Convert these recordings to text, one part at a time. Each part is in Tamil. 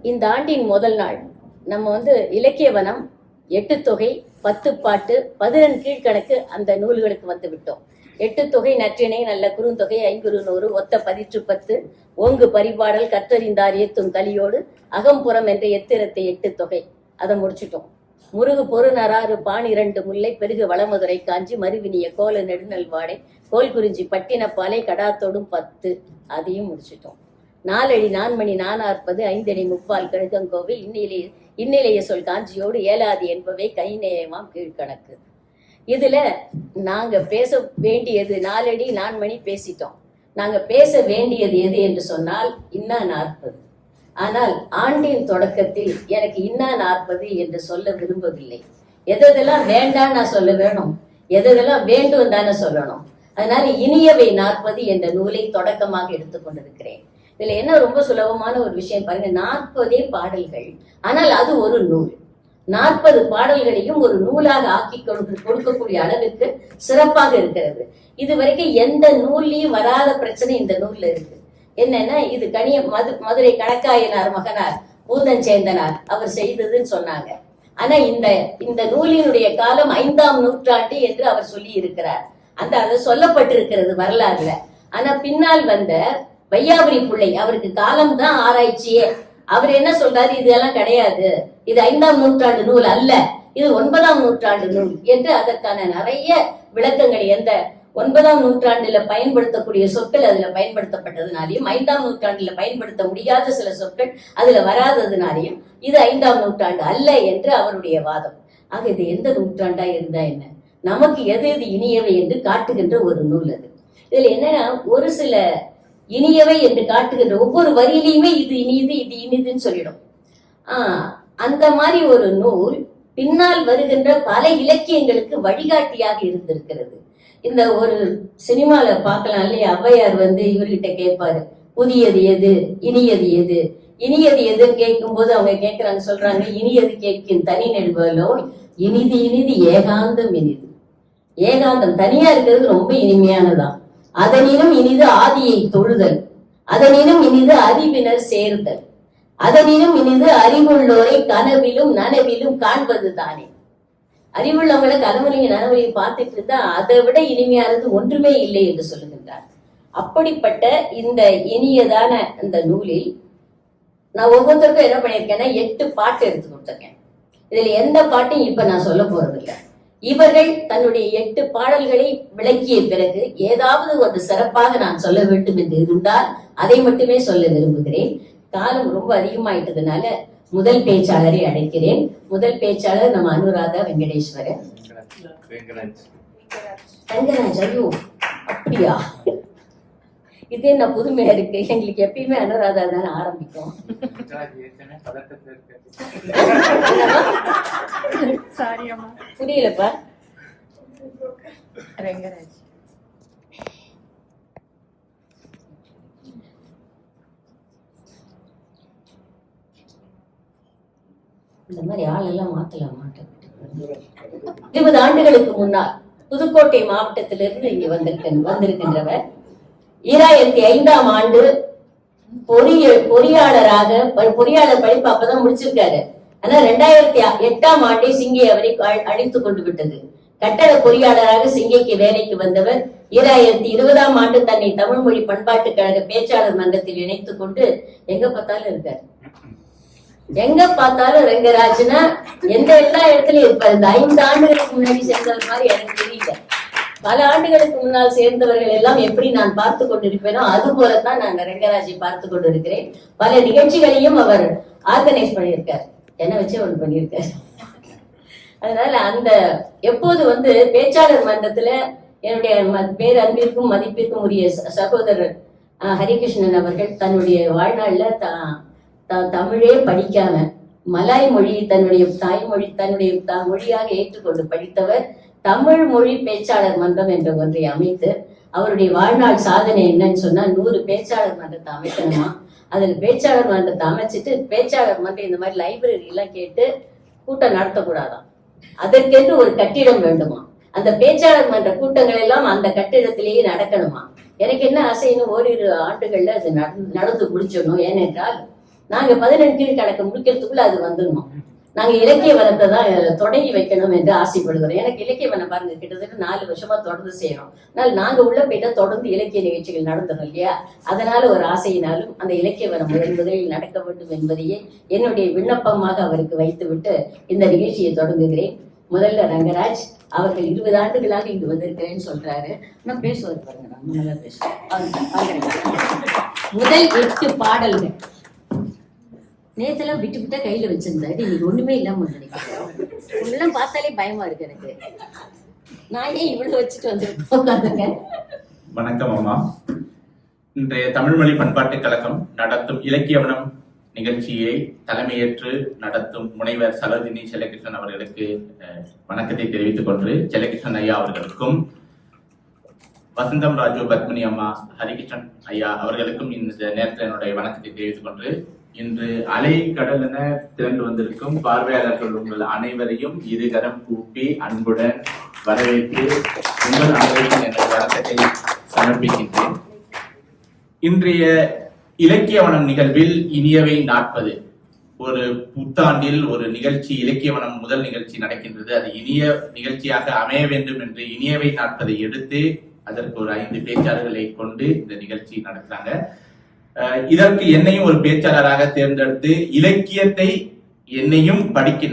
இந்த ஆண்டின் முதல் நாள் நம்ம இலக்கிய வனம் 8 தொகை 10 பாட்டு 11 கீழ்கணக்கு அந்த நூல்களுக்கு வந்து விட்டோம். 8 தொகை நற்றிணை நல்ல குறுந்தொகை 500 ஒத்த பதிற்று 10 ஓங்கு பரிபாடல் கற்றறிந்தார் ஏத்தும் கலியோடு அகம்புறம் என்ற எத்திரத்தை 8 தொகை அதை முடிச்சிட்டோம். முருகு பொருநராறு பாணிரண்டு முல்லை பெருகு வளமுதுரை காஞ்சி மறுவினிய கோல நெடுநல் வாடை கோல் குறிஞ்சி பட்டினப்பாலை கடாத்தோடும் 10 அதையும் முடிச்சிட்டோம். 4 அடி 4 மணி 440 5 அடி முப்பால் கழுகங்கோவை இன்னிலைய சொல் காஞ்சியோடு ஏலாதி என்பவை கைநேயமாம் கீழ்கணக்கு. இதுல நாங்க பேச வேண்டியது 4 அடி 4 மணி பேசிட்டோம். நாங்க பேச வேண்டியது எது என்று சொன்னால் இன்னா 40. ஆனால் ஆண்டின் தொடக்கத்தில் எனக்கு இன்னா 40 என்று சொல்ல விரும்பவில்லை. எதெல்லாம் வேண்டாம் நான் சொல்ல வேணும், எதெல்லாம் வேண்டும் தானே சொல்லணும். அதனால இனியவை 40 என்ற நூலை தொடக்கமாக எடுத்துக்கொண்டிருக்கிறேன். இதுல என்ன ரொம்ப சுலபமான ஒரு விஷயம் பாருங்க, 40 பாடல்கள், ஆனால் அது ஒரு நூல். 40 பாடல்களையும் ஒரு நூலாக ஆக்கி கொடுக்கக்கூடிய அளவுக்கு சிறப்பாக இருக்கிறது. இது வரைக்கும் எந்த நூல்லையும் வராத பிரச்சனை இந்த நூல்ல இருக்கு. என்னன்னா, இது மதுரை கணக்காயனார் மகனார் பூதன் சேந்தனார் அவர் செய்ததுன்னு சொன்னாங்க. ஆனா இந்த நூலினுடைய காலம் 5ஆம் நூற்றாண்டு என்று அவர் சொல்லி இருக்கிறார். அது சொல்லப்பட்டிருக்கிறது வரலாறுல. ஆனா பின்னால் வந்த வையாபுரி பிள்ளை, அவருக்கு காலம்தான் ஆராய்ச்சியே. அவர் என்ன சொல்றாரு, இதெல்லாம் கிடையாது, இது 5ஆம் நூற்றாண்டு நூல் அல்ல, இது 9ஆம் நூற்றாண்டு நூல் என்று அதற்கான நிறைய விளக்கங்கள், எந்த 9ஆம் நூற்றாண்டுல பயன்படுத்தக்கூடிய சொற்கள் அதுல பயன்படுத்தப்பட்டதுனாலையும் 5ஆம் நூற்றாண்டுல பயன்படுத்த முடியாத சில சொற்கள் அதுல வராததுனாலையும் இது 5ஆம் நூற்றாண்டு அல்ல என்று அவருடைய வாதம். ஆக இது எந்த நூற்றாண்டா இருந்தா என்ன, நமக்கு எது எது இனியவை என்று காட்டுகின்ற ஒரு நூல் அது. இதுல என்னன்னா, ஒரு சில இனியவை என்று காட்டுகின்ற ஒவ்வொரு வரியிலையுமே இது இனிது இது இனிதுன்னு சொல்லிடும். அந்த மாதிரி ஒரு நூல் பின்னால் வருகின்ற பல இலக்கியங்களுக்கு வழிகாட்டியாக இருந்திருக்கிறது. இந்த ஒரு சினிமால பார்க்கலாம் இல்லையா, ஔவையார் இவர்கிட்ட கேட்பாரு, புதியது எது இனியது எது, இனியது எதுன்னு கேட்கும் போது அவங்க கேட்கிறாங்க, சொல்றாங்க, இனியது கேட்கும் தனி நெடுவலோ இனிது இனிது ஏகாந்தம் இனிது. ஏகாந்தம் தனியா இருக்கிறது ரொம்ப இனிமையானதான். அதனினும் இனிது ஆதியை தொழுதல், அதனினும் இனிது அறிவினர் சேர்தல், அதனினும் இனிது அறிவுள்ளோரை கனவிலும் நனவிலும் காண்பது தானே. அறிவுள்ளவங்களை கனவுலையும் நனவுலையும் பார்த்துட்டு இருந்தா அதை விட இனிமையானது ஒன்றுமே இல்லை என்று சொல்லுகின்றார். அப்படிப்பட்ட இந்த இனியதான இந்த நூலில் நான் ஒவ்வொருத்தருக்கும் என்ன பண்ணியிருக்கேன்னா 8 பாட்டு எடுத்து கொடுத்துருக்கேன். இதுல எந்த பாட்டையும் இப்ப நான் சொல்ல போறதில்லை. இவர்கள் தன்னுடைய 8 பாடல்களை விளக்கிய பிறகு ஏதாவது ஒரு சிறப்பாக நான் சொல்ல வேண்டும் என்று இருந்தால் அதை மட்டுமே சொல்ல விரும்புகிறேன். காலம் ரொம்ப அதிகமாயிட்டதுனால முதல் பேச்சாளரை அழைக்கிறேன். முதல் பேச்சாளர் நம்ம அனுராதா வெங்கடேஸ்வரன். ரங்கராஜ். ஐயோ அப்படியா, இது என்ன புதுமையா இருக்கு, எங்களுக்கு எப்பயுமே அனுராதா தானே ஆரம்பிக்கும். புரியலப்பா. ரங்கராஜ் இந்த மாதிரி ஆளெல்லாம் மாத்தலாம் மாட்டேன். 20 ஆண்டுகளுக்கு முன்னால் புதுக்கோட்டை மாவட்டத்திலிருந்து இங்க வந்திருக்கின்றவர் 2005ஆம் ஆண்டு பொறியாளர் படிப்பு அப்பதான் முடிச்சிருக்காரு. ஆனா 2008ஆம் ஆண்டே சிங்கை அவரை அழித்து கொண்டு விட்டது. கட்டட பொறியாளராக சிங்கைக்கு வேலைக்கு வந்தவர் 2020ஆம் ஆண்டு தன்னை தமிழ் மொழி பண்பாட்டு கழக பேச்சாளர் மன்றத்தில் இணைத்துக் கொண்டு எங்க பார்த்தாலும் இருக்காரு. எங்க பார்த்தாலும் ரங்கராஜ்னா எல்லா இடத்துலயும் இருப்பாரு. இந்த 5 ஆண்டுகளுக்கு முன்னாடி சேர்ந்தவர் மாதிரி எனக்கு தெரியல. பல ஆண்டுகளுக்கு முன்னால் சேர்ந்தவர்கள் எல்லாம் எப்படி நான் பார்த்து கொண்டிருப்பேனோ அது போலத்தான் நான் ரங்கராஜை பார்த்து கொண்டிருக்கிறேன். பல நிகழ்ச்சிகளையும் அவர் ஆர்கனைஸ் பண்ணியிருக்காரு, என்ன வச்சு அவர் பண்ணியிருக்காரு. அதனால எப்போது பேச்சாளர் மன்றத்துல என்னுடைய பேரன்பிற்கும் மதிப்பிற்கும் உரிய சகோதரர் ஹரிகிருஷ்ணன் அவர்கள் தன்னுடைய வாழ்நாள்ல தமிழே படிக்காம மலாய் மொழி தன்னுடைய தாய்மொழி தன்னுடைய மொழியாக ஏற்றுக்கொண்டு படித்தவர். தமிழ் மொழி பேச்சாளர் மன்றம் என்ற ஒன்றை அமைத்து அவருடைய வாழ்நாள் சாதனை என்னன்னு சொன்னா 100 பேச்சாளர் மன்றத்தை அமைக்கணுமா. அதுல பேச்சாளர் மன்றத்தை அமைச்சிட்டு பேச்சாளர் மன்றம் இந்த மாதிரி லைப்ரரி எல்லாம் கேட்டு கூட்டம் நடத்தக்கூடாதாம். அதற்கென்று ஒரு கட்டிடம் வேண்டுமா. அந்த பேச்சாளர் மன்ற கூட்டங்கள் எல்லாம் அந்த கட்டிடத்திலேயே நடக்கணுமா. எனக்கு என்ன ஆசைன்னு ஓரிரு ஆண்டுகள்ல அது நடந்து முடிச்சிடணும். ஏனென்றால் நாங்க 17 கீழ்கணக்கு முடிக்கிறதுக்குள்ள அது வந்துடணும். நாங்க இலக்கிய வனத்தை தான் தொடங்கி வைக்கணும் என்று ஆசைப்படுகிறோம். எனக்கு இலக்கிய வனம் பாருங்க கிட்டத்தட்ட 4 வருஷமா தொடர்ந்து செய்யறோம். அதனால நாங்க உள்ள போயிட்டா தொடர்ந்து இலக்கிய நிகழ்ச்சிகள் நடத்தணும் இல்லையா? அதனால ஒரு ஆசையினாலும் அந்த இலக்கிய வனம் முதலில் நடக்க வேண்டும் என்பதையே என்னுடைய விண்ணப்பமாக அவருக்கு வைத்துவிட்டு இந்த நிகழ்ச்சியை தொடங்குகிறேன். முதல்ல ரங்கராஜ் அவர்கள் 20 ஆண்டுகளாக இங்கு வந்திருக்கிறேன்னு சொல்றாரு. நான் பேசுவது பாருங்க, நம்ம நல்லா பேசுவோம். முதல் 8 பாடல்கள் நேத்தெல்லாம் விட்டு விட்டா கையில வச்சிருந்தாரு, இன்னைக்கு ஒண்ணுமே இல்லாம நினைக்கிறேன். உன்னெல்லாம் பார்த்தாலே பயமா இருக்கு எனக்கு. நான் ஏன் இவ்வளவு வச்சுட்டு வந்து வணக்கம் அம்மா. இன்றைய தமிழ் மொழி பண்பாட்டுக் கழகம் நடத்தும் இலக்கியவனம் நிகழ்ச்சியை தலைமையேற்று நடத்தும் முனைவர் சரோஜினி செல்லகிருஷ்ணன் அவர்களுக்கு வணக்கத்தை தெரிவித்துக் கொண்டு, செல்லகிருஷ்ணன் ஐயா அவர்களுக்கும், வசந்தம் ராஜு பத்மினி அம்மா, ஹரிகிருஷ்ணன் ஐயா அவர்களுக்கும் இந்த நேரத்தில் என்னுடைய வணக்கத்தை தெரிவித்துக் கொண்டு, இன்று அலை கடல் என திரண்டு வந்திருக்கும் பார்வையாளர்கள் உங்கள் அனைவரையும் இருகரம் கூப்பி அன்புடன் வரவேற்று உங்கள் அனைவருக்கும் என்ற வணக்கத்தை சமர்ப்பிக்கின்றேன். இன்றைய இலக்கியவனம் நிகழ்வில் இனியவை 40 ஒரு புத்தாண்டில் ஒரு நிகழ்ச்சி, இலக்கியவனம் முதல் நிகழ்ச்சி நடக்கின்றது. அது இனிய நிகழ்ச்சியாக அமைய வேண்டும் என்று இனியவை 40 எடுத்து அதற்கு ஒரு 5 பேச்சாளர்களை கொண்டு இந்த நிகழ்ச்சி நடத்துறாங்க. இதற்கு என்னையும் ஒரு பேச்சாளராக தேர்ந்தெடுத்து இலக்கியத்தை என்னையும்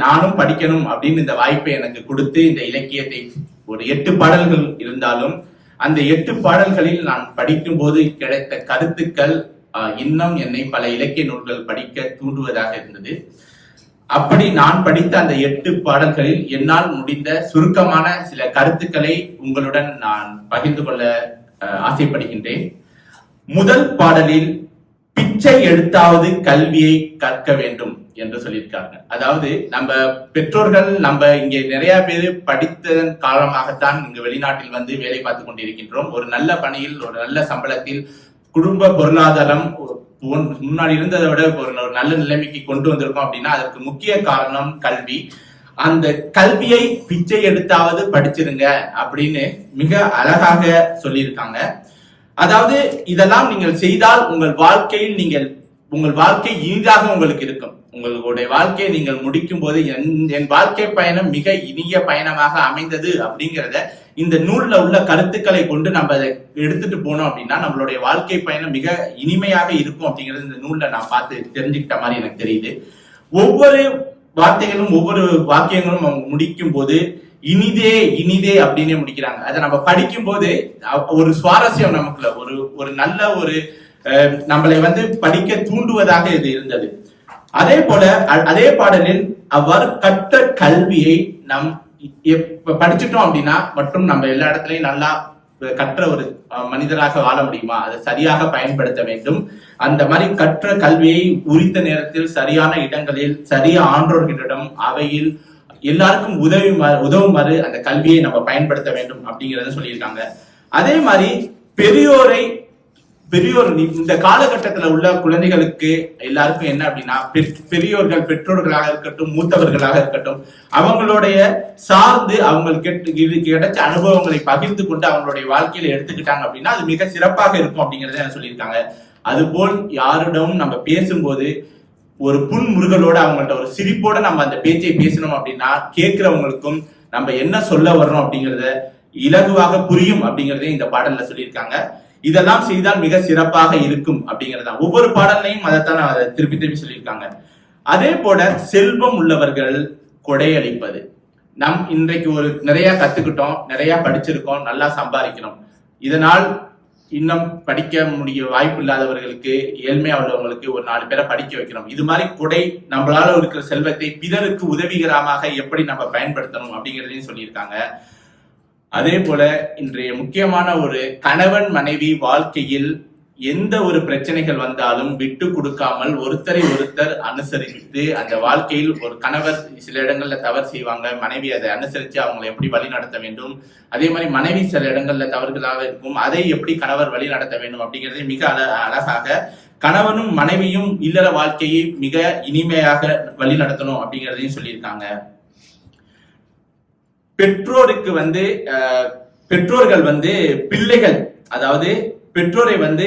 நானும் படிக்கணும் அப்படின்னு இந்த வாய்ப்பை எனக்கு கொடுத்து இந்த இலக்கியத்தை ஒரு 8 பாடல்கள் இருந்தாலும் அந்த 8 பாடல்களில் நான் படிக்கும் போது கிடைத்த கருத்துக்கள் இன்னும் என்னை பல இலக்கிய நூல்கள் படிக்க தூண்டுவதாக இருந்தது. அப்படி நான் படித்த அந்த 8 பாடல்களில் என்னால் முடிந்த சுருக்கமான சில கருத்துக்களை உங்களுடன் நான் பகிர்ந்து கொள்ள ஆசைப்படுகின்றேன். முதல் பாடலில் பிச்சை எடுத்தாவது கல்வியை கற்க வேண்டும் என்று சொல்லியிருக்காங்க. அதாவது நம்ம பெற்றோர்கள், நம்ம இங்கே நிறைய பேர் படித்ததன் காரணமாகத்தான் இங்கு வெளிநாட்டில் வந்து வேலை பார்த்து கொண்டிருக்கின்றோம். ஒரு நல்ல பணியில், ஒரு நல்ல சம்பளத்தில், குடும்ப பொருளாதாரம் முன்னாடி இருந்ததை விட ஒரு நல்ல நிலைமைக்கு கொண்டு வந்திருக்கோம் அப்படின்னா அதற்கு முக்கிய காரணம் கல்வி. அந்த கல்வியை பிச்சை எடுத்தாவது படிச்சிருங்க அப்படின்னு மிக அழகாக சொல்லியிருக்காங்க. அதாவது இதெல்லாம் நீங்கள் செய்தால் உங்கள் வாழ்க்கை இனிதாக உங்களுக்கு இருக்கும். உங்களுடைய வாழ்க்கையை நீங்கள் முடிக்கும் போது என் வாழ்க்கை பயணம் மிக இனிய பயணமாக அமைந்தது அப்படிங்கிறத இந்த நூல்ல உள்ள கருத்துக்களை கொண்டு நம்ம அதை எடுத்துட்டு போனோம் அப்படின்னா நம்மளுடைய வாழ்க்கை பயணம் மிக இனிமையாக இருக்கும் அப்படிங்கிறது இந்த நூல்ல நான் பார்த்து தெரிஞ்சுக்கிட்ட மாதிரி எனக்கு தெரியுது. ஒவ்வொரு வார்த்தைகளும் ஒவ்வொரு வாக்கியங்களும் அவங்க முடிக்கும் போது இனிதே இனிதே அப்படின்னே முடிக்கிறாங்க. அதை நம்ம படிக்கும் போது ஒரு சுவாரஸ்யம் நமக்குள்ள ஒரு நல்ல ஒரு நம்மளை வந்து படிக்க தூண்டுவதாக இது இருந்தது. அதே போல அதே பாடலில் அவ்வாறு கற்ற கல்வியை நம் படிச்சுட்டோம் அப்படின்னா மற்றும் நம்ம எல்லா இடத்துலயும் நல்லா கற்ற ஒரு மனிதராக வாழ முடியுமா, அதை சரியாக பயன்படுத்த வேண்டும். அந்த மாதிரி கற்ற கல்வியை உரித்த நேரத்தில் சரியான இடங்களில் சரியா ஆன்றோர்களிடம் அவையில் எல்லாருக்கும் உதவுமாறு அந்த கல்வியை நம்ம பயன்படுத்த வேண்டும் அப்படிங்கறத சொல்லியிருக்காங்க. அதே மாதிரி பெரியோர் இந்த காலகட்டத்துல உள்ள குழந்தைகளுக்கு எல்லாருக்கும் என்ன அப்படின்னா பெரியோர்கள், பெற்றோர்களாக இருக்கட்டும், மூத்தவர்களாக இருக்கட்டும், அவங்களுடைய சார்ந்து அவங்களுக்கு கிடைச்ச அனுபவங்களை பகிர்ந்து கொண்டு அவங்களுடைய வாழ்க்கையில எடுத்துக்கிட்டாங்க அப்படின்னா அது மிக சிறப்பாக இருக்கும் அப்படிங்கறத சொல்லியிருக்காங்க. அதுபோல் யாரிடமும் நம்ம பேசும்போது ஒரு புன்முறுகளோட அவங்கள்ட்ட ஒரு சிரிப்போட நம்ம அந்த பேச்சை பேசணும் அப்படின்னா கேட்கிறவங்களுக்கும் நம்ம என்ன சொல்ல வர்றோம் அப்படிங்கறத இலகுவாக புரியும் அப்படிங்கறதையும் இந்த பாடல்ல சொல்லியிருக்காங்க. இதெல்லாம் செய்தால் மிக சிறப்பாக இருக்கும் அப்படிங்கறதான் ஒவ்வொரு பாடல்லையும் அதைத்தான் அதை திருப்பி சொல்லியிருக்காங்க. அதே போல செல்வம் உள்ளவர்கள் கொடையளிப்பது. நம் இன்றைக்கு நிறைய கத்துக்கிட்டோம், நிறைய படிச்சிருக்கோம், நல்லா சம்பாதிக்கணும். இதனால் இன்னும் படிக்க முடிய வாய்ப்பு இல்லாதவர்களுக்கு, ஏழ்மையா உள்ளவங்களுக்கு ஒரு 4 பேரை படிக்க வைக்கணும். இது மாதிரி கொடை நம்மளால இருக்கிற செல்வத்தை பிறருக்கு உதவிகரமாக எப்படி நம்ம பயன்படுத்தணும் அப்படிங்கிறதையும் சொல்லியிருக்காங்க. அதே போல இன்றைய முக்கியமான ஒரு கணவன் மனைவி வாழ்க்கையில் எந்த ஒரு பிரச்சனைகள் வந்தாலும் விட்டு கொடுக்காமல் ஒருத்தரை ஒருத்தர் அனுசரித்து அந்த வாழ்க்கையில் ஒரு கணவர் சில இடங்கள்ல தவறு செய்வாங்க, மனைவி அதை அனுசரித்து அவங்களை எப்படி வழி நடத்த வேண்டும். அதே மாதிரி மனைவி சில இடங்கள்ல தவறுகளாக இருக்கும், அதை எப்படி கணவர் வழி நடத்த வேண்டும் அப்படிங்கிறதை மிக அழகாக கணவனும் மனைவியும் இல்லற வாழ்க்கையை மிக இனிமையாக வழி நடத்தணும் அப்படிங்கிறதையும் சொல்லியிருக்காங்க. பெற்றோர்கள் பிள்ளைகள், அதாவது பெற்றோரை வந்து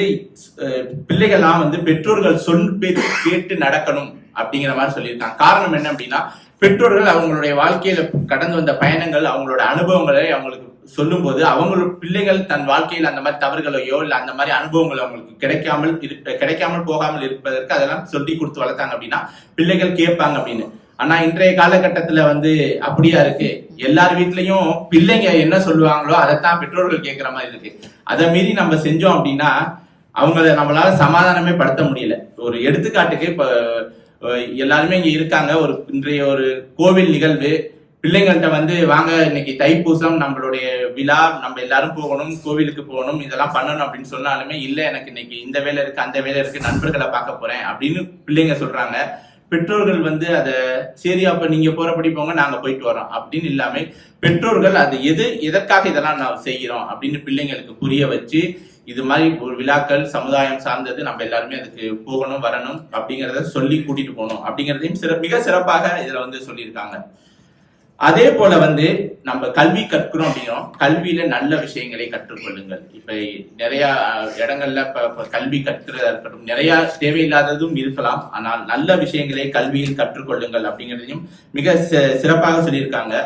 பிள்ளைகள்லாம் வந்து பெற்றோர்கள் சொல் பேச்சு கேட்டு நடக்கணும் அப்படிங்கிற மாதிரி சொல்லியிருக்காங்க. காரணம் என்ன அப்படின்னா, பெற்றோர்கள் அவங்களுடைய வாழ்க்கையில கடந்து வந்த பயணங்கள், அவங்களோட அனுபவங்களை அவங்களுக்கு சொல்லும் போது அவங்களோட பிள்ளைகள் தன் வாழ்க்கையில் அந்த மாதிரி தவறுகளையோ இல்ல அந்த மாதிரி அனுபவங்கள் அவங்களுக்கு கிடைக்காமல் போகாமல் இருப்பதற்கு அதெல்லாம் சொல்லி கொடுத்து வளர்த்தாங்க அப்படின்னா பிள்ளைகள் கேட்பாங்க அப்படின்னு. ஆனா இன்றைய காலகட்டத்துல வந்து அப்படியா இருக்கு, எல்லார் வீட்லயும் பிள்ளைங்க என்ன சொல்லுவாங்களோ அதைத்தான் பெற்றோர்கள் கேட்கிற மாதிரி இருக்கு. அதை மீறி நம்ம செஞ்சோம் அப்படின்னா அவங்கள நம்மளால சமாதானமே படுத்த முடியல. ஒரு எடுத்துக்காட்டுக்கு இப்ப எல்லாருமே இங்க இருக்காங்க, இன்றைய ஒரு கோவில் நிகழ்வு, பிள்ளைங்கள்ட்ட வந்து வாங்க இன்னைக்கு தைப்பூசம், நம்மளுடைய விழா, நம்ம எல்லாரும் போகணும், கோவிலுக்கு போகணும், இதெல்லாம் பண்ணணும் அப்படின்னு சொன்னாலுமே இல்ல எனக்கு இன்னைக்கு இந்த வேலை இருக்கு அந்த வேலை இருக்கு, நண்பர்களை பார்க்க போறேன் அப்படின்னு பிள்ளைங்க சொல்றாங்க. பெற்றோர்கள் வந்து அதை சரி அப்ப நீங்க போறபடி போங்க நாங்க போயிட்டு வரோம் அப்படின்னு இல்லாம பெற்றோர்கள் அது எதற்காக இதெல்லாம் நான் செய்கிறோம் அப்படின்னு பிள்ளைங்களுக்கு புரிய வச்சு இது மாதிரி ஒரு விழாக்கள் சமுதாயம் சார்ந்தது, நம்ம எல்லாருமே அதுக்கு போகணும் வரணும் அப்படிங்கிறத சொல்லி கூட்டிட்டு போகணும் அப்படிங்கிறதையும் மிக சிறப்பாக இதுல வந்து சொல்லியிருக்காங்க. அதே போல வந்து நம்ம கல்வி கற்கிறோம் அப்படிங்கிறோம், கல்வியில நல்ல விஷயங்களை கற்றுக்கொள்ளுங்கள். இப்ப நிறைய இடங்கள்ல இப்ப கல்வி கற்கிறதா இருக்கட்டும், நிறைய தேவையில்லாததும் இருக்கலாம், ஆனால் நல்ல விஷயங்களை கல்வியில் கற்றுக்கொள்ளுங்கள் அப்படிங்கிறதையும் மிக சிறப்பாக சொல்லியிருக்காங்க.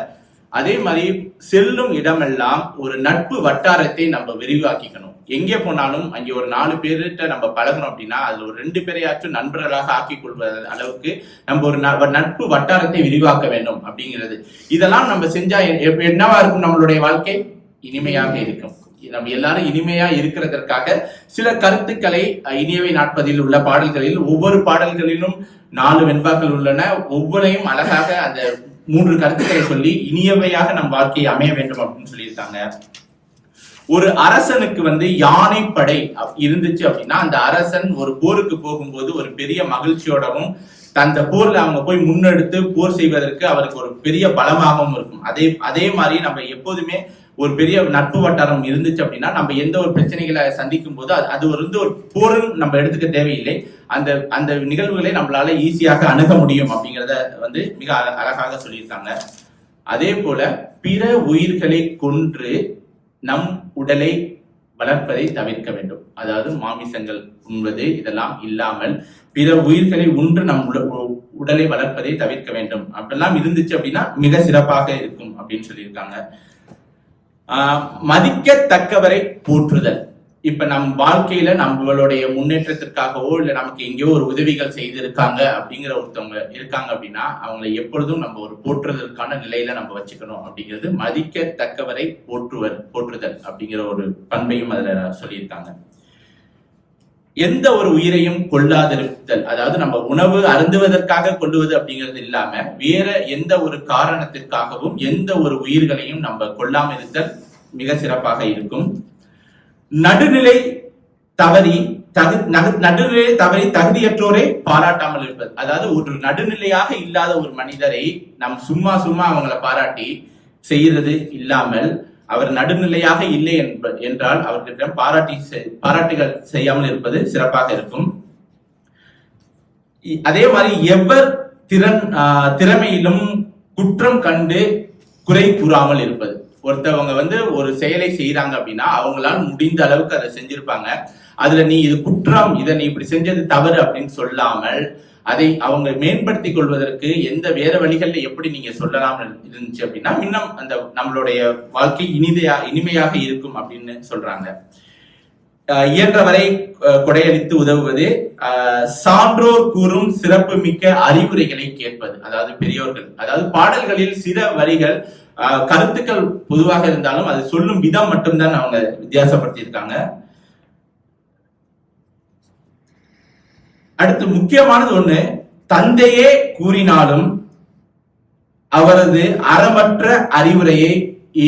அதே மாதிரி செல்லும் இடமெல்லாம் ஒரு நட்பு வட்டாரத்தை நம்ம விரிவாக்கிக்கணும். எங்கே போனாலும் அங்கே ஒரு 4 பேர்கிட்ட நம்ம பழகணும் அப்படின்னா அதுல ஒரு 2 பேரையாச்சும் நண்பர்களாக ஆக்கிக் கொள்வது அளவுக்கு நம்ம ஒரு நட்பு வட்டாரத்தை விரிவாக்க வேண்டும் அப்படிங்கிறது. இதெல்லாம் நம்ம செஞ்சா என்னவா இருக்கும், நம்மளுடைய வாழ்க்கை இனிமையாக இருக்கும். நம்ம எல்லாரும் இனிமையா இருக்கிறதற்காக சில கருத்துக்களை இனியவை நாட்பதில் உள்ள பாடல்களில் ஒவ்வொரு பாடல்களிலும் 4 வெண்பாக்கள் உள்ளன. ஒவ்வொன்றையும் அழகாக அந்த 3 கருத்துக்களை சொல்லி இனியவையாக நம் வாழ்க்கையை அமைய வேண்டும் அப்படின்னு சொல்லியிருக்காங்க. ஒரு அரசனுக்கு வந்து யானைப்படை இருந்துச்சு அப்படின்னா அந்த அரசன் ஒரு போருக்கு போகும்போது ஒரு பெரிய மகிழ்ச்சியோடவும் அந்த போர்ல அவங்க போய் முன்னெடுத்து போர் செய்வதற்கு அவருக்கு ஒரு பெரிய பலமாகவும் இருக்கும். அதே மாதிரி நம்ம எப்போதுமே ஒரு பெரிய நட்பு வட்டாரம் இருந்துச்சு அப்படின்னா நம்ம எந்த ஒரு பிரச்சனைகளை சந்திக்கும் போது அது வந்து ஒரு போரும் நம்ம எடுத்துக்க தேவையில்லை, அந்த நிகழ்வுகளை நம்மளால ஈஸியாக அணுக முடியும் அப்படிங்கிறத வந்து மிக அழகாக சொல்லியிருக்காங்க. அதே போல பிற உயிர்களை கொன்று நம் உடலை வளர்ப்பதை தவிர்க்க வேண்டும். அதாவது மாமிசங்கள் உண்பது இதெல்லாம் இல்லாமல் பிற உயிர்களை உண்டு நம் உடலை வளர்ப்பதை தவிர்க்க வேண்டும். அப்படிலாம் இருந்துச்சு அப்படின்னா மிக சிறப்பாக இருக்கும் அப்படின்னு சொல்லியிருக்காங்க. மதிக்கத்தக்கவரை போற்றுதல். இப்ப நம் வாழ்க்கையில நம்மளுடைய முன்னேற்றத்திற்காகவோ இல்ல நமக்கு எங்கேயோ ஒரு உதவிகள் செய்திருக்காங்க அப்படிங்கிற ஒருத்தவங்க இருக்காங்க அப்படின்னா அவங்களை எப்பொழுதும் நம்ம ஒரு போற்றுதலுக்கான நிலையில நம்ம வச்சுக்கணும் அப்படிங்கிறது மதிக்கத்தக்கவரை போற்றுதல் அப்படிங்கிற ஒரு பண்பையும் அதுல சொல்லியிருக்காங்க. எந்த ஒரு உயிரையும் கொல்லாதிருத்தல், அதாவது நம்ம உணவு அருந்துவதற்காக கொள்ளுவது அப்படிங்கிறது இல்லாம வேற எந்த ஒரு காரணத்திற்காகவும் எந்த ஒரு உயிர்களையும் நம்ம கொல்லாம இருத்தல் மிக சிறப்பாக இருக்கும். நடுநிலை தவறி தகுதியற்றோரை பாராட்டாமல் இருப்பது, அதாவது ஒரு நடுநிலையாக இல்லாத ஒரு மனிதரை நாம் சும்மா அவங்களை பாராட்டி செய்யறது இல்லாமல் அவர் நடுநிலையாக இல்லை என்றால் அவர்களிடம் பாராட்டுகள் செய்யாமல் இருப்பது சிறப்பாக இருக்கும். அதே மாதிரி எவர் திறமையிலும் குற்றம் கண்டு குறை கூறாமல் இருப்பது. ஒருத்தவங்க வந்து ஒரு செயலை செய்யறாங்க அப்படின்னா அவங்களால முடிந்த அளவுக்கு அதை செஞ்சிருப்பாங்க, அதுல நீ இது குற்றம், இதை நீ இப்படி செஞ்சது தவறு அப்படின்னு சொல்லாமல் அதை அவங்க மேம்படுத்திக் கொள்வதற்கு எந்த வேற வழிகள்ல எப்படி நீங்க சொல்லலாம் இருந்துச்சு அப்படின்னா இன்னும் அந்த நம்மளுடைய வாழ்க்கை இனிமையாக இருக்கும் அப்படின்னு சொல்றாங்க. இயன்றவரை கொடையளித்து உதவுவது, சான்றோர் கூறும் சிறப்பு மிக்க அறிவுரைகளை கேட்பது, அதாவது பெரியோர்கள், அதாவது பாடல்களில் சில வரிகள் கருத்துக்கள் பொதுவாக இருந்தாலும் அது சொல்லும் விதம் மட்டும்தான் அவங்க வித்தியாசப்படுத்தி இருக்காங்க. அடுத்து முக்கியமானது ஒண்ணு, தந்தையே கூறினாலும் அவரது அறமற்ற அறிவுரையை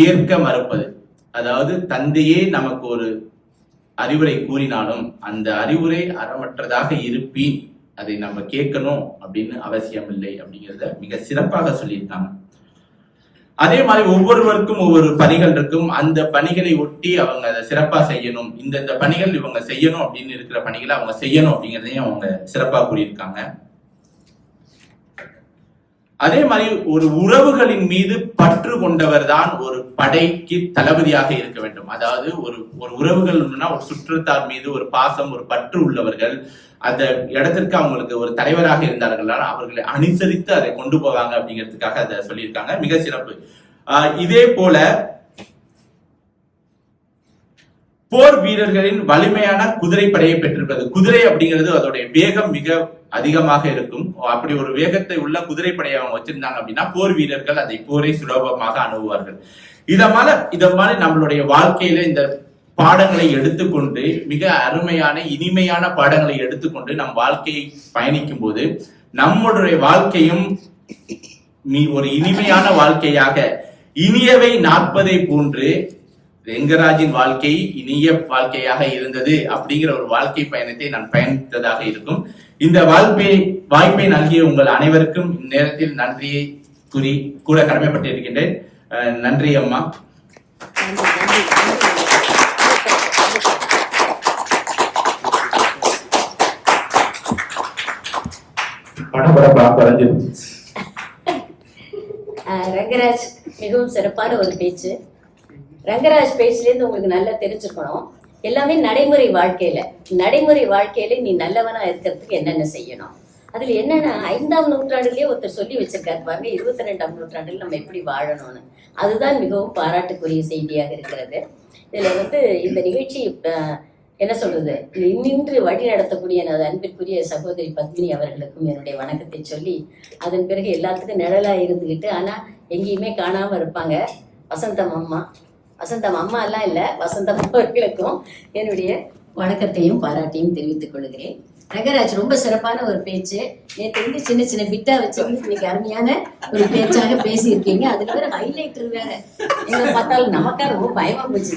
ஏற்க மறுப்பது. அதாவது தந்தையே நமக்கு ஒரு அறிவுரை கூறினாலும் அந்த அறிவுரை அறமற்றதாக இருப்பின் அதை நம்ம கேட்கணும் அப்படின்னு அவசியம் இல்லை அப்படிங்கிறத மிக சிறப்பாக சொல்லியிருக்காங்க. அதே மாதிரி ஒவ்வொருவருக்கும் ஒவ்வொரு பணிகள் இருக்கும், அந்த பணிகளை ஒட்டி அவங்க அதை சிறப்பா செய்யணும், இந்த பணிகள் இவங்க செய்யணும் அப்படின்னு இருக்கிற பணிகளை அவங்க செய்யணும் அப்படிங்கிறதையும் அவங்க சிறப்பா கூறியிருக்காங்க. அதே மாதிரி ஒரு உறவுகளின் மீது பற்று கொண்டவர் தான் ஒரு படைக்கு தளபதியாக இருக்க வேண்டும். அதாவது ஒரு உறவுகள்னா ஒரு சுற்றத்தார் மீது ஒரு பாசம், ஒரு பற்று உள்ளவர்கள் அந்த இடத்திற்கு அவங்களுக்கு ஒரு தலைவராக இருந்தார்கள், அவர்களை அனுசரித்து அதை கொண்டு போவாங்க அப்படிங்கிறதுக்காக அதை சொல்லியிருக்காங்க. மிக சிறப்பு. இதே போல போர் வீரர்களின் வலிமையான குதிரை படையை பெற்றிருப்பது. குதிரை அப்படிங்கிறது அதோடைய வேகம் மிக அதிகமாக இருக்கும். அப்படி ஒரு வேகத்தை உள்ள குதிரை படையை அவங்க வச்சிருந்தாங்க அப்படின்னா போர் வீரர்கள் அதை போரை சுலபமாக அணுகுவார்கள். இத மாதிரி நம்மளுடைய வாழ்க்கையில இந்த பாடங்களை எடுத்துக்கொண்டு மிக அருமையான இனிமையான பாடங்களை எடுத்துக்கொண்டு நம் வாழ்க்கையை பயணிக்கும் போது நம்முடைய வாழ்க்கையும் ஒரு இனிமையான வாழ்க்கையாக இனியவை 40 போன்று ரெங்கராஜின் வாழ்க்கை இனிய வாழ்க்கையாக இருந்தது அப்படிங்கிற ஒரு வாழ்க்கை பயணத்தை நான் பயணித்ததாக இருக்கும். இந்த வாய்ப்பை நல்கிய உங்கள் அனைவருக்கும் இந்நேரத்தில் நன்றியை கூட கடமைப்பட்டிருக்கின்றேன். நன்றி அம்மா. ரங்கராஜ் மிகவும் சிறப்பான ஒரு பேச்சு. ரங்கராஜ் பேச்சுலேருந்து உங்களுக்கு நல்லா தெரிஞ்சுக்கணும், எல்லாமே நடைமுறை வாழ்க்கையில நீ நல்லவனா இருக்கிறதுக்கு என்னென்ன செய்யணும். அதுல என்னன்னா 5ஆம் நூற்றாண்டுலயே ஒருத்தர் சொல்லி வச்சிருக்காரு பாருங்க, 22ஆம் நூற்றாண்டில் நம்ம எப்படி வாழணும்னு. அதுதான் மிகவும் பாராட்டுக்குரிய செய்தியாக இருக்கிறது. இதுல இந்த நிகழ்ச்சி என்ன சொல்றது, நின்று வழி நடத்தக்கூடிய எனது அன்பிற்குரிய சகோதரி பத்மினி அவர்களுக்கும் என்னுடைய வணக்கத்தை சொல்லி, அதன் பிறகு எல்லாத்துக்கும் நிழலா இருந்துகிட்டு ஆனா எங்கேயுமே காணாம இருப்பாங்க வசந்தம் அம்மா எல்லாம் இல்ல, வசந்தம் அவர்களுக்கும் என்னுடைய வணக்கத்தையும் பாராட்டையும் தெரிவித்துக் கொள்கிறேன். ரங்கராஜ் ரொம்ப சிறப்பான ஒரு பேச்சு. நேற்று சின்ன சின்ன பிட்டா வச்சு இன்னைக்கு அருமையான ஒரு பேச்சாக பேசியிருக்கீங்க. அதுல வேற ஹைலைட்டர் வேற எங்க பார்த்தாலும் நமக்கா ரொம்ப பயமா போச்சு.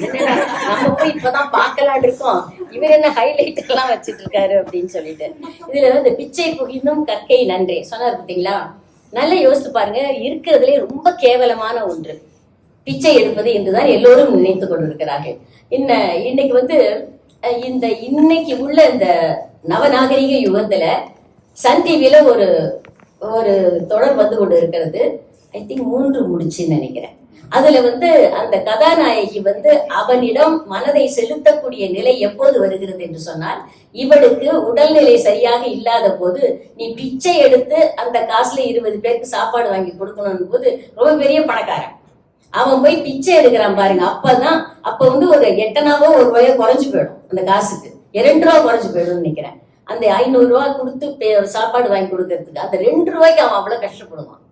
நம்ம போய் இப்பதான் பார்க்கலான் இருக்கோம், இவர் என்ன ஹைலைட்டர் எல்லாம் வச்சுட்டு இருக்காரு அப்படின்னு சொல்லிட்டு. இதுல இந்த பிச்சை புகினும் கற்கை நன்றே சொன்னார் பார்த்தீங்களா, நல்லா யோசித்து பாருங்க. இருக்கிறதுலே ரொம்ப கேவலமான ஒன்று பிச்சை எடுப்பது என்றுதான் எல்லோரும் நினைத்து கொண்டிருக்கிறார்கள். இன்னைக்கு இன்னைக்கு உள்ள இந்த நவநாகரிக யுகத்துல சன் டிவில ஒரு தொடர் வந்து கொண்டு இருக்கிறது. ஐ திங்க் 3 முடிச்சுன்னு நினைக்கிறேன். அதுல அந்த கதாநாயகி அவனிடம் மனதை செலுத்தக்கூடிய நிலை எப்போது வருகிறது என்று சொன்னால், இவளுக்கு உடல்நிலை சரியாக இல்லாத போது நீ பிச்சை எடுத்து அந்த காசுல 20 பேருக்கு சாப்பாடு வாங்கி கொடுக்கணும் போது ரொம்ப பெரிய பணக்காரன் அவன் போய் பிச்சை எடுக்கிறான் பாருங்க. அப்ப ஒரு 8 அணாவோ ₹1 குறைஞ்சு போயிடும், அந்த காசுக்கு 2 ரூபா குறைஞ்சு போயிடும்னு நினைக்கிறேன். அந்த 500 ரூபா கொடுத்து சாப்பாடு வாங்கி கொடுக்கறதுக்கு அந்த 2 ரூபாய்க்கு அவன் அவ்வளவு கஷ்டப்படுவான்.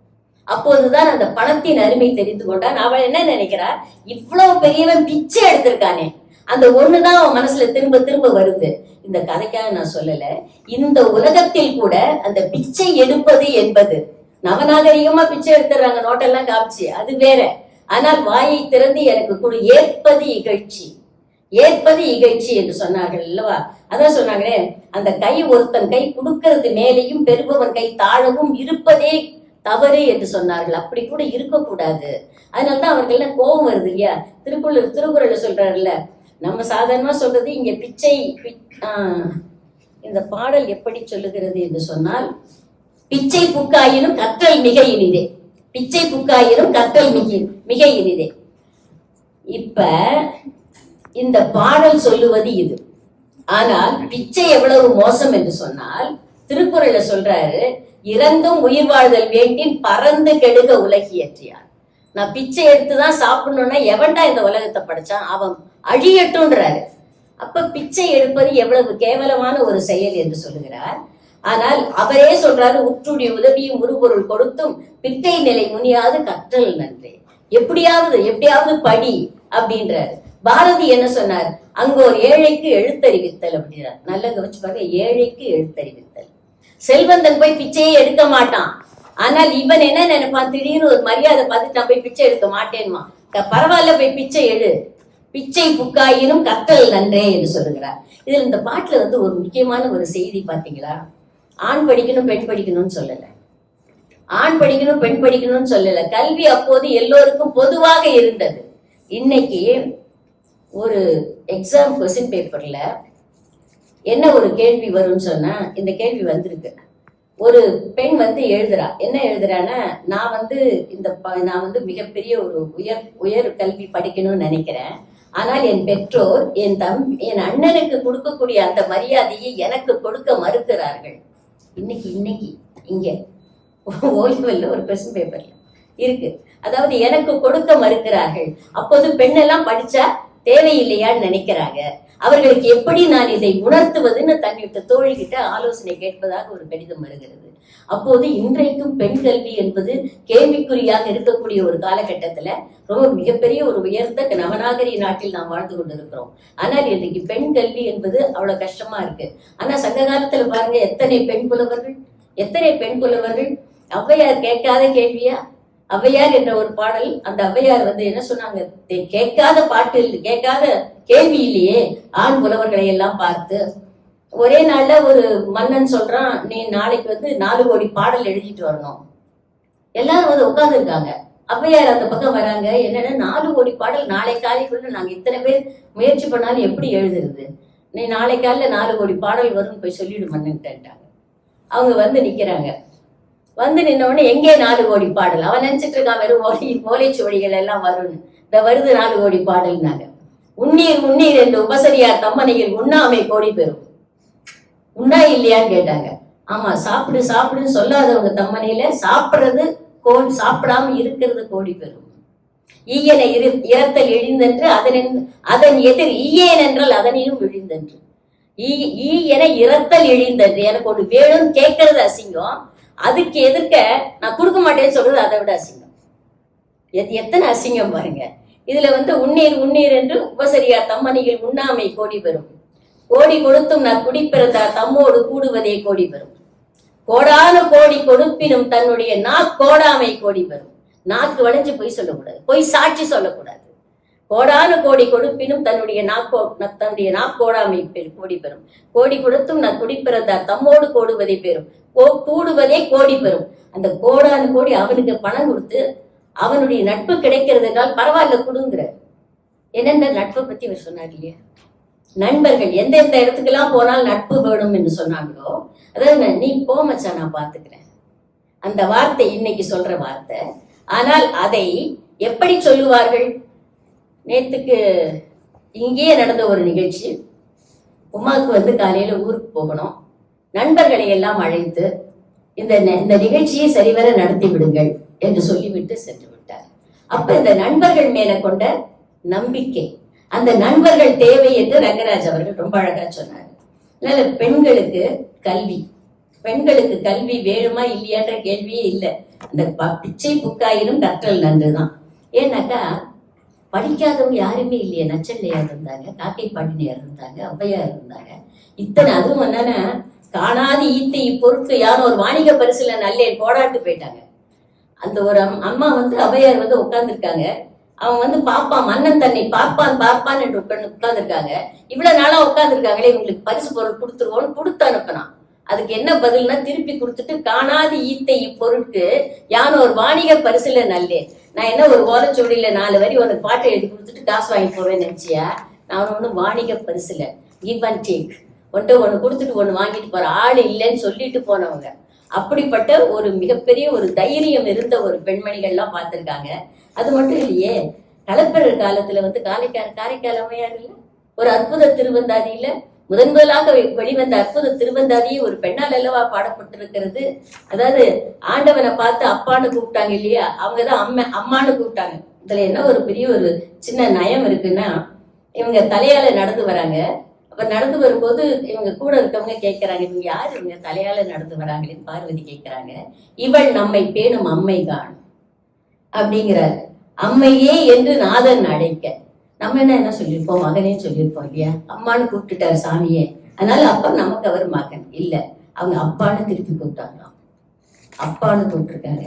அப்போதுதான் அந்த பணத்தின் அருமை தெரிந்து கொண்டான். அவன் என்ன நினைக்கிறா, இவ்வளவு பெரியவன் பிச்சை எடுத்திருக்கானே, அந்த ஒண்ணுதான் அவன் மனசுல திரும்ப திரும்ப வருது. இந்த கதைக்காக நான் சொல்லல, இந்த உலகத்தில் கூட அந்த பிச்சை எடுப்பது என்பது நவநாகரிகமா பிச்சை எடுத்துறாங்க, நோட்டெல்லாம் காமிச்சு, அது வேற. ஆனால் வாயை திறந்து எனக்கு கொடு, ஏற்பது இகழ்ச்சி என்று சொன்னார்கள் அல்லவா. அதான் சொன்னாங்களே, அந்த கை ஒருத்தன் கை கொடுக்கிறது மேலேயும் பெறுபவன் கை தாழவும் இருப்பதே தவறு என்று சொன்னார்கள். அப்படி கூட இருக்கக்கூடாது. அதனால்தான் அவர்கள் கோபம் வருது இல்லையா. திருக்குறள்ல சொல்றாருல்ல, நம்ம சாதாரணமா சொல்றது இங்க பிச்சை. இந்த பாடல் எப்படி சொல்லுகிறது என்று சொன்னால், பிச்சை புக்காயினும் கற்றல் மிக இனிதே, பிச்சை புக்காயினும் கற்றல் மிக இனிதே. இப்ப இந்த பாடல் சொல்லுவது இது. ஆனால் பிச்சை எவ்வளவு மோசம் என்று சொன்னால், திருக்குறள்ல சொல்றாரு, இறந்தும் உயிர் வாழ்தல் வேண்டின் பறந்து கெடுக உலகியற்றியார். நான் பிச்சை எடுத்துதான் சாப்பிடணும்னா எவன்டா இந்த உலகத்தை படைச்சான், அவன் அழியட்டும்ன்றாரு. அப்ப பிச்சை எடுப்பது எவ்வளவு கேவலமான ஒரு செயல் என்று சொல்லுகிறார். ஆனால் அவரே சொல்றாரு, உற்றுடைய உதவியும் உருபொருள் கொடுத்தும் பிட்டை நிலை முனியாது கற்றல் நன்றே, எப்படியாவது படி அப்படின்றாரு. பாரதி என்ன சொன்னார், அங்க ஒரு ஏழைக்கு எழுத்தறிவித்தல் அப்படின்றார். நல்லா கவனிச்சு பாருங்க, ஏழைக்கு எழுத்தறிவித்தல். செல்வந்தன் போய் பிச்சையே எடுக்க மாட்டான். ஆனால் இவன் என்ன நினைப்பான், திடீர்னு ஒரு மரியாதை பார்த்துட்டு நான் போய் பிச்சை எடுக்க மாட்டேன்மா, பரவாயில்ல போய் பிச்சை எடு, பிச்சை புக்காயினும் கற்றல் நன்றே என்று சொல்லுகிறார். இதுல இந்த பாட்டுல ஒரு முக்கியமான ஒரு செய்தி பாத்தீங்களா, ஆண் படிக்கணும் பெண் படிக்கணும்னு சொல்லல, ஆண் படிக்கணும் பெண் படிக்கணும்னு சொல்லல. கல்வி அப்போது எல்லோருக்கும் பொதுவாக இருந்தது. இன்னைக்கு ஒரு எக்ஸாம் கொஸ்டின் பேப்பர்ல என்ன ஒரு கேள்வி வரும்னு சொன்னா, இந்த கேள்வி வந்திருக்கு, ஒரு பெண் வந்து எழுதுறா. என்ன எழுதுறான்னா, நான் வந்து மிகப்பெரிய ஒரு உயர் கல்வி படிக்கணும்னு நினைக்கிறேன். ஆனால் என் பெற்றோர் என் அண்ணனுக்கு கொடுக்கக்கூடிய அந்த மரியாதையை எனக்கு கொடுக்க மறுக்கிறார்கள். இன்னைக்கு இங்க ஓய்வல்ல ஒரு கொஸ்டின் பேப்பர்ல இருக்கு. அதாவது எனக்கு கொடுக்க மறுக்கிறார்கள். அப்போது பெண்ணெல்லாம் படிச்சா தேவையில்லையான்னு நினைக்கிறாங்க. அவர்களுக்கு எப்படி நான் இதை உணர்த்துவதுன்னு தன்னிட்ட தோழிகிட்ட ஆலோசனை கேட்பதாக ஒரு கடிதம் வருகிறது. அப்போது இன்றைக்கும் பெண் கல்வி என்பது கேள்விக்குறியாக இருக்கக்கூடிய ஒரு காலகட்டத்துல ரொம்ப மிகப்பெரிய ஒரு உயர்ந்த நவநாகரி நாட்டில் நாம் வாழ்ந்து கொண்டிருக்கிறோம். ஆனால் இன்றைக்கு பெண் கல்வி என்பது அவ்வளவு கஷ்டமா இருக்கு. ஆனா சங்க காலத்துல பாருங்க, எத்தனை பெண் புலவர்கள். ஔவையார் கேட்காத கேள்வியா? ஔவையார் என்ற ஒரு பாடல், அந்த ஔவையார் வந்து என்ன சொன்னாங்க, கேட்காத கேள்வி இல்லையே ஆண் புலவர்களை எல்லாம் பார்த்து. ஒரே நாள்ல ஒரு மன்னன் சொல்றான், நீ நாளைக்கு வந்து 4 கோடி பாடல் எழுதிட்டு வரணும். எல்லாரும் வந்து உட்கார்ந்து இருக்காங்க. ஔவையார் அந்த பக்கம் வராங்க. என்னன்னா 4 கோடி பாடல் நாளை காலைக்குள்ள நாங்க இத்தனை பேர் முயற்சி பண்ணாலும் எப்படி எழுதுறது? நீ நாளை காலையில 4 கோடி பாடல் வரும்னு போய் சொல்லிடு மன்னன்ட்டாங்க. அவங்க வந்து நிக்கிறாங்க. வந்து நின்ன உடனே எங்கே 4 கோடி பாடல்? அவன் நினைச்சிட்டு இருக்கான் வெறும் ஓலைச்சுவடிகள் எல்லாம் வரும்னு. இந்த வருது 4 கோடி பாடல்னாங்க. உண்ணீர் என்று உபசரியார் தம்மனையில் உண்ணாமை கோடி பெறும். உண்ணா இல்லையான்னு கேட்டாங்க. ஆமா, சாப்பிடுன்னு சொல்லாதவங்க தம்மனையில சாப்பிடுறது சாப்பிடாம இருக்கிறது கோடி பெறும். ஈயனை இரத்தல் இழிந்தென்று அதன் எதிர் ஈயேன் என்றால் அதனிலும் விழிந்தென்று. ஈயனை இரத்தல் இழிந்தென்று. எனக்கு ஒரு வேணும் கேட்கறது அசிங்கம், அதுக்கு எதிர்க்க நான் கொடுக்க மாட்டேன்னு சொல்றது அதை விட அசிங்கம். எத்தனை அசிங்கம் பாருங்க. இதுல வந்து உண்ணீர் என்று உபசரியார் தம்மணியில் உண்ணாமை கோடி பெறும். கோடி கொடுத்தும் நான் குடிப்பிறந்தார் தம்மோடு கூடுவதே கோடி பெறும். கோடான கோடி கொடுப்பினும் தன்னுடைய கோடாமை கோடி பெறும். நாக்கு வளைஞ்சு பொய் சொல்லக்கூடாது, பொய் சாட்சி சொல்லக்கூடாது. கோடான கோடி கொடுப்பினும் தன்னுடைய நாக்கோடாமை கோடி பெறும். கோடி கொடுத்தும் நான் குடிப்பிறந்தார் தம்மோடு கூடுவதே பெறும். கூடுவதே கோடி பெறும். அந்த கோடான கோடி அவனுக்கு பணம் கொடுத்து அவனுடைய நட்பு கிடைக்கிறது என்றால் பரவாயில்ல கொடுங்கிற. என்னென்ன நட்பை பத்தி அவர் சொன்னார் இல்லையா? நண்பர்கள் எந்தெந்த இடத்துக்கெல்லாம் போனால் நட்பு வேணும் என்று சொன்னாங்களோ, அதாவது நீ போ மச்சான் நான் பாத்துக்கிறேன், அந்த வார்த்தை இன்னைக்கு சொல்ற வார்த்தை. ஆனால் அதை எப்படி சொல்லுவார்கள்? நேத்துக்கு இங்கேயே நடந்த ஒரு நிகழ்ச்சி. உமாவுக்கு வந்து காலையில ஊருக்கு போகணும். நண்பர்களை எல்லாம் அழைத்து இந்த நிகழ்ச்சியை சரிவர நடத்தி விடுங்கள் என்று சொல்லிவிட்டு சென்று விட்டார். அப்ப இந்த நண்பர்கள் மேல கொண்ட நம்பிக்கை, அந்த நண்பர்கள் தேவை என்று ரங்கராஜ் அவர்கள் ரொம்ப அழகா சொன்னார். அதனால பெண்களுக்கு கல்வி வேணுமா இல்லையான்ற கேள்வியே இல்லை. அந்த பிச்சை புக்காயினும் கற்றல் நன்றுதான். ஏன்னாக்கா படிக்காதவங்க யாருமே இல்லையே. நச்சல்லையார் இருந்தாங்க, காக்கை பாட்டினியார் இருந்தாங்க, ஔவையார் இருந்தாங்க. இத்தனை அதுவும் என்னன்னா காணாது ஈத்த இப்பொருட்கு யாரும் ஒரு வாணிக பரிசுல நல்லேன் போடாட்டு போயிட்டாங்க. அந்த ஒரு அம்மா வந்து ஔவையார் வந்து உட்கார்ந்துருக்காங்க. அவன் வந்து பாப்பான், மன்னன் தன்னை பார்ப்பான் என்று உட்கார்ந்துருக்காங்க. இவ்வளவு நாளா உட்கார்ந்துருக்காங்களே, இவங்களுக்கு பரிசு பொருள் கொடுத்துருவோம்னு கொடுத்து அனுப்பினான். அதுக்கு என்ன பதில்னா திருப்பி கொடுத்துட்டு, காணாது ஈத்த இப்பொருட்கு யாரும் ஒரு வாணிக பரிசுல நல்லேன். நான் என்ன ஒரு ஓலைச்சுவடியில 4 வரி உனக்கு பாட்டை எழுதி கொடுத்துட்டு காசு வாங்கி போவேன்னு நினைச்சியா? நான் ஒண்ணு வாணிக பரிசுல கிவ் அண்ட் டேக், ஒன்று கொடுத்துட்டு ஒண்ணு வாங்கிட்டு போற ஆள் இல்லைன்னு சொல்லிட்டு போனவங்க. அப்படிப்பட்ட ஒரு மிகப்பெரிய ஒரு தைரியம் இருந்த ஒரு பெண்மணிகள்லாம் பார்த்திருக்காங்க. அது மட்டும் இல்லையே, களப்பிரர் காலத்துல வந்து காரைக்கால் அம்மையார் இல்ல, ஒரு அற்புத திருவந்தாதி இல்ல, முதலாக வெளிவந்த அற்புத திருவந்தாதியை ஒரு பெண்ணால் அல்லவா பாடப்பட்டிருக்கிறது. அதாவது ஆண்டவனை பார்த்து அப்பான்னு கூப்பிட்டாங்க இல்லையா, அவங்கதான் அம்மான்னு கூப்பிட்டாங்க. இதுல என்ன ஒரு பெரிய ஒரு சின்ன நயம் இருக்குன்னா, இவங்க தலையால நடந்து வராங்க. அப்ப நடந்து வரும்போது இவங்க கூட இருக்கவங்க கேட்கிறாங்க, இவங்க யாரு இவங்க தலையால நடந்து வராங்களேன்னு பார்வதி கேட்கிறாங்க. இவள் நம்மை பேணும் அம்மைதான் அப்படிங்கிறாரு. அம்மையே என்று நாதன் அழைக்க நம்ம என்ன சொல்லியிருப்போம், மகனேன்னு சொல்லியிருப்போம் இல்லையா? அம்மான்னு கூப்பிட்டுட்டாரு சாமியே, அதனால அப்ப நமக்கு அவர் மகன் இல்ல, அவங்க அப்பான்னு திருப்பி கூப்பிட்டாங்களாம். அப்பான்னு கூப்பிட்டுருக்காங்க.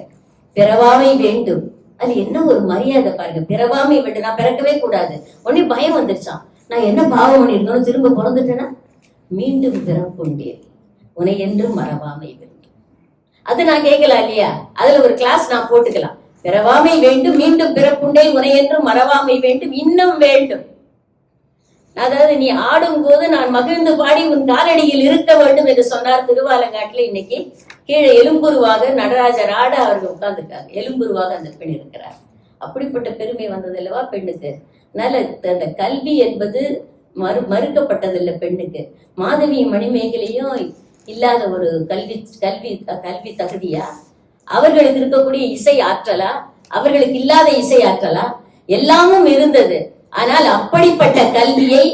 பிறவாமை வேண்டும், அது என்ன ஒரு மரியாதை பாருங்க. பிறவாமை வேண்டும், நான் பிறக்கவே கூடாது. உடனே பயம் வந்துருச்சான். நான் என்ன பாவம் பண்ணிருக்கணும், திரும்ப பிறந்துட்டேன்னா மீண்டும் பிறப்புண்டேன் உன்னை என்றும் மறவாமை வேண்டும். அது நான் கேட்கலாம் இல்லையா? அதுல ஒரு கிளாஸ் நான் போட்டுக்கலாம். பிறவாமை வேண்டும், மீண்டும் பிறப்புண்டே உன்னை என்றும் மறவாமை வேண்டும், இன்னும் வேண்டும். அதாவது நீ ஆடும் போது நான் மகிழ்ந்து பாடி உன் காலடியில் இருக்க வேண்டும் என்று சொன்னார் திருவாலங்காட்டுல. இன்னைக்கு கீழே எலும்புருவாக நடராஜர் ஆட அவர்கள் உட்கார்ந்துருக்காங்க. எலும்புருவாக அந்த பெண் இருக்கிறார். அப்படிப்பட்ட பெருமை வந்தது அல்லவா பெண்ணுக்கு. அதனால அந்த கல்வி என்பது மறுக்கப்பட்டதில்லை பெண்ணுக்கு. மாதவி மணிமேகலையும் இல்லாத ஒரு கல்வி கல்வி கல்வி தகுதியா, அவர்களுக்கு இருக்கக்கூடிய இசை ஆற்றலா, அவர்களுக்கு இல்லாத இசை ஆற்றலா, எல்லாமும் இருந்தது. ஆனால் அப்படிப்பட்ட கல்வியை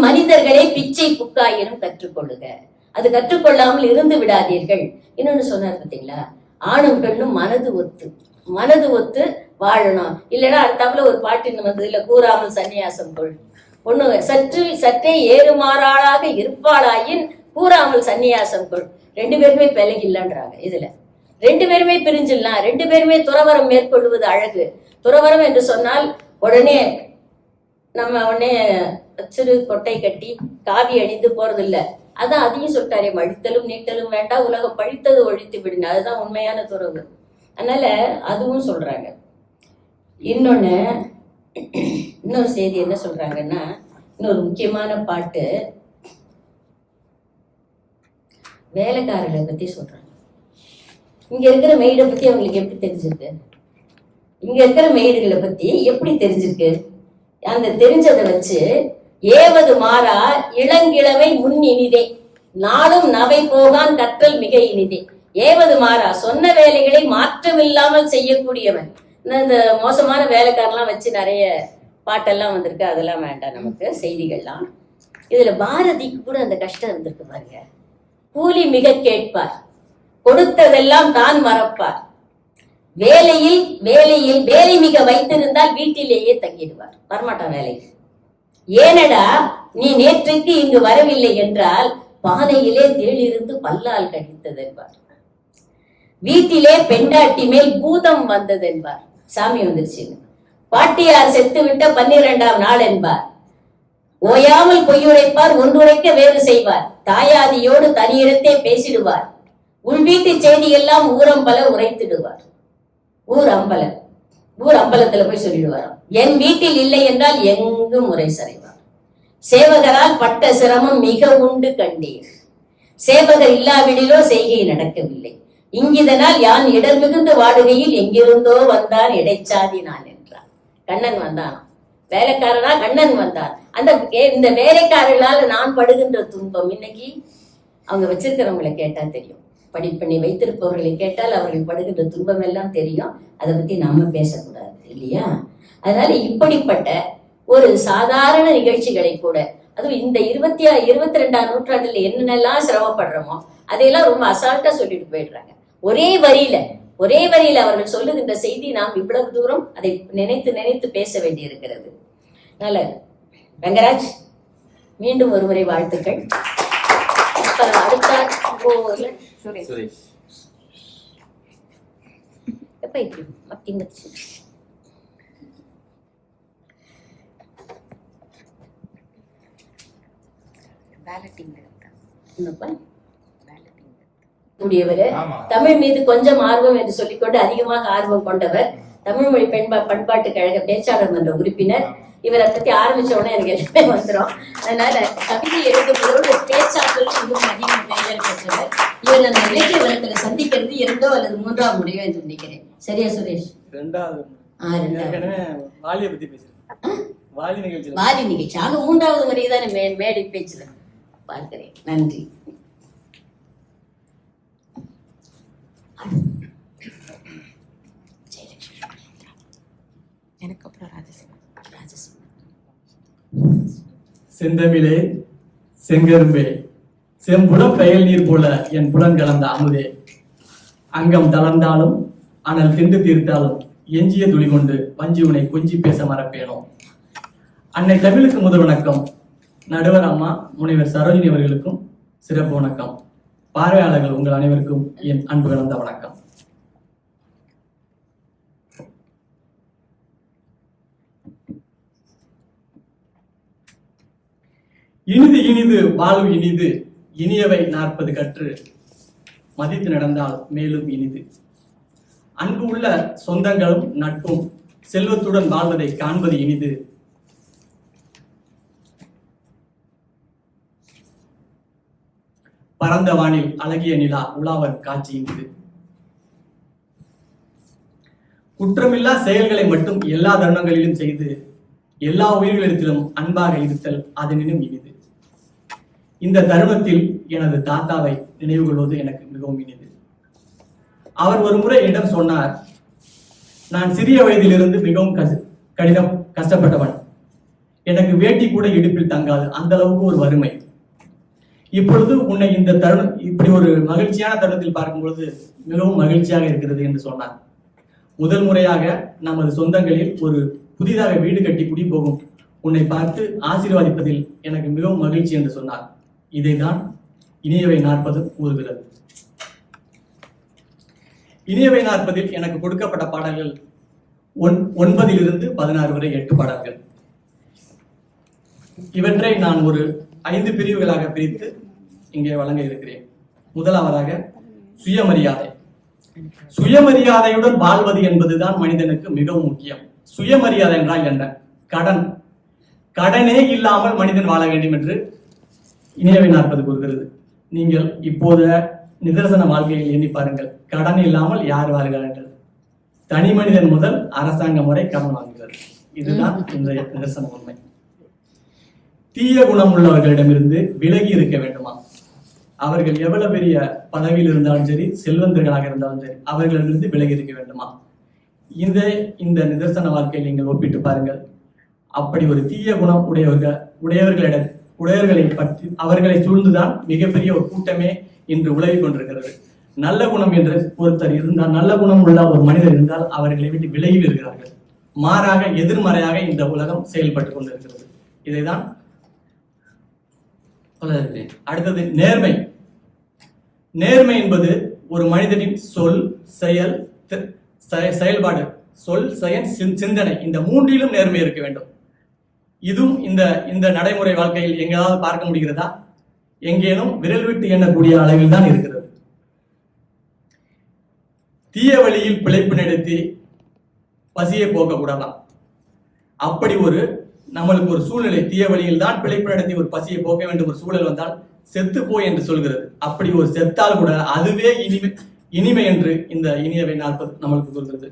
மனிதர்களே பிச்சை புக்காயினும் கற்றுக்கொள்ளுக. அது கற்றுக்கொள்ளாமல் இருந்து விடாதீர்கள். இன்னொன்னு சொன்னார் பார்த்தீங்களா, ஆணும் பெண்ணும் மனது ஒத்து வாழணும். இல்லைன்னா அடுத்தாப்புல ஒரு பாட்டு வந்தது இல்ல, கூறாமல் சன்னியாசம் கொள். ஒண்ணு சற்றே ஏறுமாறாளாக இருப்பாளாயின் கூறாமல் சன்னியாசம் கொள். 2 பேருமே பிழைக்கு இல்லைன்றாங்க. இதுல 2 பேருமே பிரிஞ்சிடலாம். 2 பேருமே துறவரம் மேற்கொள்வது அழகு. துறவரம் என்று சொன்னால் உடனே சிறு கொட்டை கட்டி காவி அணிந்து போறது இல்ல. அதான் அதையும் சொல்லிட்டாரே, மழித்தலும் நீட்டலும் வேண்டாம், உலகம் பழித்தது ஒழித்து விடுங்க. அதுதான் உண்மையான துறவு. அதனால அதுவும் சொல்றாங்க. இன்னொரு செய்தி என்ன சொல்றாங்கன்னா, இன்னொரு முக்கியமான பாட்டு வேலைக்காரர்களை பத்தி சொல்றாங்க. இங்க இருக்கிற மெய்டை பத்தி அவங்களுக்கு எப்படி தெரிஞ்சிருக்கு? இங்க இருக்கிற மெய்டுகளை பத்தி எப்படி தெரிஞ்சிருக்கு? அந்த தெரிஞ்சதை வச்சு ஏவது மாறா இளங்கிழமை முன் இனிதே, நாளும் நவை போகான் கற்றல் மிக இனிதே. ஏவது மாறா சொன்ன வேலைகளை மாற்றமில்லாமல் செய்யக்கூடியவன். இந்த மோசமான வேலைக்காரெல்லாம் வச்சு நிறைய பாட்டெல்லாம் வந்திருக்கு, அதெல்லாம் வேண்டாம் நமக்கு செய்திகள்லாம். இதுல பாரதிக்கு கூட அந்த கஷ்டம் இருந்திருக்கு பாருங்க. கூலி மிக கேட்பார், கொடுத்ததெல்லாம் தான் மறப்பார், வேலையில் வேலை மிக வைத்திருந்தால் வீட்டிலேயே தங்கிடுவார், வரமாட்டான் வேலைக்கு. ஏனடா நீ நேற்றுக்கு இங்கு வரவில்லை என்றால் பானையிலே தேளிருந்து பல்லால் கடித்தது என்பார். வீட்டிலே பெண்டாட்டி மேல் பூதம் வந்தது என்பார், சாமி வந்துருச்சு. பாட்டியார் செத்து விட்ட 12ஆம் நாள் என்பார். ஓயாமல் பொய்யுரைப்பார், ஒன்றுரைக்க வேறு செய்வார். தாயாதியோடு தனியிடத்தே பேசிடுவார். உள்வீட்டு செய்தி எல்லாம் ஊரம்பல உரைத்திடுவார். ஊர் அம்பலத்துல போய் சொல்லிடுவாராம். என் வீட்டில் இல்லை என்றால் எங்கும் முறை சரைவார். சேவகரால் பட்ட சிரமம் மிக உண்டு கண்டீர். சேவகர் இல்லாவிடிலோ செய்கை நடக்கவில்லை. இங்கிதனால் யான் இடர் மிகுந்து வாடுகையில் எங்கிருந்தோ வந்தான் இடைச்சாதி நான் என்றார். கண்ணன் வந்தான், வேலைக்காரனா கண்ணன் வந்தார். இந்த வேலைக்காரர்களால் நான் படுகின்ற துன்பம் இன்னைக்கு அவங்க வச்சிருக்கிறவங்களை கேட்டா தெரியும். படிப்பணி வைத்திருப்பவர்களை கேட்டால் அவர்கள் படுகின்ற துன்பம் எல்லாம் தெரியும். அதை பத்தி நாம பேசக்கூடாது இல்லையா? அதனால இப்படிப்பட்ட ஒரு சாதாரண நிகழ்ச்சிகளை கூட, அதுவும் இந்த 22ஆம் நூற்றாண்டுல என்னென்னலாம் சிரமப்படுறோமோ அதையெல்லாம் ரொம்ப அசால்ட்டா சொல்லிட்டு போயிடுறாங்க. ஒரே வரியில அவர்கள் சொல்லுகின்ற செய்தி நாம் இவ்வளவு தூரம் அதை நினைத்து பேச வேண்டி இருக்கிறது. அதனால ரங்கராஜ், மீண்டும் ஒருமுறை வாழ்த்துக்கள். அடுத்த சுரேஷ் எப்ப கூடியவர், தமிழ் மீது கொஞ்சம் ஆர்வம் என்று சொல்லிக்கொண்டு அதிகமாக ஆர்வம் கொண்டவர், தமிழ் மொழி பண்பாட்டு கழக பேச்சாளர் மன்ற உறுப்பினர். இவரை பத்தி ஆரம்பிச்ச உடனே எனக்கு எல்லாமே வந்துடும். அதனால கவிதை எழுதும்போது பேச்சாற்றல் மிகவும் அதிகம் பெயர் பெற்றவர். இவர் அந்த இலக்கிய வளத்துல சந்திக்கிறது 2 அல்லது 3ஆம் முறையோ என்று நினைக்கிறேன். சரியா சுரேஷ்? வாலி நிகழ்ச்சி ஆக 3ஆவது முறைதான் மேடை பேச்சுல பார்க்கிறேன். நன்றி. எனக்கு அப்புறம் செந்தமிழே செங்கரும்பே செம்புலம் பெயல் நீர் போல என் புலன் கலந்த அமுதே, அங்கம் தளர்ந்தாலும் அனல் திண்டு தீர்த்தாலும் எஞ்சிய துளி கொண்டு வஞ்சி உனை கொஞ்சி பேச மறப்பேனோ. அன்னை தமிழுக்கு முதல் வணக்கம். நடுவர் அம்மா முனைவர் சரோஜினி அவர்களுக்கும் சிறப்பு வணக்கம். பார்வையாளர்கள் உங்கள் அனைவருக்கும் என் அன்பு கலந்த வணக்கம். இனிது வாழ்வு இனிது, இனியவை 40 கற்று மதித்து நடந்தால் மேலும் இனிது. அன்பு உள்ள சொந்தங்களும் நட்பும் செல்வத்துடன் வாழ்வதை காண்பது இனிது. பரந்த வானில் அழகிய நிலா உலாவன் காட்சியின் இது. குற்றமில்லா செயல்களை மட்டும் எல்லா தருணங்களிலும் செய்து எல்லா உயிர்களிடத்திலும் அன்பாக இருத்தல் அதனினும் இனிது. இந்த தருணத்தில் எனது தாத்தாவை நினைவு கொள்வது எனக்கு மிகவும் இனிது. அவர் ஒரு முறை என்னிடம் சொன்னார், நான் சிறிய வயதிலிருந்து மிகவும் கஷ்டப்பட்டவன். எனக்கு வேட்டி கூட இடுப்பில் தங்காது, அந்த அளவுக்கு ஒரு வறுமை. இப்பொழுது உன்னை இந்த தருணம் இப்படி ஒரு மகிழ்ச்சியான தருணத்தில் பார்க்கும் பொழுது மிகவும் மகிழ்ச்சியாக இருக்கிறது என்று சொன்னார். முதல் முறையாக நமது சொந்தங்களில் ஒரு புதிதாக வீடு கட்டி குடி போகும் உன்னை பார்த்து ஆசீர்வாதிப்பதில் எனக்கு மிகவும் மகிழ்ச்சி என்று சொன்னார். இதைதான் இனியவை 40 கூறுகிறது. இனியவை 40 எனக்கு கொடுக்கப்பட்ட பாடல்கள் 9 to 16 வரை 8 பாடல்கள். இவற்றை நான் ஒரு 5 பிரிவுகளாக பிரித்து இங்கே வழங்க இருக்கிறேன். முதலாவதாக சுயமரியாதை. சுயமரியாதையுடன் வாழ்வது என்பதுதான் மனிதனுக்கு மிகவும் முக்கியம். சுயமரியாதை என்றால் என்ன? கடனே இல்லாமல் மனிதன் வாழ வேண்டும் என்று இனியவை 40 கூறுகிறது. நீங்கள் இப்போது நிதர்சன வாழ்க்கையில் எண்ணி பாருங்கள், கடன் இல்லாமல் யார் வாழ்கிறார்கள்? தனி மனிதன் முதல் அரசாங்கம் வரை கடன் வாங்குகிறது. இதுதான் இன்றைய நிதர்சன உண்மை. தீய குணம் உள்ளவர்களிடமிருந்து விலகி இருக்க வேண்டுமா? அவர்கள் எவ்வளவு பெரிய பதவியில் இருந்தாலும் சரி, செல்வந்தர்களாக இருந்தாலும் சரி, அவர்களிடமிருந்து விலகி இருக்க வேண்டுமா? இந்த நிதர்சன வாழ்க்கையை நீங்கள் ஒப்பிட்டு பாருங்கள். அப்படி ஒரு தீய குணம் உடையவர்களை பற்றி அவர்களை சூழ்ந்துதான் மிகப்பெரிய ஒரு கூட்டமே இன்று உலகிக் கொண்டிருக்கிறது. நல்ல குணம் என்று ஒருத்தர் இருந்தால், நல்ல குணம் உள்ள ஒரு மனிதர் இருந்தால் அவர்களை விட்டு விலகி வருகிறார்கள். மாறாக எதிர்மறையாக இந்த உலகம் செயல்பட்டுக் கொண்டிருக்கிறது. இதைதான் சொல்ல இருக்கிறேன். அடுத்தது நேர்மை. நேர்மை என்பது ஒரு மனிதனின் சொல், செயல்பாடு, சொல், செயல், சிந்தனை, இந்த மூன்றிலும் நேர்மை இருக்க வேண்டும். இதுவும் இந்த நடைமுறை வாழ்க்கையில் எங்கேயாவது பார்க்க முடிகிறதா? எங்கேனும் விரல் விட்டு எண்ணக்கூடிய அளவில் தான் இருக்கிறது. தீய வழியில் பிழைப்பு நடத்தி பசியை போக்க கூடலாம். அப்படி நம்மளுக்கு ஒரு சூழ்நிலை, தீய வழியில் தான் பிழைப்பு நடத்தி ஒரு பசியை போக்க வேண்டும் ஒரு சூழல் வந்தால் செத்து போய் என்று சொல்கிறது. அப்படி ஒரு செத்தால் கூட அதுவே இனிமை என்று இந்த இனியவை 40 நம்மளுக்கு சொல்கிறது.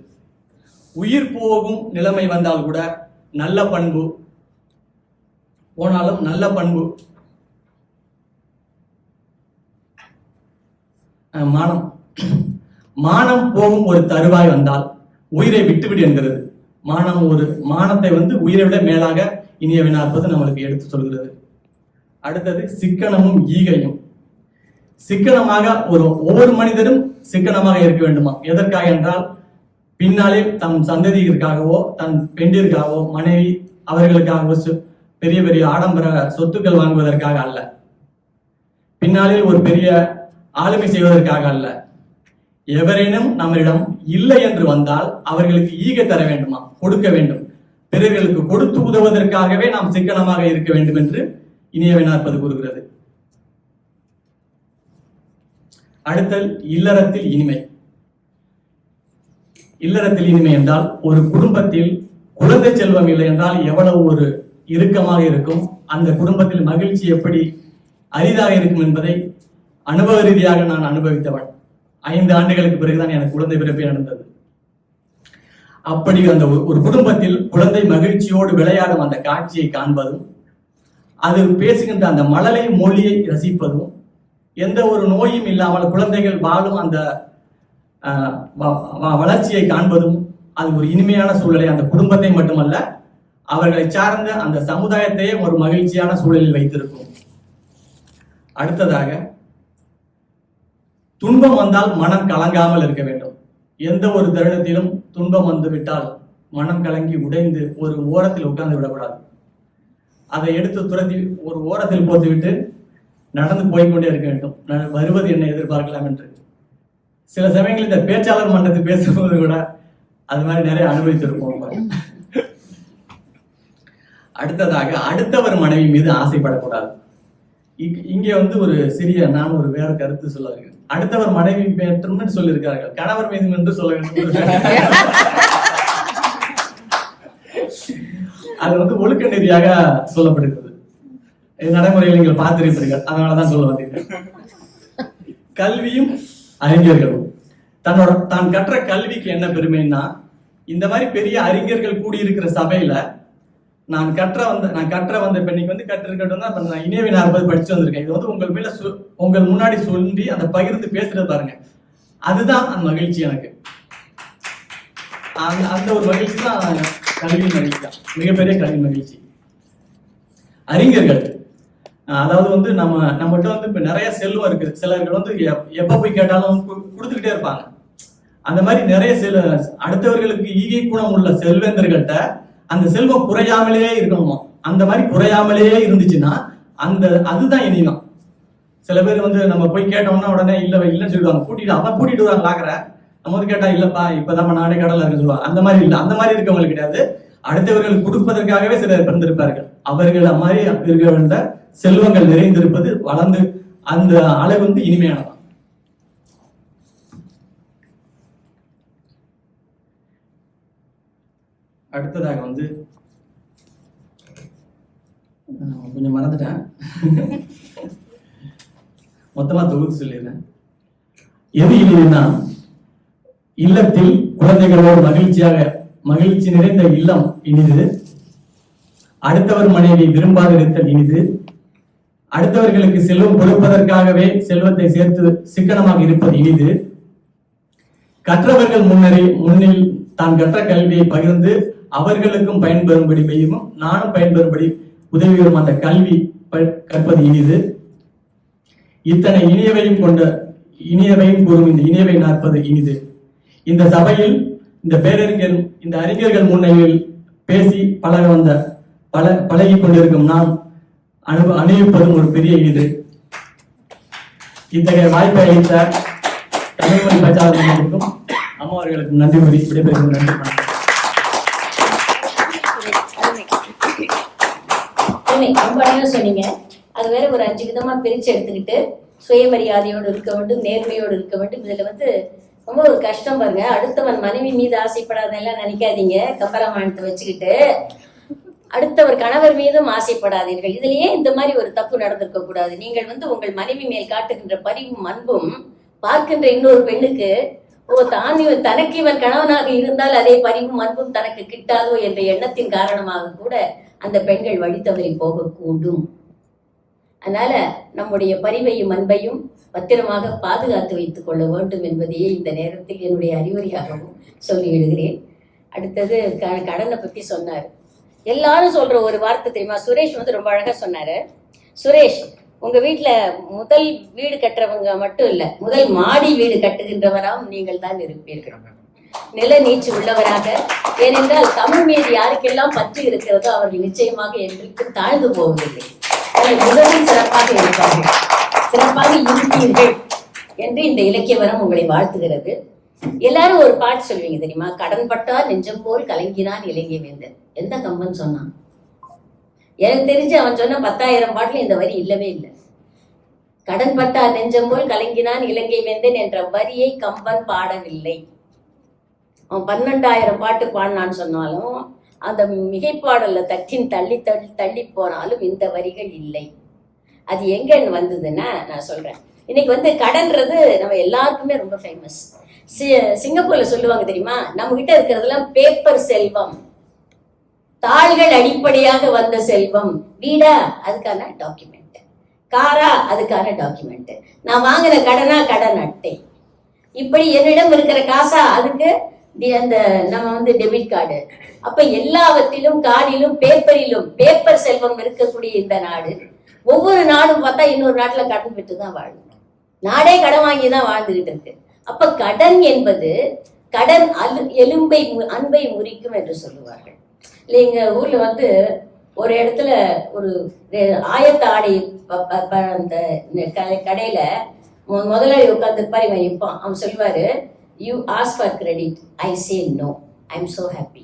உயிர் போகும் நிலைமை வந்தால் கூட நல்ல பண்பு போனாலும் நல்ல பண்பு, மானம் போகும் ஒரு தருவாய் வந்தால் உயிரை விட்டுவிடு என்கிறது. மானத்தை உயிரை விட மேலாக இனியவை 40 நம்மளுக்கு எடுத்து சொல்கிறது. அடுத்தது சிக்கனமும் ஈகையும். சிக்கனமாக ஒவ்வொரு மனிதரும் சிக்கனமாக இருக்க வேண்டுமா? எதற்காக என்றால், பின்னாலே தம் சந்ததியிற்காகவோ, தன் பெண்டிற்காகவோ, மனைவி அவர்களுக்காகவோ பெரிய பெரிய ஆடம்பர சொத்துக்கள் வாங்குவதற்காக அல்ல, பின்னாளில் ஒரு பெரிய ஆளுமை செய்வதற்காக அல்ல. எவரேனும் நம்மிடம் இல்லை என்று வந்தால் அவர்களுக்கு ஈகை தர வேண்டுமா? கொடுக்க வேண்டும். பிறர்களுக்கு கொடுத்து உதவுவதற்காகவே நாம் சிக்கனமாக இருக்க வேண்டும் என்று இனியவை 40 கூறுகிறது. அடுத்தல் இல்லறத்தில் இனிமை. இல்லறத்தில் இனிமை என்றால், ஒரு குடும்பத்தில் குழந்தை செல்வம் இல்லை என்றால் எவ்வளவு ஒரு இறுக்கமாக இருக்கும், அந்த குடும்பத்தில் மகிழ்ச்சி எப்படி அரிதாக இருக்கும் என்பதை அனுபவ ரீதியாக நான் அனுபவித்தவன். 5 ஆண்டுகளுக்கு பிறகுதான் எனக்கு குழந்தை பிறப்பே நடந்தது. அப்படி அந்த ஒரு குடும்பத்தில் குழந்தை மகிழ்ச்சியோடு விளையாடும் அந்த காட்சியை காண்பதும், அது பேசுகின்ற அந்த மழலை மொழியை ரசிப்பதும், எந்த ஒரு நோயும் இல்லாமல் குழந்தைகள் வாழும் அந்த வளர்ச்சியை காண்பதும், அது ஒரு இனிமையான சூழலை அந்த குடும்பத்தை மட்டுமல்ல அவர்களை சார்ந்த அந்த சமுதாயத்தையே ஒரு மகிழ்ச்சியான சூழலில் வைத்திருக்கும். அடுத்ததாக, துன்பம் வந்தால் மனம் கலங்காமல் இருக்க வேண்டும். எந்த ஒரு தருணத்திலும் துன்பம் வந்து விட்டால் மனம் கலங்கி உடைந்து ஒரு ஓரத்தில் உட்கார்ந்து விடக்கூடாது. அதை எடுத்து துரத்தி ஒரு ஓரத்தில் போட்டுவிட்டு நடந்து போய்கொண்டே இருக்க வேண்டும். வருவது என்ன எதிர்பார்க்கலாம் என்று. சில சமயங்களில் இந்த பேச்சாளர் மன்றத்தில் பேசும்போது கூட அது மாதிரி நிறைய அனுபவித்திருப்போம். அடுத்ததாக, அடுத்தவர் மனைவி மீது ஆசைப்படக்கூடாது. இங்கே ஒரு சிறிய நான் ஒரு வேற கருத்து சொல்ல இருக்கேன். அடுத்தவர் மனைவி மட்டும் சொல்லியிருக்கார்கள், கணவர் மீது என்று சொல்ல வேண்டும். அது ஒழுக்க நெறியாக சொல்லப்படுகிறது. நடைமுறையில் நீங்கள் பார்த்திருப்பீர்கள், அதனாலதான் சொல்ல வந்தீர்கள். கல்வியும் அறிஞர்களும். தான் கற்ற கல்விக்கு என்ன பெருமைன்னா, இந்த மாதிரி பெரிய அறிஞர்கள் கூடியிருக்கிற சபையில நான் கற்ற வந்த பெண்ணிக்கு வந்து கற்றிருக்கட்டும் தான் நான் இணையவை 40 படிச்சு வந்திருக்கேன். இது வந்து உங்கள் முன்னாடி சொல்லி அந்த பகிர்ந்து பேசுறது பாருங்க, அதுதான் அந்த மகிழ்ச்சி. எனக்கு அந்த ஒரு மகிழ்ச்சி தான் கல்வி மகிழ்ச்சி தான், மிகப்பெரிய கல்வி மகிழ்ச்சி. அறிஞர்கள், அதாவது வந்து நம்மகிட்ட வந்து இப்ப நிறைய செல்வம் இருக்கு. சிலர்கள் வந்து எப்ப போய் கேட்டாலும் கொடுத்துக்கிட்டே இருப்பாங்க. அந்த மாதிரி நிறைய அடுத்தவர்களுக்கு ஈகை குணம் உள்ள செல்வேந்தர்கள்ட்ட அந்த செல்வம் குறையாமலே இருக்கணுமா. அந்த மாதிரி குறையாமலே இருந்துச்சுன்னா அதுதான் இனிதான். சில பேர் வந்து நம்ம போய் கேட்டோம்னா உடனே இல்லைன்னு சொல்லுவாங்க, கூட்டிட்டு வருவாங்க ஆகிற. நம்ம வந்து கேட்டா இல்லப்பா இப்பதான் நாடே கடல்ல இருக்கு சொல்லுவாங்க. அந்த மாதிரி இல்லை, அந்த மாதிரி இருக்கவங்களுக்கு கிடையாது. அடுத்தவர்கள் கொடுப்பதற்காகவே சிலர் பிறந்திருப்பார்கள். அவர்கள் மாதிரி இருக்க வேண்ட செல்வங்கள் நிறைந்திருப்பது வளர்ந்து அந்த அளவு வந்து இனிமையானதான். அடுத்ததாக வந்து கொஞ்சம் மறந்துட்டேன், மொத்தமா தொகுத்து சொல்லிடுறேன். எது இனிதுன்னா, இல்லத்தில் குழந்தைகளோடு மகிழ்ச்சி நிறைந்த இல்லம் இனிது. அடுத்தவர் மனைவி விரும்பாதிருத்தல் இனிது. அடுத்தவர்களுக்கு செல்வம் கொடுப்பதற்காகவே செல்வத்தை சேர்த்து சிக்கனமாக இருப்பது இனிது. கற்றவர்கள் முன்னில் தான் கற்ற கல்வியை பகிர்ந்து அவர்களுக்கும் பயன்பெறும்படி பெய்யும், நானும் பயன்பெறும்படி உதவியும் அந்த கல்வி கற்பது இனிது. இத்தனை இனியவையும் கூறும் இந்த இனியவை நாற்பது இனிது. இந்த சபையில் இந்த அறிஞர்கள் முன்னிலையில் பேசி பழகி கொண்டிருக்கும் நான் அணிவிப்பதும் ஒரு பெரிய இனிது. இத்தகைய வாய்ப்பை அளித்த தமிழ்மொழி பிரச்சாரத்திற்கும் அம்மா அவர்களுக்கு நன்றி கூறி விடைபெறும். நன்றி. ரொம்ப அழகா சொன்னீங்க. அது வேற ஒரு 5 விதமா பிரிச்சு எடுத்துக்கிட்டு சுயமரியாதையோடு இருக்க வேண்டும், நேர்மையோடு இருக்க வேண்டும். இதுல வந்து ரொம்ப ஒரு கஷ்டம் பாருங்க. அடுத்தவன் மனைவி மீது ஆசைப்படாதெல்லாம் நினைக்காதீங்க. கம்பராமாயணத்தை வச்சுக்கிட்டு அடுத்தவர் கணவர் மீதும் ஆசைப்படாதீர்கள். இதுலயே இந்த மாதிரி ஒரு தப்பு நடந்திருக்க கூடாது. நீங்கள் வந்து உங்கள் மனைவி மேல் காட்டுகின்ற பரிவும் அன்பும் பார்க்கின்ற இன்னொரு பெண்ணுக்கு தனக்கு இவன் கணவனாக இருந்தால் அதே பரிவும் அன்பும் தனக்கு கிட்டாதோ என்ற எண்ணத்தின் காரணமாக கூட அந்த பெண்கள் வழி தவறி போகக்கூடும். அதனால நம்முடைய பரிவையும் அன்பையும் பத்திரமாக பாதுகாத்து வைத்துக் கொள்ள வேண்டும் என்பதையே இந்த நேரத்தில் என்னுடைய அறிவுரையாகவும் சொல்லிவிடுகிறேன். அடுத்தது கடனை பத்தி சொன்னார். எல்லாரும் சொல்ற ஒரு வார்த்தை தெரியுமா? சுரேஷ் வந்து ரொம்ப அழகா சொன்னாரு. சுரேஷ், உங்க வீட்டுல முதல் வீடு கட்டுறவங்க மட்டும் இல்ல, முதல் மாடி வீடு கட்டுகின்றவராகவும் நீங்கள் தான் இருப்பீர்கள், நில நீச்சு உள்ளவராக. ஏனென்றால் தமிழ் மீது யாருக்கெல்லாம் பற்று இருக்கிறதோ அவர்கள் நிச்சயமாக என்றைக்கும் தாழ்ந்து போவதில்லை. முதலில் சிறப்பாக இருப்பார்கள், சிறப்பாக இருப்பீர்கள் என்று இந்த இலக்கியவனம் உங்களை வாழ்த்துகிறது. எல்லாரும் ஒரு பாட்டு சொல்வீங்க தெரியுமா? கடன் பட்டால் நெஞ்சம் போல் கலங்கினான் இலங்கை வேந்தன். எந்த கம்பன் சொன்னான்? எனக்கு தெரிஞ்சு அவன் சொன்ன 10,000 பாட்டுல இந்த வரி இல்லவே இல்லை. கடன் பட்டால் நெஞ்சம் போல் கலங்கினான் இலங்கை வேந்தன் என்ற வரியை கம்பன் பாடவில்லை. அவன் 12,000 பாட்டு பாடினான்னு சொன்னாலும் அந்த மிகைப்பாடல்ல தள்ளி போனாலும் இந்த வரிகள் இல்லை. அது எங்க வந்ததுன்னா நான் சொல்றேன். இன்னைக்கு வந்து கடன்றது நம்ம எல்லாருக்குமே ரொம்ப ஃபேமஸ். சிங்கப்பூர்ல சொல்லுவாங்க தெரியுமா, நம்ம கிட்ட இருக்கிறதெல்லாம் பேப்பர் செல்வம், தாள்கள் அடிப்படையாக வந்த செல்வம். வீடா அதுக்கான டாக்குமெண்ட், காரா அதுக்கான டாக்குமெண்ட், நான் வாங்கின கடனா கடன் அட்டை, இப்படி என்னிடம் இருக்கிற காசா அதுக்கு அந்த நம்ம வந்து டெபிட் கார்டு. அப்ப எல்லாவற்றிலும் கார்டிலும் பேப்பர் செல்வம் இருக்கக்கூடிய இந்த நாடு, ஒவ்வொரு நாடும் பார்த்தா இன்னொரு நாட்டுல கடன் பெற்றுதான் வாழும். நாடே கடன் வாங்கிதான் வாழ்ந்துகிட்டு இருக்கு. அப்ப கடன் என்பது கடன் எலும்பை அன்பை முறிக்கும் என்று சொல்லுவார்கள். இல்லை, எங்க ஊர்ல வந்து ஒரு இடத்துல ஒரு ஆயத்த ஆடை அந்த கடையில முதலாளி உட்கார்ந்து பாரு நிற்பான். அவன் சொல்லுவாரு, you ask for credit, I say no, I'm so happy.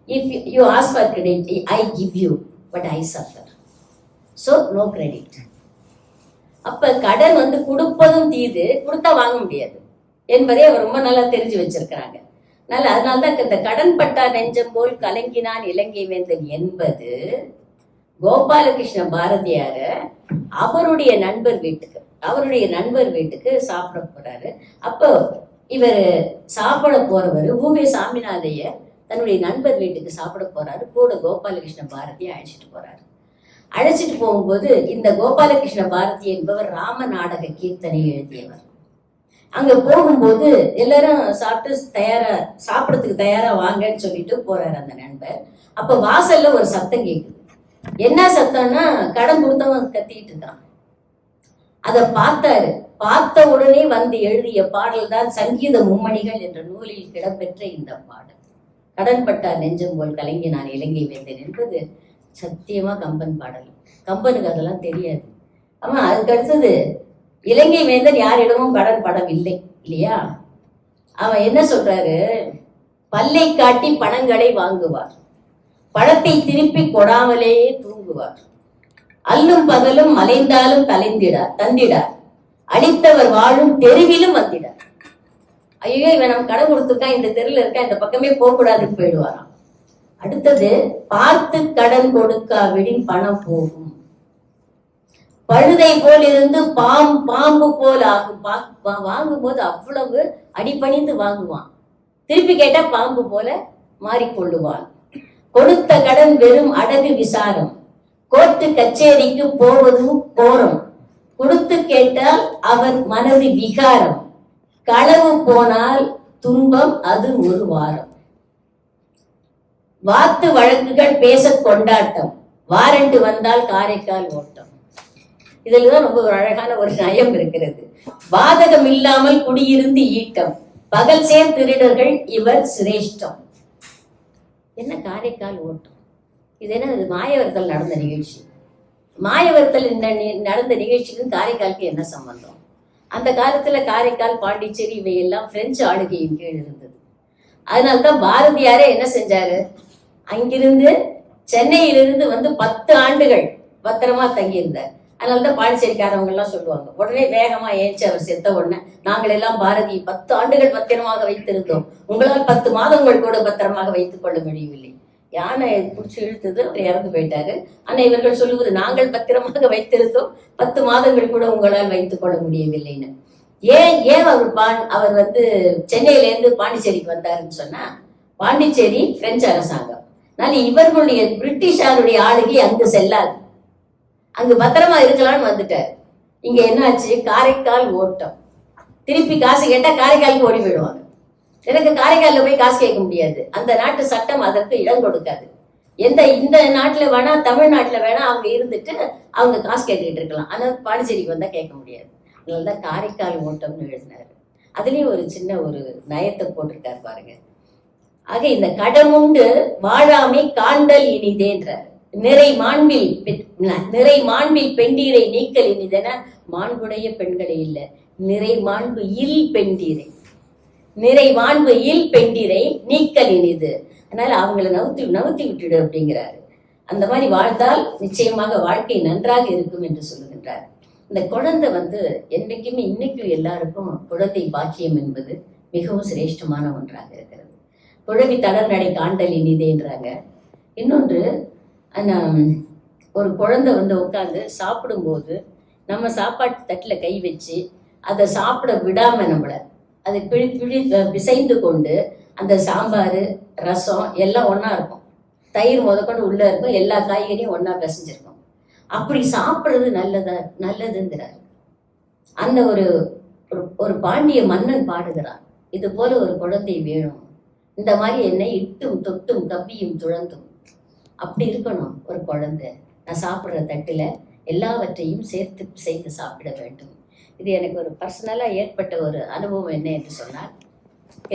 If you ask for credit, I give you, but I suffer, so no credit. அப்ப கடன் வந்து கொடுப்பதும் தீது, கொடுத்தா வாங்க முடியாது என்பதை அவர் ரொம்ப நல்லா தெரிஞ்சு வச்சிருக்கிறாங்க. அதனால்தான் இந்த கடன் பட்டா நெஞ்சம் போல் கலங்கினான் இலங்கை வேந்தன் என்பது கோபாலகிருஷ்ண பாரதியார அவருடைய நண்பர் வீட்டுக்கு அவருடைய நண்பர் வீட்டுக்கு சாப்பிட போறாரு. அப்போ இவர் சாப்பிட போறவர் ஊவே சாமிநாதையர் தன்னுடைய நண்பர் வீட்டுக்கு சாப்பிட போறாரு. கூட கோபாலகிருஷ்ண பாரதியை அழைச்சிட்டு போறாரு. அழைச்சிட்டு போகும்போது இந்த கோபாலகிருஷ்ண பாரதி என்பவர் ராம நாடக கீர்த்தனை எழுதியவர். அங்க போகும்போது எல்லாரும் சாப்பிடறதுக்கு தயாரா வாங்கன்னு சொல்லிட்டு போறாரு அந்த நண்பர். அப்ப வாசல்ல ஒரு சத்தம் கேக்குது. என்ன சத்தம்னா கடன் கொடுத்தவன் கத்திட்டு இருக்கான். அதை பார்த்தாரு. பார்த்த உடனே வந்து எழுதிய பாடல் தான் சங்கீத மும்மணிகள் என்ற நூலில் இடம்பெற்ற இந்த பாடல். கடன்பட்டார் நெஞ்சம் போல் கலங்கி நான் இலங்கை வேந்தேன் என்பது சத்தியமா கம்பன் பாடல். கம்பனுக்கு அதெல்லாம் தெரியாது. ஆமா, அதுக்கு அடுத்தது இலங்கை வேந்தன் யாரிடமும் கடன் படவில்லை இல்லையா? அவன் என்ன சொல்றாரு? பல்லை காட்டி பணங்களை வாங்குவார், பணத்தை திருப்பி கொடாமலேயே தூங்குவார், அல்லும் பகலும் மலைந்தாலும் தந்திடார், அளித்தவர் வாழும் தெருவிலும் வந்திடார். ஐயோ, இவன் நம்ம கடன் கொடுத்துருக்கான், இந்த தெருவில் இருக்கா, இந்த பக்கமே போகக்கூடாதுன்னு போயிடுவாராம். அடுத்தது பார்த்து கடன் கொடுக்காவிடின் பணம் போகும், பழுதை போல் இருந்து பாம்பு போல் ஆகும். வாங்கும் போது அவ்வளவு அடிபணிந்து வாங்குவான், திருப்பி கேட்டா பாம்பு போல மாறிக்கொள்ளுவான். கொடுத்த கடன் வெறும் அடகு விசாரம், கோர்ட்டு கச்சேரிக்கு போவதும் கோரம், கொடுத்து கேட்டால் அவர் மனது விகாரம், களவு போனால் துன்பம் அது ஒரு வாரம். வாத்து வழக்குகள் பேச கொண்டாட்டம், வாரண்ட் வந்தால் காரைக்கால் ஓட்டம். இதுலதான் ரொம்ப ஒரு அழகான ஒரு நயம் இருக்கிறது. பாதகம் இல்லாமல் குடியிருந்து ஈட்டம், பகல் சேர் திருடர்கள் இவர் சிரேஷ்டம். என்ன காரைக்கால் ஓட்டம்? இது என்ன? இது மாயவரத்தில் நடந்த நிகழ்ச்சி. மாயவரத்தில் நடந்த நிகழ்ச்சிக்கும் காரைக்காலுக்கு என்ன சம்பந்தம்? அந்த காலத்துல காரைக்கால், பாண்டிச்சேரி இவையெல்லாம் பிரெஞ்சு ஆளுகையின் கீழ் இருந்தது. அதனால்தான் பாரதியாரே என்ன செஞ்சாரு? அங்கிருந்து சென்னையிலிருந்து வந்து 10 ஆண்டுகள் பத்திரமா தங்கியிருந்தார். அதனால்தான் பாண்டிச்சேரிக்காரவங்க எல்லாம் சொல்லுவாங்க, உடனே வேகமா ஏச்சு அவர் செத்த உடனே நாங்கள் எல்லாம் பாரதி 10 ஆண்டுகள் பத்திரமாக வைத்திருந்தோம், உங்களால் 10 மாதங்கள் கூட பத்திரமாக வைத்துக் கொள்ள முடியவில்லை. யானை பிடிச்சி இழுத்தது, அவர் இறந்து போயிட்டாரு. ஆனா இவர்கள் சொல்லுவது நாங்கள் பத்திரமாக வைத்திருந்தோம், 10 மாதங்கள் கூட உங்களால் வைத்துக் கொள்ள முடியவில்லைன்னு. ஏன் அவர் வந்து சென்னையில இருந்து பாண்டிச்சேரிக்கு வந்தாருன்னு சொன்னா, பாண்டிச்சேரி பிரெஞ்சு அரசாங்கம், அதனால இவர்களுடைய பிரிட்டிஷாருடைய ஆளுகை அங்கு செல்லாது, அங்கு பத்திரமா இருக்கலாம்னு வந்துட்டார். இங்க என்னாச்சு? காரைக்கால் ஓட்டம். திருப்பி காசு கேட்டா காரைக்காலுக்கு ஓடி போயிடுவாங்க. எனக்கு காரைக்காலில் போய் காசு கேட்க முடியாது, அந்த நாட்டு சட்டம் அதற்கு இடம் கொடுக்காது. இந்த நாட்டுல வேணா, தமிழ்நாட்டுல வேணா அவங்க இருந்துட்டு அவங்க காசு கேட்டுக்கிட்டு இருக்கலாம், ஆனா பாண்டிச்சேரிக்கு வந்தா கேட்க முடியாது. அதனாலதான் காரைக்கால் ஓட்டம்னு எழுதினாரு. அதுலயும் ஒரு சின்ன ஒரு நயத்தை போட்டிருக்காரு பாருங்க. ஆக இந்த கடமுண்டு வாழாமை காண்டல் இனிதேன்றார். நிறை மாண்பில் பெண்டீரை நீக்கல் இனிதென, மாண்புடைய பெண்களே இல்ல, நிறை மாண்பு இல் பெண்டீரை, நிறை மாண்பு இல் பெண்டீரை நீக்கல் இனிது. அதனால அவங்களை நவுத்தி விட்டுடு அப்படிங்கிறாரு. அந்த மாதிரி வாழ்ந்தால் நிச்சயமாக வாழ்க்கை நன்றாக இருக்கும் என்று சொல்லுகின்றார். இந்த குழந்தை வந்து என்னைக்குமே இன்னைக்கும் எல்லாருக்கும் குழந்தை பாக்கியம் என்பது மிகவும் சிரேஷ்டமான ஒன்றாக இருக்கிறது. குழவி தளர் நடை காண்டல் இனிதேன்றாங்க. இன்னொன்று, ஒரு குழந்தை வந்து உட்காந்து சாப்பிடும்போது நம்ம சாப்பாட்டு தட்டில் கை வச்சு அதை சாப்பிட விடாம நம்மளை அதை பிசைந்து கொண்டு, அந்த சாம்பார் ரசம் எல்லாம் ஒன்றா இருக்கும், தயிர் முதற்கொண்டு உள்ளே இருக்கும், எல்லா காய்கறியும் ஒன்றா பிசைஞ்சிருக்கும். அப்படி சாப்பிட்றது நல்லதுங்கிறார். அந்த ஒரு பாண்டிய மன்னன் பாடுகிறான், இது போல ஒரு குழந்தை வேணும், இந்த மாதிரி என்னை இட்டும் தொட்டும் கவ்வியும் துழந்தும், அப்படி இருக்கணும் ஒரு குழந்தை. நான் சாப்பிட்ற தட்டில் எல்லாவற்றையும் சேர்த்து சாப்பிட வேண்டும். இது எனக்கு ஒரு பர்சனலாக ஏற்பட்ட ஒரு அனுபவம். என்ன என்று சொன்னால்,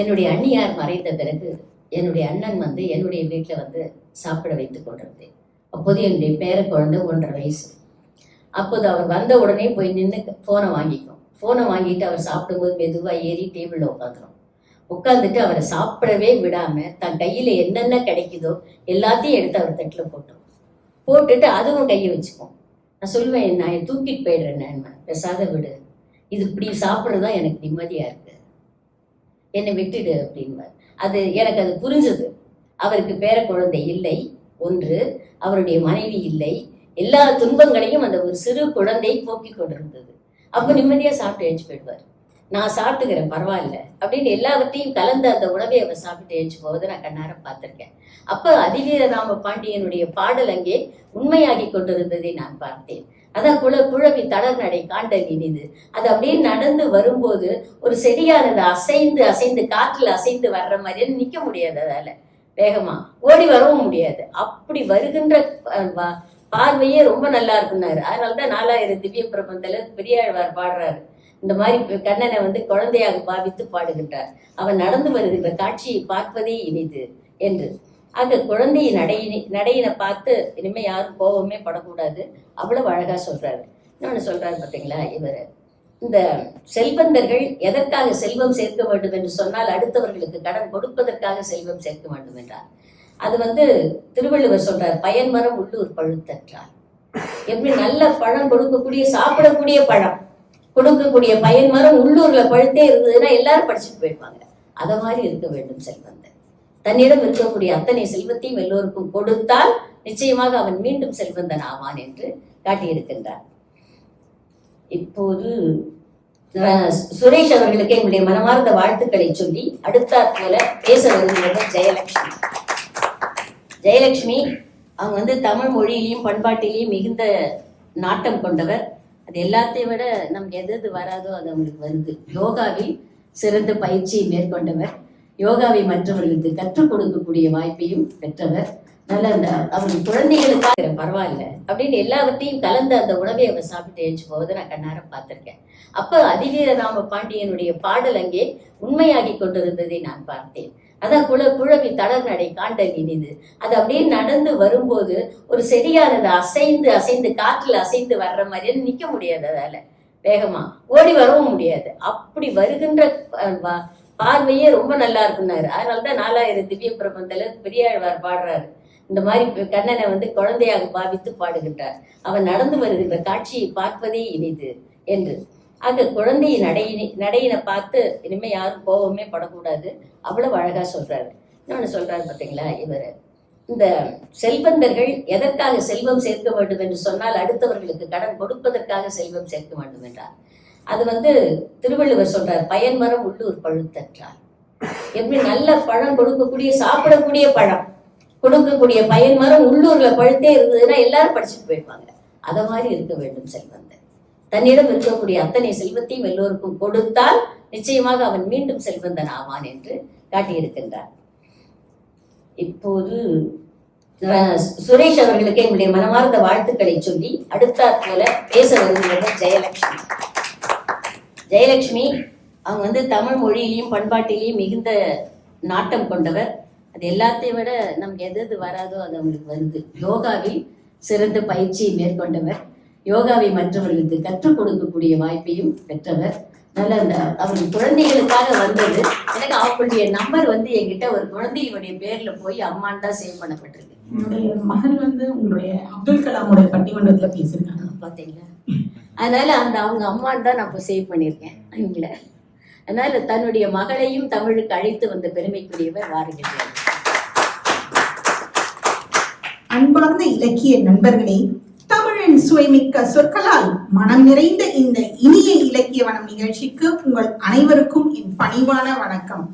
என்னுடைய அண்ணியார் மறைந்த பிறகு என்னுடைய அண்ணன் வந்து என்னுடைய வீட்டில் வந்து சாப்பிட வைத்து கொண்டிருந்தேன். அப்போது என்னுடைய பேர குழந்தை 1.5 வயசு. அப்போது அவர் வந்த உடனே போய் நின்று ஃபோனை வாங்கிட்டு அவர் சாப்பிடும்போது மெதுவாக ஏறி டேபிளில் உட்காந்துட்டு அவரை சாப்பிடவே விடாம தன் கையில என்னென்ன கிடைக்குதோ எல்லாத்தையும் எடுத்து அவர் தட்டில் போட்டுட்டு அதுவும் கையை வச்சுப்போம். நான் சொல்லுவேன், நான் தூக்கிட்டு போயிடுறேன், பெசாத விடு, இது இப்படி சாப்பிட்றதுதான் எனக்கு நிம்மதியா இருக்கு, என்னை விட்டுடு அப்படின்பார். எனக்கு அது புரிஞ்சது. அவருக்கு பேர குழந்தை இல்லை, ஒன்று அவருடைய மனைவி இல்லை, எல்லா துன்பங்களையும் அந்த ஒரு சிறு குழந்தை போக்கிக் கொண்டிருந்தது. அப்ப நிம்மதியா சாப்பிட்டு எழுந்து போயிடுவார். நான் சாப்பிட்டுக்கிறேன் பரவாயில்ல அப்படின்னு எல்லாவற்றையும் கலந்து அந்த உணவை அவர் சாப்பிட்டு எழுந்து போவதை நான் கண்ணார பார்த்திருக்கேன். அப்ப அதிவீர ராம பாண்டியனுடைய பாடல் அங்கே உண்மையாகி கொண்டிருந்ததை நான் பார்த்தேன். அதான் குழவி தளர் நடை காண்டல் இனிது. அது அப்படியே நடந்து வரும்போது ஒரு செடியானது அசைந்து அசைந்து காற்றில் அசைந்து வர்ற மாதிரி நிக்க முடியாது, அதால வேகமா ஓடி வரவும் முடியாது. அப்படி வருகின்ற பார்வையே ரொம்ப நல்லா இருக்குன்னாரு. அதனாலதான் 4000 திவ்ய பிரபந்தத்துல பெரியாழ்வார் பாடுறாரு. இந்த மாதிரி கண்ணனை குழந்தையாக பாவித்து பாடுகின்றார். அவன் நடந்து வருகின்ற காட்சியை பார்ப்பதே இனிது என்று. ஆக குழந்தையின் நடையினை பார்த்து இனிமே யாரும் கோபமே படக்கூடாது, அவ்வளவு அழகா சொல்றாரு. இன்னொன்னு சொல்றாரு பாத்தீங்களா, இவர் இந்த செல்வந்தர்கள் எதற்காக செல்வம் சேர்க்க வேண்டும் என்று சொன்னால் அடுத்தவர்களுக்கு கடன் கொடுப்பதற்காக செல்வம் சேர்க்க வேண்டும் என்றார். அது திருவள்ளுவர் சொல்றார், பயன்மரம் உள்ளூர் பழுத்தற்றார். எப்படி நல்ல பழம் கொடுக்கக்கூடிய சாப்பிடக்கூடிய பழம் கொடுக்கக்கூடிய பயன்மரம் உள்ளூர்ல பழுத்தே இருந்ததுன்னா எல்லாரும் படிச்சுட்டு போயிடுவாங்க. அத மாதிரி இருக்க வேண்டும் செல்வந்தன். தன்னிடம் இருக்கக்கூடிய அத்தனை செல்வத்தையும் எல்லோருக்கும் கொடுத்தால் நிச்சயமாக அவன் மீண்டும் செல்வந்தன் ஆவான் என்று காட்டியிருக்கின்றார். இப்போது சுரேஷ் அவர்களுக்கு எங்களுடைய மனமார்ந்த வாழ்த்துக்களை சொல்லி அடுத்தாற் போல பேச வருகிறவர் ஜெயலட்சுமி. ஜெயலட்சுமி அவங்க தமிழ் மொழியிலையும் பண்பாட்டிலையும் மிகுந்த நாட்டம் கொண்டவர். அது எல்லாத்தையும் விட நமக்கு எது வராதோ அது அவங்களுக்கு வருது. யோகாவில் சிறந்த பயிற்சியை மேற்கொண்டவர். யோகாவை மற்றவர்களுக்கு கற்றுக் கொடுக்கக்கூடிய வாய்ப்பையும் பெற்றவர். நல்ல அவர்கள் குழந்தைகளுக்காக பரவாயில்ல அப்படின்னு எல்லாவற்றையும் கலந்து அந்த உணவை அவர் சாப்பிட்டு எழுந்து போவதை நான் கண்ணார பார்த்திருக்கேன். அப்ப அதிவீர ராம பாண்டியனுடைய பாடல் அங்கே உண்மையாகி கொண்டிருந்ததை நான் பார்த்தேன். அதான் குழவி தளர் நடை காண்டல் இனிது. அது அப்படியே நடந்து வரும்போது ஒரு செடியானது அசைந்து அசைந்து காற்றில் அசைந்து வர்ற மாதிரி நிக்க முடியாது, அதால வேகமா ஓடி வரவும் முடியாது. அப்படி வருகின்ற பார்வையே ரொம்ப நல்லா இருக்குன்னாரு. அதனாலதான் 4000 திவ்ய பிரபந்தத்துல பெரியாழ்வார் பாடுறாரு. இந்த மாதிரி கண்ணனை குழந்தையாக பாவித்து பாடுகின்றார். அவன் நடந்து வருகின்ற காட்சியை பார்ப்பதே இனிது என்று. ஆக குழந்தையின் நடையினை பார்த்து இனிமே யாரும் கோபமே படக்கூடாது, அவ்வளவு அழகா சொல்றாரு. இன்னொன்னு சொல்றாரு பாத்தீங்களா, இவர் இந்த செல்வந்தர்கள் எதற்காக செல்வம் சேர்க்க வேண்டும் என்று சொன்னால் அடுத்தவர்களுக்கு கடன் கொடுப்பதற்காக செல்வம் சேர்க்க வேண்டும் என்றார். அது திருவள்ளுவர் சொல்றார், பயன்மரம் உள்ளூர் பழுத்தற்றார். எப்படி நல்ல பழம் கொடுக்கக்கூடிய சாப்பிடக்கூடிய பழம் கொடுக்கக்கூடிய பயன்மரம் உள்ளூர்ல பழுத்தே இருந்ததுன்னா எல்லாரும் படிச்சுட்டு போயிடுவாங்க. அத மாதிரி இருக்க வேண்டும் செல்வந்தன். தன்னிடம் இருக்கக்கூடிய அத்தனை செல்வத்தையும் எல்லோருக்கும் கொடுத்தால் நிச்சயமாக அவன் மீண்டும் செல்வந்தன் ஆவான் என்று காட்டியிருக்கின்றார். இப்போது சுரேஷ் அவர்களுக்கு எங்களுடைய மனமார்ந்த வாழ்த்துக்களை சொல்லி அடுத்தாற் போல பேச வருகிறவர் ஜெயலட்சுமி. ஜெயலட்சுமி அவங்க தமிழ் மொழியிலையும் பண்பாட்டிலையும் மிகுந்த நாட்டம் கொண்டவர். அது எல்லாத்தையும் விட நமக்கு எது வராதோ அது அவங்களுக்கு வருது. யோகாவில் சிறந்த பயிற்சியை மேற்கொண்டவர். யோகாவை மற்றவர்களுக்கு கற்றுக் கொடுக்கக்கூடிய வாய்ப்பையும் பெற்றவர். நல்ல அவர்கள் குழந்தைகளுக்காக வந்தது. எனக்கு அவங்களுடைய நம்பர் என்கிட்ட ஒரு குழந்தையுடைய பேர்ல போய் அம்மான்னு தான் சேவ் பண்ணப்பட்டிருக்கு. என்னுடைய மகன் உங்களுடைய அப்துல் கலாமுடைய பட்டிமன்றத்துல பேசியிருக்காங்க பாத்தீங்களா. அதனால அவங்க அம்மான்னு தான் நான் இப்போ சேவ் பண்ணியிருக்கேன் அவங்கள. அதனால தன்னுடைய மகளையும் தமிழுக்கு அழைத்து வந்த பெருமைக்குரியவர் வாருங்கள். அன்பார்ந்த இலக்கிய நண்பர்களே, தமிழின் சுவைமிக்க சொற்களால் மனம் நிறைந்த இந்த இனிய இலக்கிய வனம் நிகழ்ச்சிக்கு உங்கள் அனைவருக்கும் என் பணிவான வணக்கம்.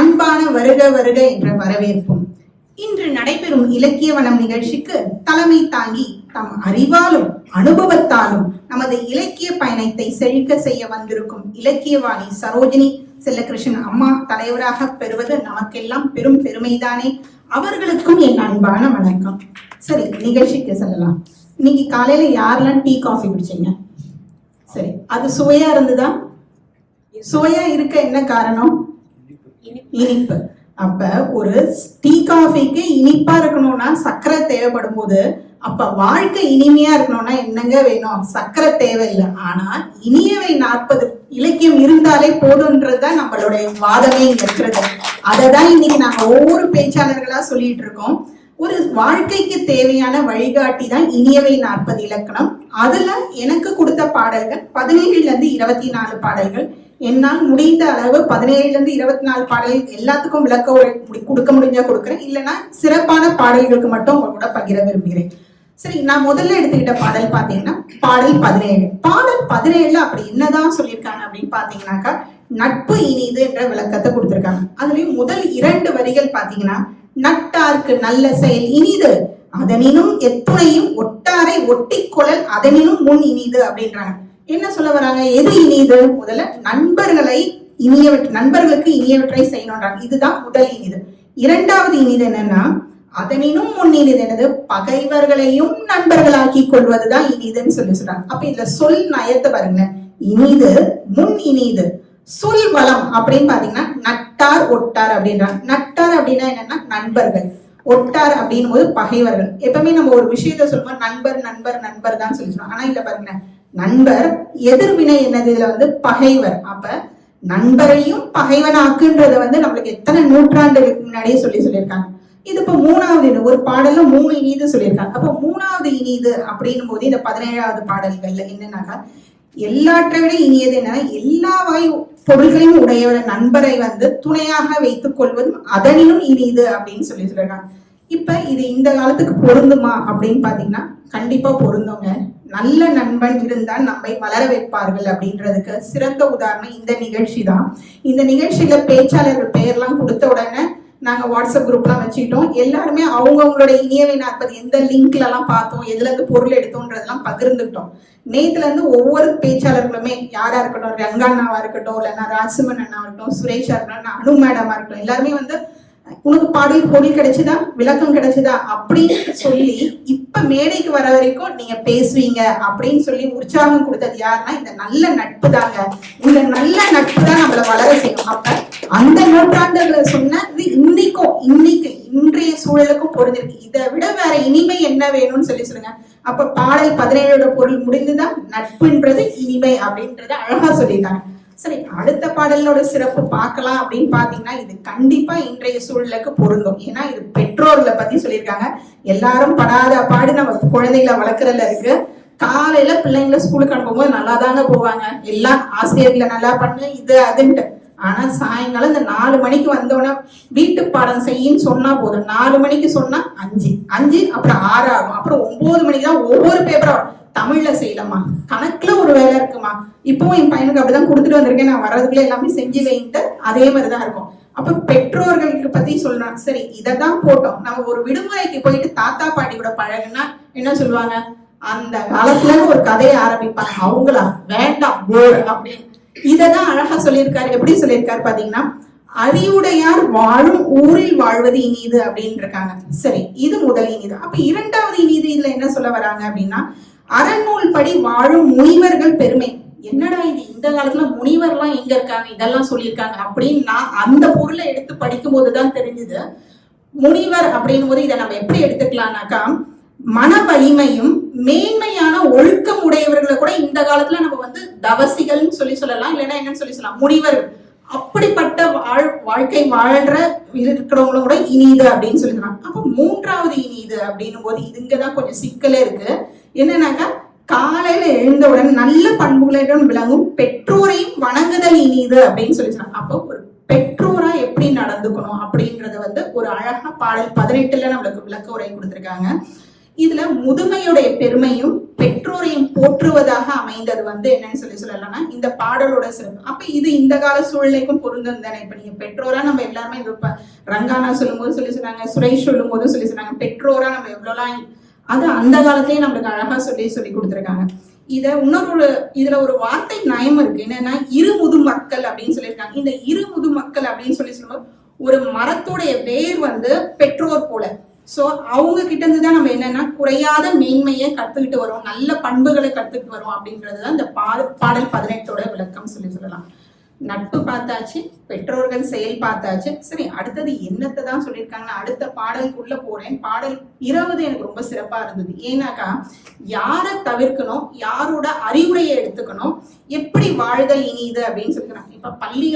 அன்பான வருக வருக என்ற வரவேற்பும். இன்று நடைபெறும் இலக்கிய வனம் நிகழ்ச்சிக்கு தலைமை தாங்கி தம் அறிவாலும் அனுபவத்தாலும் நமது இலக்கிய பயணத்தை செழிக்க செய்ய வந்திருக்கும் இலக்கியவாணி சரோஜினி செல்லகிருஷ்ணன் அம்மா தலைவராக பெறுவது நமக்கெல்லாம் பெரும் பெருமைதானே. அவர்களுக்கும் என் அன்பான வணக்கம். சரி, நிகழ்ச்சிக்கு செல்லலாம். இன்னைக்கு காலையில யாரெல்லாம் டீ காஃபி குடிச்சீங்க? சரி, அது சுவையா இருந்ததா? சுவையா இருக்க என்ன காரணம்? இனிப்பு. அப்ப ஒரு டீ காஃபிக்கு இனிப்பா இருக்கணும்னா சர்க்கரை தேவைப்படும் போது, அப்ப வாழ்க்கை இனிமையா இருக்கணும்னா என்னங்க வேணும்? சர்க்கரை தேவையில்லை. ஆனா இனியவை 40 இலக்கியம் இருந்தாலே போதுன்றதுதான் நம்மளுடைய வாதமே இருக்கிறது. அததான் இன்னைக்கு நாங்க ஒவ்வொரு பேச்சாளர்களா சொல்லிட்டு இருக்கோம். ஒரு வாழ்க்கைக்கு தேவையான வழிகாட்டி தான் இனியவை 40 இலக்கணம். அதுல எனக்கு கொடுத்த பாடல்கள் 17-24 பாடல்கள். என்னால் முடிந்த அளவு 17-24 பாடல்கள் எல்லாத்துக்கும் விளக்க கொடுக்க முடிஞ்சா கொடுக்குறேன், இல்லைன்னா சிறப்பான பாடல்களுக்கு மட்டும் உங்க கூட பகிர விரும்புகிறேன். சரி, நான் முதல்ல எடுத்துக்கிட்ட பாடல் பாத்தீங்கன்னா பாடல் 17. பாடல் 17ல அப்படி என்னதான் சொல்லியிருக்காங்க அப்படின்னு பாத்தீங்கன்னாக்கா, நட்பு இனிது என்ற விளக்கத்தை கொடுத்திருக்காங்க. அதுலயும் முதல் 2 வரிகள் பாத்தீங்கன்னா, நட்டார்க்கு நல்ல செயல் இனிது அதனினும் எத்துணையும் ஒட்டாரை ஒட்டி கொள்ளல் அதனினும் முன் இனிது அப்படின்றாங்க. என்ன சொல்ல வராங்க? எது இனிது? முதல்ல நண்பர்களுக்கு இனியவற்றை செய்யணும்ன்றாங்க. இதுதான் முதல் இனிது. இரண்டாவது இனிது என்னன்னா, அதனினும் முன் இனிது என்னது? பகைவர்களையும் நண்பர்களாக்கி கொள்வதுதான் இனிதுன்னு சொல்றாங்க. அப்ப இதுல சொல் நயத்தை பாருங்க, இனிது முன் இனிது. சொல் வளம் அப்படின்னு பாத்தீங்கன்னா நட்டார் ஒட்டார் அப்படின்றாங்க. நட்டார் அப்படின்னா என்னன்னா நண்பர்கள், ஒட்டார் அப்படின் போது பகைவர்கள். எப்பவுமே நம்ம ஒரு விஷயத்த சொல்லுவோம் நண்பர் நண்பர் நண்பர் தான் சொல்லி சொல்லுவோம். ஆனா இல்ல பாருங்க, நண்பர் எதிர்வினை என்னது? இதுல வந்து பகைவர். அப்ப நண்பரையும் பகைவனாக்குன்றத நம்மளுக்கு எத்தனை நூற்றாண்டுகளுக்கு முன்னாடியே சொல்லியிருக்காங்க. இது இப்ப 3வது ஒரு பாடல்ல 3 இனிது சொல்லியிருக்காங்க. அப்ப 3வது இனிது அப்படின்னும் போது இந்த 17வது பாடல்கள்ல என்னன்னாக்கா, எல்லாற்றை விட இனியது என்ன? எல்லா பொருள்களையும் உடைய நண்பரை துணையாக வைத்துக் கொள்வதும் அதனிலும் இனிது அப்படின்னு சொல்லியிருக்காங்க. இப்ப இது இந்த காலத்துக்கு பொருந்துமா அப்படின்னு பாத்தீங்கன்னா கண்டிப்பா பொருந்தோங்க. நல்ல நண்பன் இருந்தால் நம்மை வளர வைப்பார்கள் அப்படின்றதுக்கு சிறந்த உதாரணம் இந்த நிகழ்ச்சி தான். இந்த நிகழ்ச்சியில பேச்சாளர்கள் பெயர்லாம் கொடுத்த உடனே நாங்க வாட்ஸ்அப் குரூப்லாம் வச்சுக்கிட்டோம். எல்லாருமே அவங்கவுங்களோட இனியவை 40 எந்த லிங்க்ல எல்லாம் பார்த்தோம், எதுல இருந்து பொருள் எடுத்தோன்றதெல்லாம் பகிர்ந்துட்டோம். நேத்துல இருந்து ஒவ்வொரு பேச்சாளர்களுமே யாரா இருக்கட்டும், ரங்காண்ணாவா இருக்கட்டும், இல்லைன்னா ராஜ்சிமன் அண்ணா இருக்கட்டும், சுரேஷா இருக்கட்டும், அனு மேடமா இருக்கட்டும், எல்லாருமே உனக்கு பாடல் பொருள் கிடைச்சுதா, விளக்கம் கிடைச்சுதா அப்படின்னு சொல்லி இப்ப மேடைக்கு வர வரைக்கும் நீங்க பேசுவீங்க அப்படின்னு சொல்லி உற்சாகம் கொடுத்தது யாருன்னா இந்த நல்ல நட்பு தாங்க. இந்த நல்ல நட்பு தான் நம்மள வளர செய்யும். அப்ப அந்த நூற்றாண்டுகளை சொன்னது இன்றைய சூழலுக்கும் பொருந்திருக்கு. இதை விட வேற இனிமை என்ன வேணும்னு சொல்லுங்க. அப்ப பாடல் 17ஓட பொருள் முடிந்துதான் நட்புன்றது இனிமை அப்படின்றத அழகா சொல்லிட்டாங்க. சரி, அடுத்த பாடலோட சிறப்பு பார்க்கலாம் அப்படின்னு பாத்தீங்கன்னா, இது கண்டிப்பா இன்றைய சூழலுக்கு பொருந்தும். ஏன்னா இது பெற்றோர்களை பத்தி சொல்லியிருக்காங்க. எல்லாரும் படாத பாடு நம்ம குழந்தைகளை வளர்க்கறதுல இருக்கு. காலையில பிள்ளைங்களை ஸ்கூலுக்கு அனுப்பும்போது நல்லா தாங்க போவாங்க, எல்லாம் ஆசிரியர்களை நல்லா பண்ணு இது அதுன்ட்டு. ஆனா சாயங்காலம் இந்த 4 மணிக்கு வந்தோடனே வீட்டு பாடம் செய்யின்னு சொன்னா போதும். 4 மணிக்கு சொன்னா 5 அப்புறம் 6 ஆகும். அப்புறம் 9 மணிக்கு தான் ஒவ்வொரு பேப்பரும் தமிழ்ல செய்யலாமா, கணக்குல ஒரு வேலை இருக்குமா, இப்பவும் என் பையனுக்கு அப்படிதான் கொடுத்துட்டு வந்திருக்கேன், நான் வர்றதுக்குள்ள எல்லாமே செஞ்சு வைன்ட்டு அதே மாதிரிதான் இருக்கும். அப்ப பெற்றோர்களுக்கு பத்தி சொல்றான். சரி, இததான் போட்டோம். நம்ம ஒரு விடுமுறைக்கு போயிட்டு தாத்தா பாட்டி கூட பழகுனா என்ன சொல்லுவாங்க? அந்த காலத்துல ஒரு கதையை ஆரம்பிப்பாங்க. அவங்களா வேண்டாம் போர் அப்படின்னு. இததான் அழகா சொல்லியிருக்காரு. எப்படி சொல்லியிருக்காரு பாத்தீங்கன்னா, அறிவுடையார் வாழும் ஊரில் வாழ்வது இனிது அப்படின்னு இருக்காங்க. சரி, இது முதல் இனிது. அப்ப இரண்டாவது இனிது இதுல என்ன சொல்ல வராங்க அப்படின்னா, அறநூல் படி வாழும் முனிவர்கள் பெருமை. என்னடா இது, இந்த காலத்துல முனிவர்லாம் எங்க இருக்காங்க, இதெல்லாம் சொல்லியிருக்காங்க அப்படின்னு நான் அந்த பொருளை எடுத்து படிக்கும் போதுதான் தெரிஞ்சது. முனிவர் அப்படின்னும் போது இதை நம்ம எப்படி எடுத்துக்கலாம்னாக்கா, மன வலிமையும் மேன்மையான ஒழுக்கம் உடையவர்களை கூட இந்த காலத்துல நம்ம தவசிகள்னு சொல்லலாம், இல்லைன்னா என்னன்னு சொல்லலாம், முனிவர். அப்படிப்பட்ட வாழ்க்கை வாழ்ற இருக்கிறவங்களும் கூட இனிது அப்படின்னு சொல்லிக்கலாம். அப்ப மூன்றாவது இனிது அப்படின்னும் போது இதுங்கதான் கொஞ்சம் சிக்கலே இருக்கு. என்னன்னாக்கா, காலையில எழுந்தவுடன் நல்ல பண்புகளுடன் விளங்கும் பெற்றோரையும் வணங்குதல் இனிது அப்படின்னு சொல்லிக்கலாம். அப்போ ஒரு பெற்றோரா எப்படி நடந்துக்கணும் அப்படின்றத ஒரு அழகா பாடல் 18ல நம்மளுக்கு விளக்க உரை கொடுத்திருக்காங்க. இதுல முதுமையுடைய பெருமையும் பெற்றோரையும் போற்றுவதாக அமைந்தது என்னன்னு சொல்லலாம்னா இந்த பாடலோட சிறப்பு. அப்ப இது இந்த கால சூழ்நிலைக்கும் பொருந்தும் தானே. இப்ப நீங்க பெற்றோரா நம்ம எல்லாருமே ரங்கானா சொல்லும் போது சொன்னாங்க, சுரேஷ் சொல்லும் போது சொன்னாங்க, பெற்றோரா நம்ம எவ்வளவுலாம் அது அந்த காலத்திலேயே நம்மளுக்கு அழகா சொல்லி கொடுத்திருக்காங்க. இதுல ஒரு வார்த்தை நயம் இருக்கு. என்னன்னா, இருமுது மக்கள் அப்படின்னு சொல்லியிருக்காங்க. இந்த இருமுது மக்கள் அப்படின்னு சொல்லும்போது ஒரு மரத்துடைய வேர் பெற்றோர் போல. சோ அவங்க கிட்ட இருந்துதான் நம்ம என்னன்னா குறையாத மேன்மையை கத்துக்கிட்டு வரோம், நல்ல பண்புகளை கத்துக்கிட்டு வரோம் அப்படின்றதுதான் இந்த பாடல் 18ஓட விளக்கம் சொல்லலாம். நட்பு பார்த்தாச்சு, பெற்றோர்கள் செயல் பார்த்தாச்சு. சரி, அடுத்தது என்னத்தை தான் சொல்லியிருக்காங்கன்னா, அடுத்த பாடலுக்குள்ள போறேன். பாடல் 20 எனக்கு ரொம்ப சிறப்பா இருந்தது. ஏன்னாக்கா, யாரை தவிர்க்கணும், யாரோட அறிவுரையை எடுத்துக்கணும், எப்படி வாழ்தல் இனிது அப்படின்னு சொல்லிக்கிறாங்க. இப்ப பள்ளி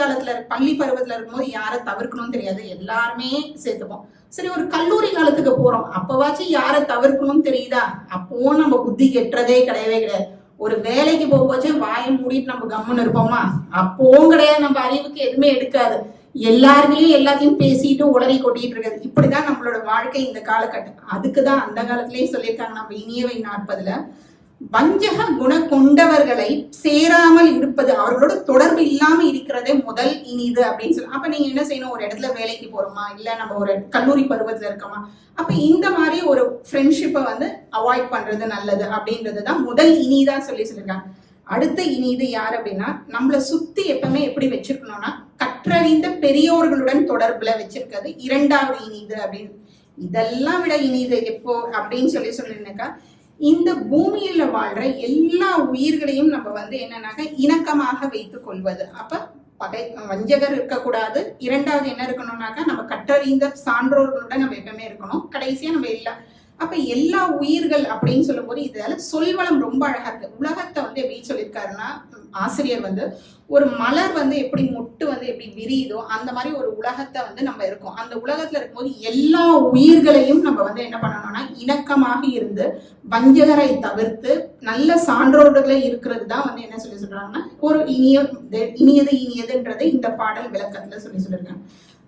பருவத்துல இருக்கும்போது யாரை தவிர்க்கணும்னு தெரியாது, எல்லாருமே சேர்த்துப்போம். சரி, ஒரு கல்லூரி காலத்துக்கு போறோம், அப்பவாச்சும் யாரை தவிர்க்கணும்னு தெரியுதா? அப்பவும் நம்ம புத்தி கெட்டுறதே கிடையவே கிடையாது. ஒரு வேலைக்கு போகும்போது வாயை மூடிட்டு நம்ம கம்முன்னு இருப்போமா? அப்பவும் கிடையாது. நம்ம அறிவுக்கு எதுவுமே எடுக்காது. எல்லாருமே எல்லாத்தையும் பேசிட்டு உளறி கொட்டிட்டு இருக்கிறது. இப்படிதான் நம்மளோட வாழ்க்கை இந்த காலகட்டம். அதுக்குதான் அந்த காலத்திலேயே சொல்லியிருக்காங்க நம்ம இனியவை 40ல, வஞ்சக குண கொண்டவர்களை சேராமல் இருப்பது, அவர்களோட தொடர்பு இல்லாம இருக்கிறதே முதல் இனிது அப்படின்னு சொல்லி. அப்ப நீங்க என்ன செய்யணும், ஒரு இடத்துல வேலைக்கு போறோமா, இல்ல நம்ம ஒரு கல்லூரி பருவத்துல இருக்கோமா, அப்ப இந்த மாதிரி ஒரு ஃப்ரெண்ட்ஷிப்பை வந்து அவாய்ட் பண்றது நல்லது அப்படின்றதுதான் முதல் இனிதா சொல்லியிருக்காங்க. அடுத்த இனிது யார் அப்படின்னா, நம்மளை சுத்தி எப்பவுமே எப்படி வச்சிருக்கணும்னா கற்றறிந்த பெரியோர்களுடன் தொடர்புல வச்சிருக்கிறது இரண்டாவது இனிது அப்படின்னு. இதெல்லாம் விட இனிது எப்போ அப்படின்னு சொல்லியிருந்தாக்கா, இந்த பூமியில வாழ்ற எல்லா உயிர்களையும் நம்ம வந்து என்னன்னாக்கா இணக்கமாக வைத்துக் கொள்வது. அப்ப வஞ்சகர் இருக்கக்கூடாது. இரண்டாவது என்ன இருக்கணும்னாக்கா, நம்ம கற்றறிந்த சான்றோர்களுடன் நம்ம எப்பவுமே இருக்கணும். கடைசியா நம்ம அப்ப எல்லா உயிர்கள் அப்படின்னு சொல்லும் போது இதுல சொல்வளம் ரொம்ப அழகா இருக்கு. உலகத்தை வந்து எப்படி சொல்லியிருக்காருன்னா, ஆசிரியர் வந்து ஒரு மலர் வந்து எப்படி மொட்டு வந்து எப்படி விரியுதோ அந்த மாதிரி ஒரு உலகத்தை வந்து நம்ம இருக்கோம். அந்த உலகத்துல இருக்கும்போது எல்லா உயிர்களையும் நம்ம வந்து என்ன பண்ணணும்னா இணக்கமாக இருந்து வஞ்சகரை தவிர்த்து நல்ல சான்றோர்களை இருக்கிறது தான் வந்து என்ன சொல்றாங்கன்னா ஒரு இனியதுன்றது இந்த பாடல் விளக்கத்துல சொல்லியிருக்காங்க.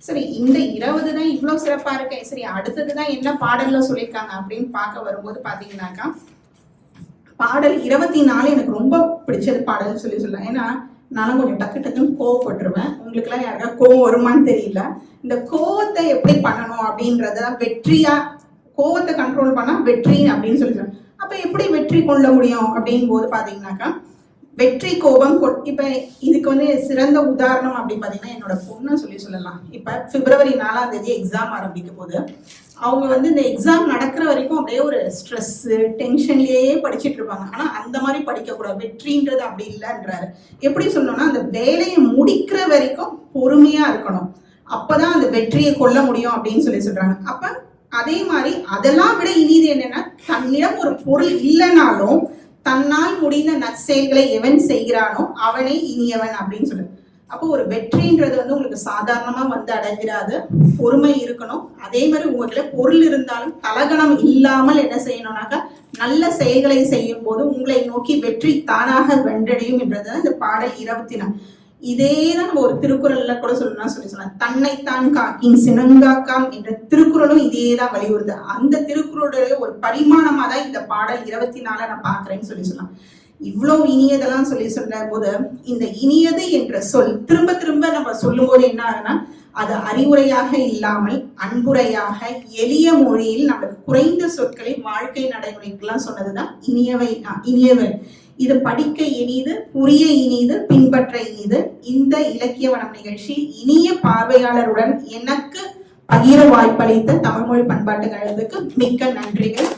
சரி, இந்த 20 தான் இவ்வளவு சிறப்பா இருக்கு. சரி, அடுத்ததுதான் என்ன பாடல்ல சொல்லியிருக்காங்க அப்படின்னு பார்க்க வரும்போது பாத்தீங்கன்னாக்கா, பாடல் 24 எனக்கு ரொம்ப பிடிச்சது பாடல் சொல்லலாம். ஏன்னா நானும் கொஞ்சம் டக்கு டக்குன்னு கோவப்பட்டுருவேன். உங்களுக்கு எல்லாம் யாருக்கா கோவம் வருமானு தெரியல. இந்த கோவத்தை எப்படி பண்ணணும் அப்படின்றத வெற்றியா, கோவத்தை கண்ட்ரோல் பண்ணா வெற்றி அப்படின்னு சொல்லிடுறேன். அப்ப எப்படி வெற்றி கொள்ள முடியும் அப்படின் போது பாத்தீங்கன்னாக்கா, வெற்றி கோபம். இப்ப இதுக்கு வந்து சிறந்த உதாரணம் அப்படின்னு பாத்தீங்கன்னா என்னோட பொண்ணு சொல்லலாம். இப்ப பிப்ரவரி 4ஆம் தேதி எக்ஸாம் ஆரம்பிக்கும் போது அவங்க வந்து இந்த எக்ஸாம் நடக்கிற வரைக்கும் அப்படியே ஒரு ஸ்ட்ரெஸ் டென்ஷன்லயே படிச்சுட்டு இருப்பாங்க. ஆனா அந்த மாதிரி படிக்க கூடாது. வெற்றின்றது அப்படி இல்லைன்றாரு. எப்படி சொல்லணும்னா, அந்த வேலையை முடிக்கிற வரைக்கும் பொறுமையா இருக்கணும். அப்பதான் அந்த வெற்றியை கொள்ள முடியும் அப்படின்னு சொல்றாங்க. அப்ப அதே மாதிரி அதெல்லாம் விட இனிது என்னன்னா, தன்னிடம் ஒரு பொருள் இல்லைனாலும் தன்னால் முடிந்த நற்செயல்களை எவன் செய்கிறானோ அவனே இனியவன் அப்படின்னு சொல்லு. அப்போ ஒரு வெற்றின்றது வந்து உங்களுக்கு சாதாரணமா வந்து அடைஞ்சிடாது. பொறுமை இருக்கணும். அதே மாதிரி உங்ககிட்ட பொருள் இருந்தாலும் தலகணம் இல்லாமல் என்ன செய்யணும்னாக்கா, நல்ல செயல்களை செய்யும் போது உங்களை நோக்கி வெற்றி தானாக வென்றடையும் என்றது இந்த பாடல் 24. இதேதான் நம்ம ஒரு திருக்குறள்ல கூட சொல்லலாம். தன்னைத்தான் காக்கின் சினங்காக்காம் என்ற திருக்குறளும் இதேதான் வலியுறுது. அந்த திருக்குறளுடைய ஒரு பரிமாணமா தான் இந்த பாடல் 24 நான் பாக்குறேன்னு சொல்லலாம். இவ்வளவு இனியதெல்லாம் சொல்ல போது இந்த இனியது என்ற சொல் திரும்ப திரும்ப நம்ம சொல்லும் போது என்ன ஆகுனா, அது அறிவுரையாக இல்லாமல் அன்புரையாக எளிய மொழியில் நமக்கு குறைந்த சொற்களை வாழ்க்கை நடைமுறைக்கெல்லாம் சொன்னதுதான் இனியவை. இது படிக்க இனிது, புரிய இனிது, பின்பற்ற இனிது. இந்த இலக்கியவனம் நிகழ்ச்சி இனிய பார்வையாளருடன் எனக்கு பகிர வாய்ப்பளித்த தமிழ்மொழி பண்பாட்டு கழகத்துக்கு மிக்க நன்றிகள்.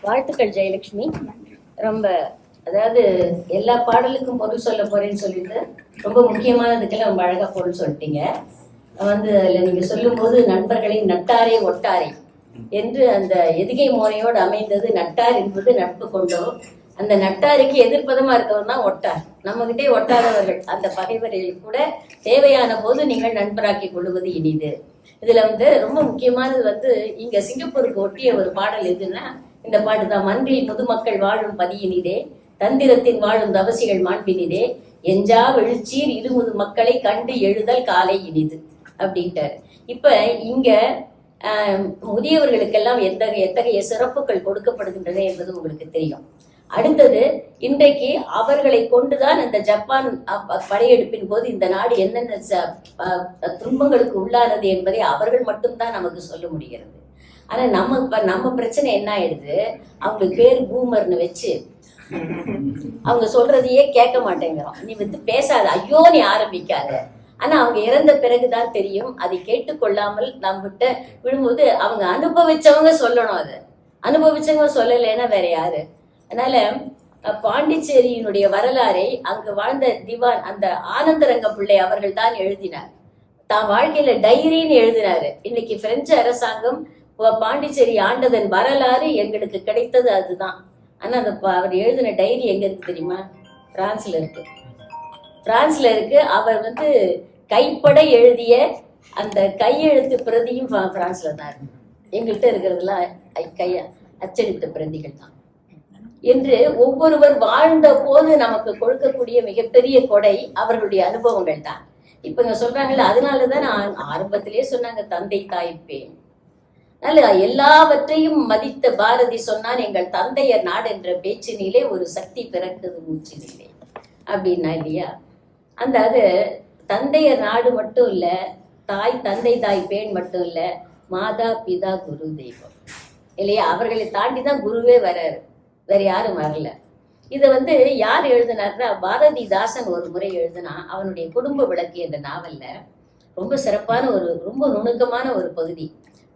வாழ்த்துக்கள் ஜெயலட்சுமி. ரொம்ப, அதாவது எல்லா பாடலுக்கும் பொருள் சொல்ல போறேன்னு சொல்லிட்டு ரொம்ப முக்கியமானதுக்கெல்லாம் ரொம்ப அழகா பொருள் சொல்லிட்டீங்க. வந்து நீங்க சொல்லும் போது நண்பர்களின் நட்டாரே ஒட்டாரே என்று அந்த எதுகை மோனையோடு அமைந்தது. நட்டார் என்பது நட்பு கொண்டோ, அந்த நட்டாருக்கு எதிர்ப்பதமா இருக்கவர் தான் ஒட்டார். நம்ம கிட்டே ஒட்டாதவர்கள், அந்த பகைவர்கள் கூட தேவையான போது நீங்கள் நண்பராக்கி கொள்வது இனிது. இதுல வந்து ரொம்ப முக்கியமானது வந்து இங்க சிங்கப்பூருக்கு ஒட்டிய ஒரு பாடல் எதுன்னா இந்த பாட்டு தான். மன்றில் முதுமக்கள் வாழும் பதியினிதே, தந்திரத்தின் வாழும் தவசிகள் மாண்பினிதே, எஞ்சா எழுச்சீர் இருமுது மக்களை கண்டு எழுதல் காலை இனிது அப்படின்ட்டார். இப்ப இங்க முதியவர்களுக்கெல்லாம் எத்தகைய சிறப்புகள் கொடுக்கப்படுகின்றன என்பது உங்களுக்கு தெரியும். அடுத்தது, இன்றைக்கு அவர்களை கொண்டுதான் இந்த ஜப்பான் படையெடுப்பின் போது இந்த நாடு என்னென்ன துன்பங்களுக்கு உள்ளானது என்பதை அவர்கள் மட்டும்தான் நமக்கு சொல்ல முடிகிறது. ஆனா நம்ம பிரச்சனை என்ன ஆயிடுது, அவங்களுக்கு பேர் பூமர்னு வச்சு அவங்க சொல்றதையே கேட்க மாட்டேங்கிறோம். நீ வந்து பேசாத, ஐயோ நீ ஆரம்பிக்காத. ஆனா அவங்க இறந்த பிறகுதான் தெரியும். அதை கேட்டுக்கொள்ளாமல் நம்மகிட்ட விழும்போது அவங்க அனுபவிச்சவங்க சொல்லணும். அது அனுபவிச்சவங்க சொல்லலைன்னா வேற யாரு? அதனால பாண்டிச்சேரியினுடைய வரலாறை அங்கு வாழ்ந்த திவான் அந்த ஆனந்தரங்க பிள்ளை அவர்கள் தான் எழுதினார். தான் வாழ்க்கையில டைரின்னு எழுதினாரு. இன்னைக்கு பிரெஞ்சு அரசாங்கம் பாண்டிச்சேரி ஆண்டதன் வரலாறு எங்களுக்கு கிடைத்தது அதுதான். ஆனா அந்த அவர் எழுதின டைரி எங்க இருக்கு தெரியுமா? பிரான்ஸ்ல இருக்கு. அவர் வந்து கைப்பட எழுதிய அந்த கையெழுத்து பிரதியும் பிரான்ஸ்ல தான் இருக்கு. எங்கள்கிட்ட இருக்கிறதுலாம் அச்சடித்த பிரதிகள் தான். என்று ஒவ்வொருவர் வாழ்ந்த போது நமக்கு கொடுக்கக்கூடிய மிகப்பெரிய கொடை அவர்களுடைய அனுபவங்கள் தான். இப்ப இங்க சொல்றாங்கல்ல, அதனாலதான் நான் ஆரம்பத்திலேயே சொன்னாங்க தந்தை தாய்ப்பேன். நல்ல எல்லாவற்றையும் மதித்த பாரதி சொன்னான், எங்கள் தந்தையர் நாடு என்ற பேச்சினிலே ஒரு சக்தி பிறக்குது மூச்சினிலே அப்படின்னா இல்லையா. அந்த அது தந்தையர் நாடு மட்டும் இல்ல, தந்தை தாய் பேன் மட்டும் இல்ல, மாதா பிதா குரு தெய்வம் இல்லையா. அவர்களை தாண்டிதான் குருவே வர்றாரு, வேற யாரும் வரல. இதை யார் எழுதினார்னா பாரதிதாசன் ஒரு முறை எழுதினா. அவனுடைய குடும்ப விளக்கு என்ற நாவல்ல ரொம்ப சிறப்பான ரொம்ப நுணுக்கமான ஒரு பகுதி.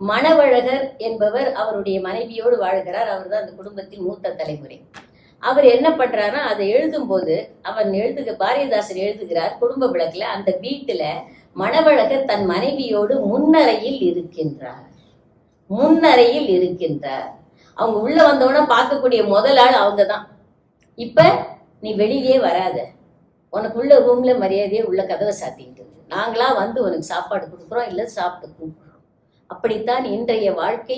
மணவழகர் என்பவர் அவருடைய மனைவியோடு வாழ்கிறார். அவர் தான் அந்த குடும்பத்தின் மூத்த தலைமுறை. அவர் என்ன பண்றாருன்னா, அதை எழுதும் போது பாரதிதாசன் எழுதுகிறார் குடும்ப விளக்குல, அந்த வீட்டுல மணவழகர் தன் மனைவியோடு முன்னறையில் இருக்கின்றார். அவங்க உள்ள வந்தவன பார்க்கக்கூடிய முதல் ஆள் அவங்கதான். இப்ப நீ வெளியே வராத, உனக்குள்ள ரூம்ல மரியாதையே உள்ள கதவை சாத்திட்டு, நாங்களா உனக்கு சாப்பாடு கொடுக்குறோம், இல்ல சாப்பிட்டு கூப்பிடுறோம். அப்படித்தான் இன்றைய வாழ்க்கை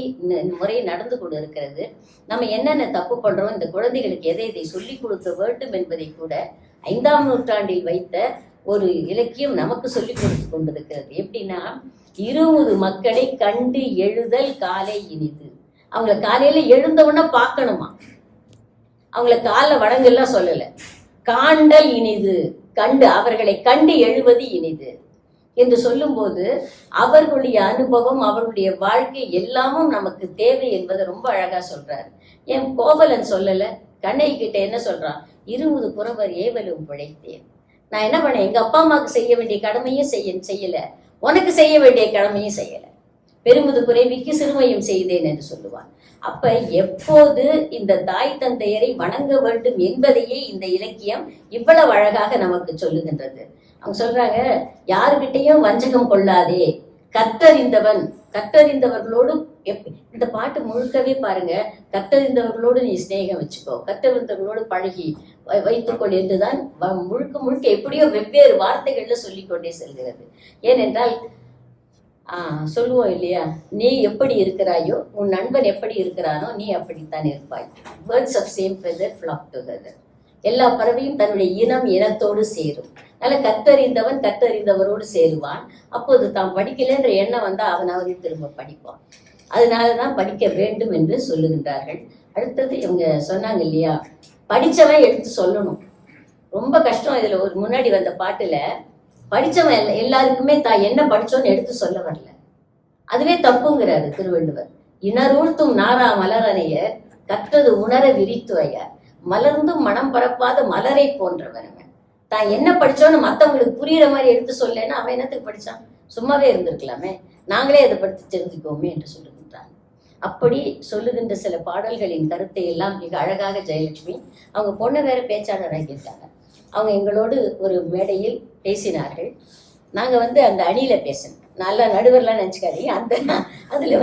முறை நடந்து கொண்டு இருக்கிறது. நம்ம என்னென்ன தப்பு பண்றோம், இந்த குழந்தைகளுக்கு எதை சொல்லிக் கொடுக்க வேண்டும் என்பதை கூட 5ஆம் நூற்றாண்டில் வைத்த ஒரு இலக்கியம் நமக்கு சொல்லிக் கொடுத்து கொண்டிருக்கிறது. எப்படின்னா, 20 மக்களை கண்டு எழுதல் காலை இனிது. அவங்கள காலையில எழுந்தவுடனே பார்க்கணுமா, அவங்கள கால வடங்கெல்லாம் சொல்லல, காண்டல் இனிது, அவர்களை கண்டு எழுவது இனிது என்று சொல்லும் போது அவர்களுடைய அனுபவம், அவர்களுடைய வாழ்க்கை எல்லாமும் நமக்கு தேவை என்பதை ரொம்ப அழகா சொல்றாரு. என் கோவலன் சொல்லல, கண்ணகி கிட்ட என்ன சொல்றான், 20 புறவர் ஏவலும் பிழைத்தேன். நான் என்ன பண்ணேன், எங்க அப்பா அம்மாவுக்கு செய்ய வேண்டிய கடமையும் செய்யல, உனக்கு செய்ய வேண்டிய கடமையும் செய்யல, பெருமுது குறைவிக்கு சிறுமையும் செய்தேன் என்று சொல்லுவான். அப்ப எப்போது இந்த தாய் தந்தையரை வணங்க வேண்டும் என்பதையே இந்த இலக்கியம் இவ்வளவு அழகாக நமக்கு சொல்லுகின்றது. அவங்க சொல்றாங்க, யாருகிட்டையும் வஞ்சகம் கொள்ளாதே, கற்றறிந்தவர்களோடு இந்த பாட்டு முழுக்கவே பாருங்க, கற்றறிந்தவர்களோடு நீ சிநேகம் வச்சுக்கோ, கற்றறிந்தவர்களோடு பழகி வைத்துக்கொள் என்றுதான் முழுக்க எப்படியோ வெவ்வேறு வார்த்தைகள்ல சொல்லிக்கொண்டே செல்கிறது. ஏனென்றால் சொல்லுவோம் இல்லையா, நீ எப்படி இருக்கிறாயோ உன் நண்பன் எப்படி இருக்கிறானோ நீ அப்படித்தான் இருப்பாய். Birds of same feather flock together. எல்லா பறவையும் தன்னுடைய இனத்தோடு சேரும். அதனால கற்றறிந்தவரோடு சேருவான். அப்போது தான் படிக்கலைன்ற எண்ணம் வந்தா அவனாவது திரும்ப படிப்பான். அதனாலதான் படிக்க வேண்டும் என்று சொல்லுகின்றார்கள். அடுத்தது இவங்க சொன்னாங்க இல்லையா, படிச்சவன் எடுத்து சொல்லணும். ரொம்ப கஷ்டம். இதுல ஒரு முன்னாடி வந்த பாட்டுல படிச்சவன் எல்லாருக்குமே தான் என்ன படிச்சோன்னு எடுத்து சொல்ல வரல. அதுவே தப்புங்கிறாரு திருவள்ளுவர். இணரூழ்த்தும் நாரா மலரனைய கற்றது உணர விரித்துவையார், மலர்ந்தும் மனம் பரப்பாத மலரை போன்றவன். தான் என்ன படிச்சோன்னு மத்தவங்களுக்கு புரியுற மாதிரி எடுத்து சொல்லலைன்னா அவன் என்னத்துக்கு படிச்சான், சும்மாவே இருந்திருக்கலாமே, நாங்களே அதை படித்து தெரிஞ்சுக்கோமே என்று சொல்லுகின்றான். அப்படி சொல்லுகின்ற சில பாடல்களின் கருத்தை எல்லாம் மிக அழகாக ஜெயலட்சுமி அவங்க பொண்ணை வேற பேச்சாளராக இருக்காங்க. அவங்க எங்களோடு ஒரு மேடையில் பேசினார்கள். நாங்க அந்த அணியில பேசணும், நல்லா நடுவர்லாம் நினைச்சுக்காதீங்க. அதுல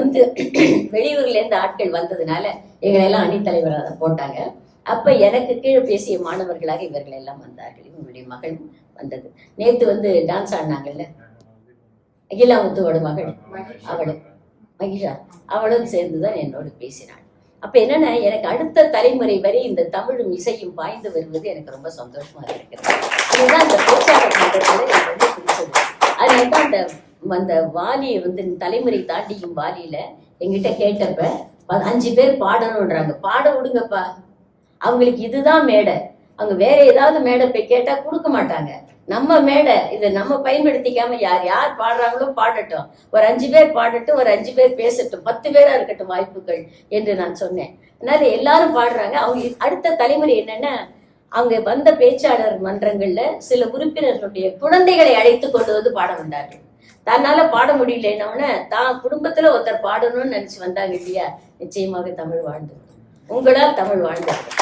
வெளியூர்ல இருந்து ஆட்கள் வந்ததுனால எங்களை எல்லாம் அணித்தலைவராக போட்டாங்க. அப்ப எனக்கு கீழே பேசிய மாணவர்களாக இவர்கள் எல்லாம் வந்தார்கள். இவங்களுடைய மகள் வந்தது. நேத்து டான்ஸ் ஆடினாங்கல்ல, அகிலாமுத்துவோட மகள், அவளும் மகிஷா, அவளும் சேர்ந்துதான் என்னோடு பேசினாள். அப்ப என்னன்னா, எனக்கு அடுத்த தலைமுறை வரை இந்த தமிழும் இசையும் பாய்ந்து வருவது எனக்கு ரொம்ப சந்தோஷமா இருக்கிறது. அதுதான் அந்த பேச்சாளர் மன்றத்துல எனக்கு ரொம்ப பிடிச்சது. அதனாலதான் அந்த வாலியை தலைமுறை தாண்டியும் வாலியில எங்கிட்ட கேட்டப்ப 5 பேர் பாடணும்ன்றாங்க. பாட விடுங்கப்பா, அவங்களுக்கு இதுதான் மேடை. அவங்க வேற ஏதாவது மேடை போய் கேட்டா கொடுக்க மாட்டாங்க. நம்ம மேடை இதை நம்ம பயன்படுத்திக்காம யார் பாடுறாங்களோ பாடட்டும், ஒரு 5 பேர் பாடட்டும், ஒரு 5 பேர் பேசட்டும், 10 பேரா இருக்கட்டும் வாய்ப்புகள் என்று நான் சொன்னேன். அதனால எல்லாரும் பாடுறாங்க. அவங்க அடுத்த தலைமுறை என்னன்னா, அவங்க வந்த பேச்சாளர் மன்றங்கள்ல சில உறுப்பினர்களுடைய குழந்தைகளை அழைத்து கொண்டு பாட வந்தார்கள். தன்னால பாட முடியலன்னொன்னு தான் குடும்பத்துல ஒருத்தர் பாடணும்னு நினைச்சு வந்தாங்க இல்லையா. நிச்சயமாக தமிழ் வாழ்ந்து, உங்களால் தமிழ் வாழ்ந்தார்கள்.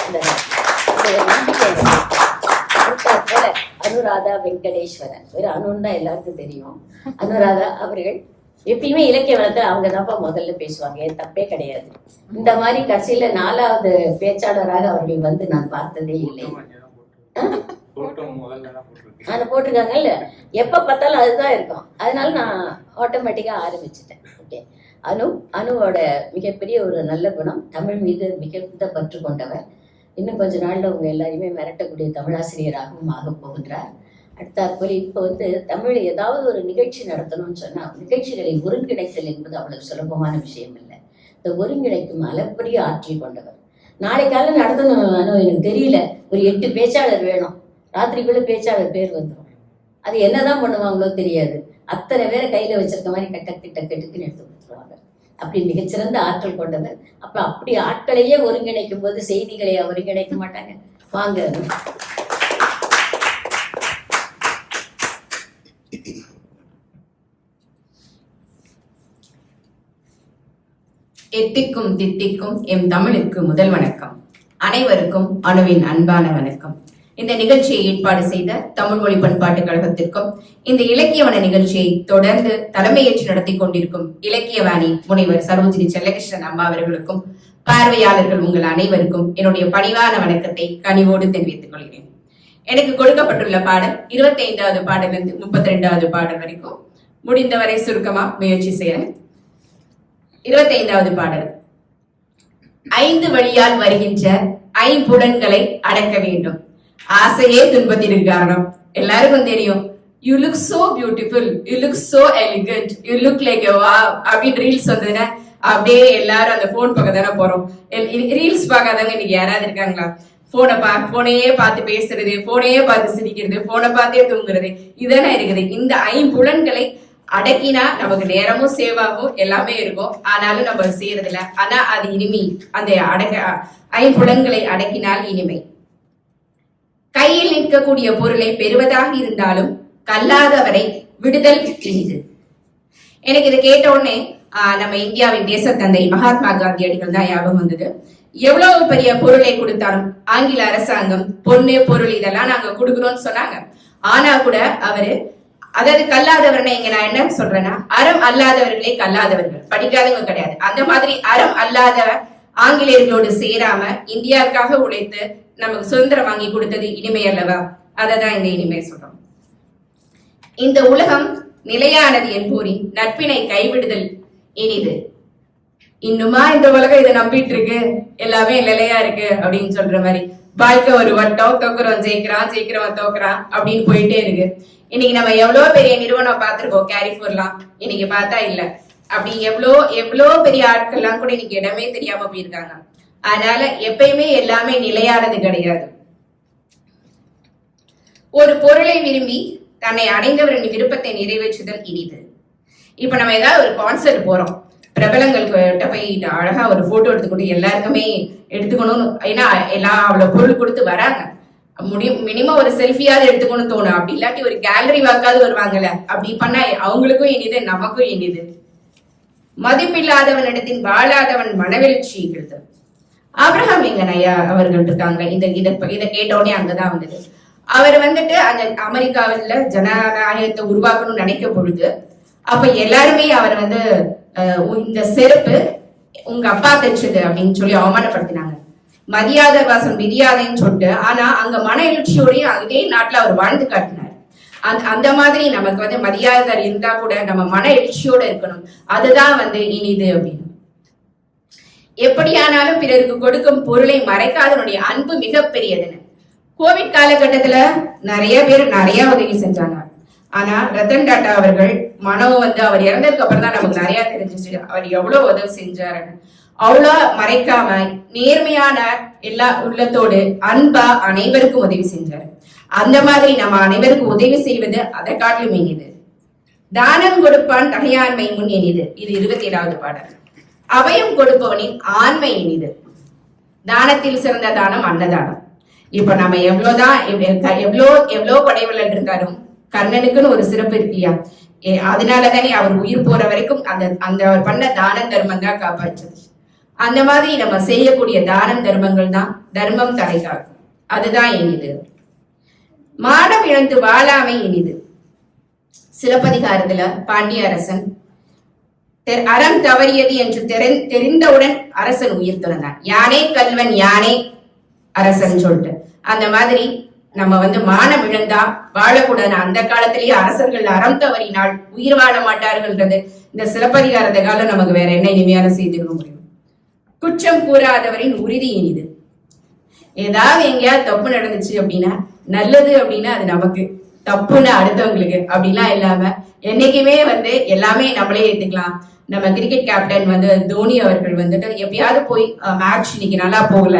போல அனுராதா வெங்கடேஸ்வரன், ஒரு அனுன்னு தான் எல்லாருக்கும் தெரியும். அனுராதா அவர்கள் எப்பயுமே இலக்கிய வளத்தை அவங்க தான்ப்பா முதல்ல பேசுவாங்க, தப்பே கிடையாது. இந்த மாதிரி கடைசியில 4வது பேச்சாளராக அவர்கள் நான் பார்த்ததே இல்லை. போட்டிருக்காங்கல்ல, எப்ப பார்த்தாலும் அதுதான் இருக்கும். அதனால நான் ஆட்டோமேட்டிக்கா ஆரம்பிச்சுட்டேன். ஓகே, அனுவோட மிகப்பெரிய ஒரு நல்ல குணம், தமிழ் மீது மிகுந்த பற்று கொண்டவர். இன்னும் கொஞ்ச நாள்ல உங்க எல்லாரையுமே மிரட்டக்கூடிய தமிழாசிரியராகவும் ஆக போகின்றார். அடுத்தாற்போல் இப்போ தமிழ் ஏதாவது ஒரு நிகழ்ச்சி நடத்தணும்னு சொன்னா நிகழ்ச்சிகளை ஒருங்கிணைத்தல் என்பது அவ்வளவு சுலபமான விஷயம் இல்லை. இந்த ஒருங்கிணைக்கும் அளப்பரிய ஆற்றல் கொண்டவர். நாளை காலம் நடத்தணும் எனக்கு தெரியல, ஒரு 8 பேச்சாளர் வேணும், ராத்திரிக்குள்ள பேச்சாளர் பேர் வந்துடும். அது என்னதான் பண்ணுவாங்களோ தெரியாது. அத்தனை பேரை கையில வச்சிருக்க மாதிரி கெட்டுக்குன்னு எடுத்து கொடுத்துருவாங்க. அப்படி மிகச்சிறந்த ஆற்றல் கொண்டவர். அப்ப அப்படி ஆட்களையே ஒருங்கிணைக்கும் போது செய்திகளை ஒருங்கிணைக்க மாட்டாங்க. வாங்க. எத்திக்கும் தித்திக்கும் எம் தமிழுக்கு முதல் வணக்கம். அனைவருக்கும் அணுவின் அன்பான வணக்கம். இந்த நிகழ்ச்சியை ஏற்பாடு செய்த தமிழ் மொழி பண்பாட்டு கழகத்திற்கும் இந்த இலக்கியவன நிகழ்ச்சியை தொடர்ந்து தலைமையேற்று நடத்தி கொண்டிருக்கும் இலக்கியவாணி முனைவர் சரோஜினி செல்லகிருஷ்ணன் அம்மா அவர்களுக்கும் பார்வையாளர்கள் உங்கள் அனைவருக்கும் என்னுடைய பணிவான வணக்கத்தை கனிவோடு தெரிவித்துக் கொள்கிறேன். எனக்கு கொடுக்கப்பட்டுள்ள பாடல் 25வது பாடலிருந்து 32வது பாடல் வரைக்கும் முடிந்தவரை சுருக்கமா முயற்சி செய்யறேன். 25வது பாடல். 5 வழியால் வருகின்ற ஐம்புலன்களை அடக்க வேண்டும். ஆசையே துன்பத்திற்கு காரணம். எல்லாருக்கும் தெரியும். You look so beautiful, you look so elegant, you look like அப்படின்னு ரீல்ஸ் வந்ததுன்னா அப்படியே எல்லாரும் அந்த போன் பக்கம் தானே போறோம். ரீல்ஸ் பார்க்காதவங்க இன்னைக்கு யாராவது இருக்காங்களா? போனையே பார்த்து பேசுறது, போனையே பார்த்து சிரிக்கிறது, போனை பார்த்தே தூங்குறது, இதானே இருக்குது. இந்த ஐம்புலன்களை அடக்கினா நமக்கு நேரமும் சேவ் ஆகும், எல்லாமே இருக்கும். ஆனாலும் நம்ம செய்யறது இல்ல. ஆனா அது இனிமை. அந்த ஐம்புலன்களை அடக்கினால் இனிமை. கையில் நிற்கக்கூடிய பொருளை பெறுவதாக இருந்தாலும் கல்லாதவரை விடுதல் இனிது. எனக்கு இதை கேட்ட உடனே நம்ம இந்தியாவின் தேசத்தந்தை மகாத்மா காந்தியடிகள் தான் ஞாபகம் வந்தது. எவ்வளவு பெரிய பொருளை கொடுத்தாலும் ஆங்கில அரசாங்கம் பொண்ணு பொருள் இதெல்லாம் நாங்க கொடுக்குறோம்னு சொன்னாங்க. ஆனா கூட அவரு, அதாவது கல்லாதவர்னா இங்க நான் என்ன சொல்றேன்னா, அறம் அல்லாதவர்களே கல்லாதவர்கள், படிக்காதவங்க கிடையாது. அந்த மாதிரி அறம் அல்லாத ஆங்கிலேயர்களோடு சேராம இந்தியாவுக்காக உழைத்து நமக்கு சுதந்திரம் வாங்கி கொடுத்தது இனிமை அல்லவா? அததான் இந்த இனிமை சொல்றோம். இந்த உலகம் நிலையானது என்போரின் நட்பினை கைவிடுதல் இனிது. இன்னுமா இந்த உலகம் இதை நம்பிட்டு இருக்கு, எல்லாமே நிலையா இருக்கு அப்படின்னு சொல்ற மாதிரி. வாழ்க்கை ஒரு வட்டம், தோக்குறவன் ஜெயிக்கிறவன் தோக்குறான் அப்படின்னு போயிட்டே இருக்கு. இன்னைக்கு நம்ம எவ்வளவு பெரிய நிறுவனம் பார்த்திருக்கோம், கேரிஃபோர்லாம். இன்னைக்கு பார்த்தா இல்ல. அப்படி எவ்வளோ பெரிய ஆட்கள்லாம் கூட இன்னைக்கு இடமே தெரியாம போயிருக்காங்க. அதனால எப்பயுமே எல்லாமே நிலையானது கிடையாது. ஒரு பொருளை விரும்பி தன்னை அடைந்தவரின் விருப்பத்தை நிறைவேற்றுதல் இனிது. இப்ப நம்ம ஏதாவது ஒரு கான்சர்ட் போறோம், பிரபலங்கள்கிட்ட போய் அழகா ஒரு போட்டோ எடுத்துக்கிட்டு எல்லாருக்குமே எடுத்துக்கணும்னு, ஏன்னா எல்லாம் அவ்வளவு பொருள் கொடுத்து வராங்க, மினிமம் ஒரு செல்ஃபியாவது எடுத்துக்கணும்னு தோணும். அப்படி இல்லாட்டி ஒரு கேலரி வாக்காவது வருவாங்கல்ல, அப்படி பண்ணா அவங்களுக்கும் இனிது, நமக்கும் இனிது. மதிப்பில்லாதவனிடத்தின் வாழாதவன் மனவெழுச்சிகிறது. ஆபிரகாம் லிங்கன் ஐயா அவர்கள் இருக்காங்க. இதை கேட்டோடனே அங்கதான் வந்தது. அவர் அந்த அமெரிக்காவில ஜனநாயகத்தை உருவாக்கணும்னு நினைக்க பொழுது, அப்ப எல்லாருமே அவர் இந்த செருப்பு உங்க அப்பா தைச்சது அப்படின்னு சொல்லி அவமானப்படுத்தினாங்க. மரியாதை வாசம் விரியாதைன்னு சொல்லிட்டு, ஆனா அங்க மன எழுச்சியோடய அதே நாட்டுல அவர் வாழ்ந்து காட்டினார். அந்த மாதிரி நமக்கு மரியாதை இருந்தா கூட நம்ம மன எழுச்சியோட இருக்கணும். அதுதான் இனிது அப்படின்னு. எப்படியானாலும் பிறருக்கு கொடுக்கும் பொருளை மறைக்காதனுடைய அன்பு மிகப்பெரியதுன்னு. கோவிட் காலகட்டத்துல நிறைய பேர் நிறைய உதவி செஞ்சாங்க. ஆனா ரத்தன் டாட்டா அவர்கள் அவர் இறந்ததுக்கு அப்புறம் தான் நமக்கு நிறைய தெரிஞ்சிச்சு அவர் எவ்வளவு உதவி செஞ்சாருன்னு. அவ்வளவு மறைக்காம நேர்மையான எல்லா உள்ளத்தோடு அன்பா அனைவருக்கும் உதவி செஞ்சாரு. அந்த மாதிரி நம்ம அனைவருக்கும் உதவி செய்வது அதை காட்டிலும் இனிது. தானம் கொடுப்பான் தகையாண்மை முன் இனிது. இது 27வது பாடல். அபயம் கொடுப்பவனின் ஆண்மை இனிது. தானத்தில் சிறந்த தானம் அன்னதானம். இப்ப நம்ம எவ்வளோ படைவலன் இருக்காரும், கர்ணனுக்குன்னு ஒரு சிறப்பு இருக்கு இல்லையா? அதனாலதானே அவர் உயிர் போற வரைக்கும் அந்த அவர் பண்ண தான தர்மம் தான் காப்பாற்றுது. அந்த மாதிரி நம்ம செய்யக்கூடிய தானம் தர்மங்கள் தான் தர்மம் தலை காக்கும். அதுதான் இனிது. மானம் இழந்து வாழாமை இனிது. சிலப்பதிகாரத்துல பாண்டிய அரசன் அறம் தவறியது என்று தெரிந்தவுடன் அரசன் உயிர் துறந்தான். யானே கல்வன் யானே அரசன் சொல்லிட்டு, அந்த மாதிரி நம்ம மானம் இழந்தா வாழக்கூடாது. அந்த காலத்திலேயே அரசர்கள் அறம் தவறினால் உயிர் வாழ மாட்டார்கள்ன்றது இந்த சிலப்பதிகாரத்தை காலம் நமக்கு வேற என்ன இனிமையான செய்திருக்க முடியும். குற்றம் கூறாதவரின் உறுதி இனிது. ஏதாவது எங்கேயாவது தப்பு நடந்துச்சு அப்படின்னா நல்லது அப்படின்னா அது நமக்கு, தப்புன்னு அடுத்தவங்களுக்கு அப்படிலாம் இல்லாம என்னைக்குமே எல்லாமே நம்மளே ஏத்துக்கலாம். நம்ம கிரிக்கெட் கேப்டன் தோனி அவர்கள் எப்பயாவது போய் மேட்ச் இன்னைக்கு நல்லா போகல,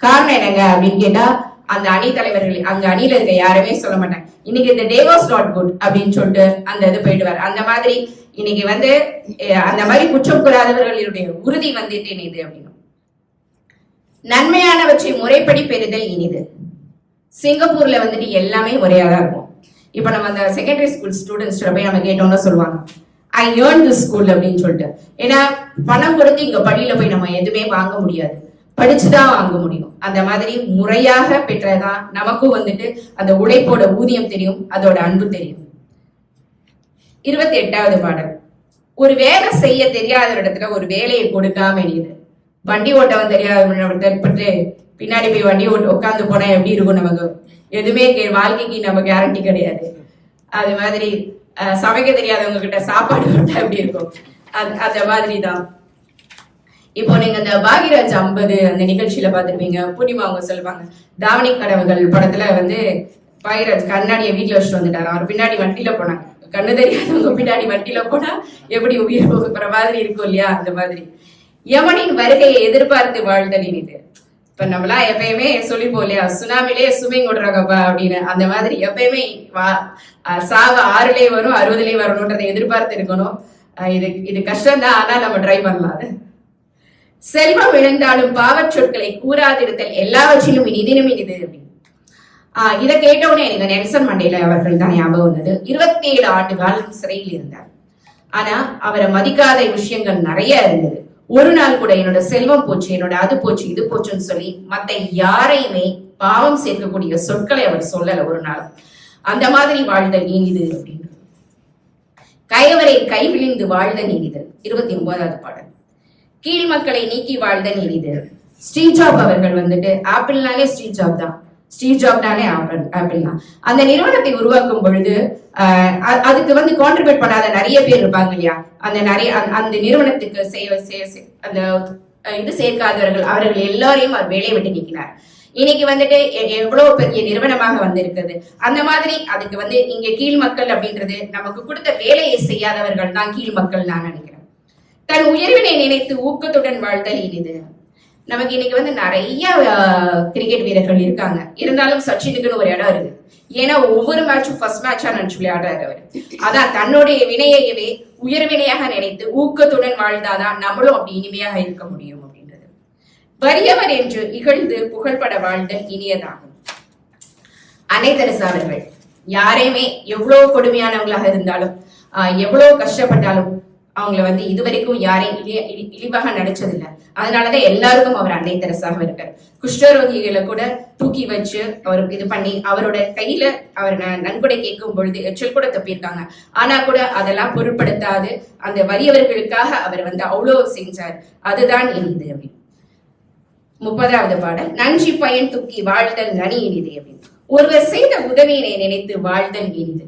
காரணம் என்னங்க அப்படின்னு கேட்டா அந்த அணி தலைவர்கள் அங்க அணியில இருக்க யாருமே சொல்ல மாட்டாங்க இன்னைக்கு இந்த டே வாஸ் நாட் குட் அப்படின்னு சொல்லிட்டு அந்த இது போயிடுவார். அந்த மாதிரி இன்னைக்கு அந்த மாதிரி குற்றம் கூறாதவர்களுடைய உறுதி இனிது அப்படின்னு. நன்மையானவற்றை முறைப்படி பெறுதல் இனிது. சிங்கப்பூர்ல எல்லாமே ஒரேயாதான் இருக்கும். இப்ப நம்ம அந்த செகண்டரி ஸ்கூல் ஸ்டூடெண்ட்ஸ் போய் நம்ம கேட்டோம்னா சொல்லுவாங்க ஐ ஏர்ன் திஸ் ஸ்கூல் அப்படின்னு சொல்லிட்டு. ஏன்னா பணம் கொடுத்து இங்க பள்ளியில போய் நம்ம எதுவுமே வாங்க முடியாது, படிச்சுதான் வாங்க முடியும். அந்த மாதிரி முறையாக பெற்றதான் நமக்கும் அந்த உழைப்போட ஊதியம் தெரியும், அதோட அன்பு தெரியும். 28வது பாடல். ஒரு வேலை செய்ய தெரியாத இடத்துல ஒரு வேலையை கொடுக்காம இனிது. வண்டி ஓட்டவும் தெரியாத பின்னாடி போய் வண்டி ஓட்டு உட்காந்து போனா எப்படி இருக்கும், நமக்கு எதுவுமே வாழ்க்கைக்கு நம்ம கேரண்டி கிடையாது. அது மாதிரி சமைக்க தெரியாதவங்க கிட்ட சாப்பாடு விட்டா எப்படி இருக்கும், அந்த மாதிரிதான். இப்போ நீங்க இந்த பாகியராஜ் 50 அந்த நிகழ்ச்சியில பாத்துருப்பீங்க. பூர்ணிமா அவங்க சொல்லுவாங்க தாவணி கனவுகள் படத்துல பாகியராஜ் கண்ணாடியை வீட்டுல வச்சுட்டு வந்துட்டாரு. அவர் பின்னாடி வண்டியில போனாங்க. கண்ணு தெரியாதவங்க பின்னாடி வண்டியில போனா எப்படி உயிர் போகிற மாதிரி இருக்கும் இல்லையா, அந்த மாதிரி. யமனின் வருகையை எதிர்பார்த்து வாழ்தல் இனிது. இப்ப நம்மளா எப்பயுமே சொல்லிப்போம் இல்லையா, சுனாமிலே ஸ்விமிங் விடுறாங்கப்பா அப்படின்னு. அந்த மாதிரி எப்பயுமே சாவ 6லயே வரும் 60லயே வரணும்ன்றதை எதிர்பார்த்து இருக்கணும். இது கஷ்டம் தான், ஆனா நம்ம ட்ரை பண்ணலாம். அது செல்வம் இழந்தாலும் பாவச் சொற்களை கூறாதிருத்தல் எல்லாவற்றிலும் இனிதினும் இனிது அப்படின்னு. இதை கேட்டவுடனே எனக்கு நெல்சன் மண்டேலா அவர்கள் தான் ஞாபகம் வந்தது. 27 ஆண்டு காலம் சிறையில் இருந்தார். ஆனா அவரை மதிக்காத விஷயங்கள் நிறைய இருந்தது. ஒரு நாள் கூட என்னோட செல்வம் போச்சு, என்னோட அது போச்சு இது போச்சுன்னு சொல்லி மத்த யாரையுமே பாவம் சேர்க்கக்கூடிய சொற்களை அவர் சொல்லல ஒரு நாள். அந்த மாதிரி வாழ்தல் இனிது அப்படின்னு. கயவரை கைவிழிந்து வாழ்தல் இனிது. 29வது பாடல். கீழ் மக்களை நீக்கி வாழ்தல் இனிது. ஸ்டீவ் ஜாப் அவர்கள் ஆப்பிள்னாலே ஸ்டீவ் ஜாப் தான், ஸ்டீவ் ஜாப்னாலே ஆப்பிள் தான். அந்த நிறுவனத்தை உருவாக்கும் பொழுது அதுக்கு கான்ட்ரிபியூட் பண்ணாத நிறைய பேர் இருப்பாங்க இல்லையா, அந்த நிறுவனத்துக்கு அந்த இது சேர்க்காதவர்கள் அவர்கள் எல்லாரையும் அவர் வேலையை விட்டு நீக்கினார். இன்னைக்கு எவ்வளவு பெரிய நிறுவனமாக வந்திருக்குது. அந்த மாதிரி அதுக்கு இங்க கீழ் மக்கள் அப்படின்றது நமக்கு கொடுத்த வேலையை செய்யாதவர்கள் தான் கீழ் மக்கள் நான் நினைக்கிறேன். தன் உயர்வினை நினைத்து ஊக்கத்துடன் வாழ்தல் இனிது. நமக்கு இன்னைக்கு நிறைய கிரிக்கெட் வீரர்கள் இருக்காங்க, இருந்தாலும் சச்சினுக்குன்னு ஒரு இடம் இருக்கு. ஏன்னா ஒவ்வொரு மேட்சும் ஃபர்ஸ்ட் மேட்சா நினைச்சு விளையாடுறாரு அவரு. அதான் தன்னுடைய வினையையவே உயர்வினையாக நினைத்து ஊக்கத்துடன் வாழ்ந்தாதான் நம்மளும் அப்படி இனிமையாக இருக்க முடியும் அப்படின்றது. வறியவர் என்று இகழ்ந்து புகழ்பட வாழ்தல் இனியதாகும். அன்னை தெரசா அவர்கள் யாரையுமே எவ்வளவு கொடுமையானவங்களாக இருந்தாலும் எவ்வளவு கஷ்டப்பட்டாலும் அவங்கள இதுவரைக்கும் யாரையும் இழிவாக நடிச்சதில்லை. அதனாலதான் எல்லாருக்கும் அவர் அன்னை தெரசாக இருக்காரு. குஷ்டரோகிகளை கூட தூக்கி வச்சு அவர் இது பண்ணி அவரோட கையில அவர் நன்கொடை கேட்கும் பொழுது எச்சல் கூட தப்பியிருக்காங்க. ஆனா கூட அதெல்லாம் பொருட்படுத்தாது அந்த வறியவர்களுக்காக அவர் அவ்வளவு செஞ்சார். அதுதான் இனிது அப்படின்னு. 30வது பாடல். நன்றி பயன் தூக்கி வாழ்தல் நனி இனிது அப்படின்னு. ஒருவர் செய்த உதவியினை நினைத்து வாழ்தல் இனிது.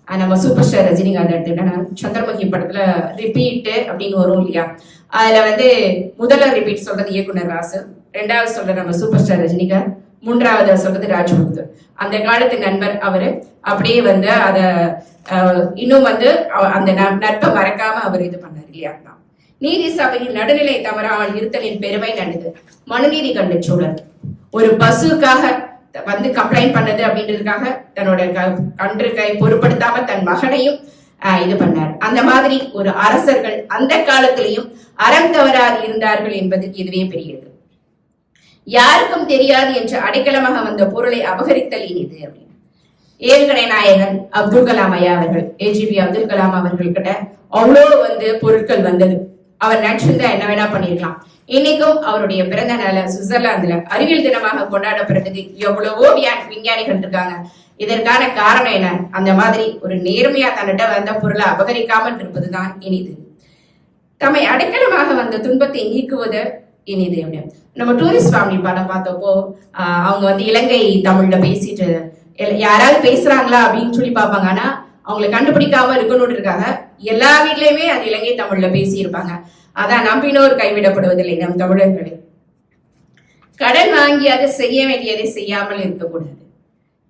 நம்ம சூப்பர் ஸ்டார் ரஜினிகாந்த் எடுத்துக்கிட்டா சந்திரமுகி படத்துல ரிப்பீட் அப்படின்னு வரும் இல்லையா, அதுல முதல்ல ரிப்பீட் சொல்றது இயக்குனர் வாசு, 2வது சொல்றது நம்ம சூப்பர் ஸ்டார் ரஜினிகாந்த், 3வது சொல்றது ராஜ்முத்து. அந்த காலத்து நண்பர் அவரு அப்படியே அத இன்னும் அந்த நட்பை மறக்காம அவர் இது பண்ணார் இல்லையா. நீதி சபையில் நடுநிலை தவறாமல் இருத்தலின் பெருமை நடுது. மனுநீதி கண்ட சூழல் ஒரு பசுக்காக கம்ப்ளைண்ட் பண்ணது அப்படின்றதுக்காக தன்னோட கன்று கை பொருட்படுத்தாம தன் மகனையும் இது பண்ணார். அந்த மாதிரி ஒரு அரசர்கள் அந்த காலத்திலையும் அறம் தவறாது இருந்தார்கள் என்பதுக்கு இதுவே பெரியது. யாருக்கும் தெரியாது என்று அடைக்கலமாக வந்த பொருளை அபகரித்தல் இனிது அப்படின்னு. ஏவுகணை நாயகன் அப்துல் கலாம் ஐயா அவர்கள், ஏஜிபி அப்துல் கலாம் அவர்கள் கிட்ட அவ்வளவு பொருட்கள் வந்தது. அவர் நினைச்சிருந்தா என்ன வேணா பண்ணிருக்கலாம். இன்னைக்கும் அவருடைய பிறந்த நாள சுவிட்சர்லாந்துல அறிவியல் தினமாக கொண்டாடப்படுறதுக்கு எவ்வளவோ விஞ்ஞானிகள் இருக்காங்க. இதற்கான காரணம் என்ன, அந்த மாதிரி ஒரு நேர்மையா தன்னிட்ட வந்த பொருளை அபகரிக்காமல் இருப்பதுதான் இனிது. தம்மை அடைக்கலமாக வந்த துன்பத்தை நீக்குவது இனிது அப்படின்னு. நம்ம டூரிஸ்ட் ஃபேமிலி படம் பார்த்தப்போ அவங்க இலங்கை தமிழ்ல பேசிட்டு யாராவது பேசுறாங்களா அப்படின்னு சொல்லி பார்ப்பாங்க. ஆனா அவங்களை கண்டுபிடிக்காம இருக்கணும்னு இருக்காங்க. எல்லா வீட்லயுமே அது இலங்கை தமிழ்ல பேசி இருப்பாங்க. அதான் நம்பினோர் கைவிடப்படுவதில்லை நம் தமிழர்களே. கடன் வாங்கி அதை செய்ய வேண்டியதை செய்யாமல் இருக்கக்கூடாது.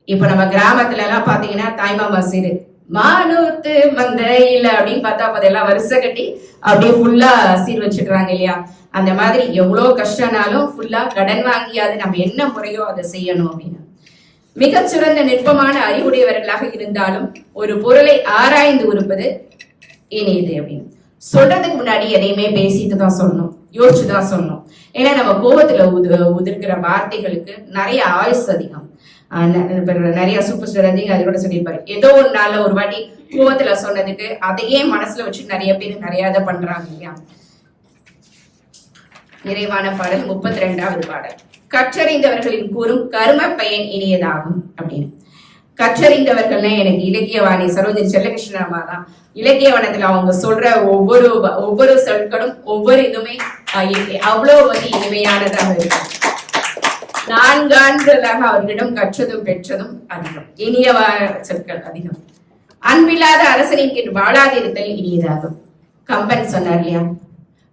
இப்ப நம்ம கிராமத்துல எல்லாம் பாத்தீங்கன்னா தாய்மாமா சீரு மானூத்து மந்தையில அப்படின்னு பார்த்தா அதெல்லாம் வரிசை கட்டி அப்படியே ஃபுல்லா சீர் வச்சுக்கிறாங்க இல்லையா? அந்த மாதிரி எவ்வளவு கஷ்டம்னாலும் ஃபுல்லா கடன் வாங்கியாது நம்ம என்ன முறையோ அதை செய்யணும் அப்படின்னு. மிகச்சிறந்த நுட்பமான அறிவுடையவர்களாக இருந்தாலும் ஒரு பொருளை ஆராய்ந்து உறுப்பது இனியது அப்படின்னு. சொல்றதுக்கு முன்னாடி எதையுமே பேசிட்டு தான் சொல்லணும், யோசிச்சுதான் சொல்லணும். ஏன்னா நம்ம கோபத்துல உதிர்க்கிற வார்த்தைகளுக்கு நிறைய ஆயுசு அதிகம். நிறைய சூப்பர் ஸ்டார் ரஜினி அது கூட சொல்லியிருப்பாரு, ஏதோ ஒரு நாள்ல ஒரு வாட்டி கோபத்துல சொன்னதுக்கு அதையே மனசுல வச்சு நிறைய பேர் நிறைய இதை பண்றாங்க இல்லையா? நிறைவான பாடல் 32வது பாடல். கற்றறிந்தவர்களின் கூறும் கர்ம பயன் இனியதாகும் அப்படின்னு. கற்றறிந்தவர்கள்னா எனக்கு இலக்கியவாணி சரோஜினி செல்லகிருஷ்ணன் அம்மா தான். இலக்கியவனத்துல அவங்க சொல்ற ஒவ்வொரு சொற்களும் ஒவ்வொரு இதுவுமே அவ்வளவு இனிமையானதாக இருக்கும். 4 ஆண்டுகளாக அவர்களிடம் கற்றதும் பெற்றதும் அதிகம், இனிய சொற்கள் அதிகம். அன்பில்லாத அரசனின் வாழாதிருத்தல் இனியதாகும். கம்பன் சொன்னார் இல்லையா,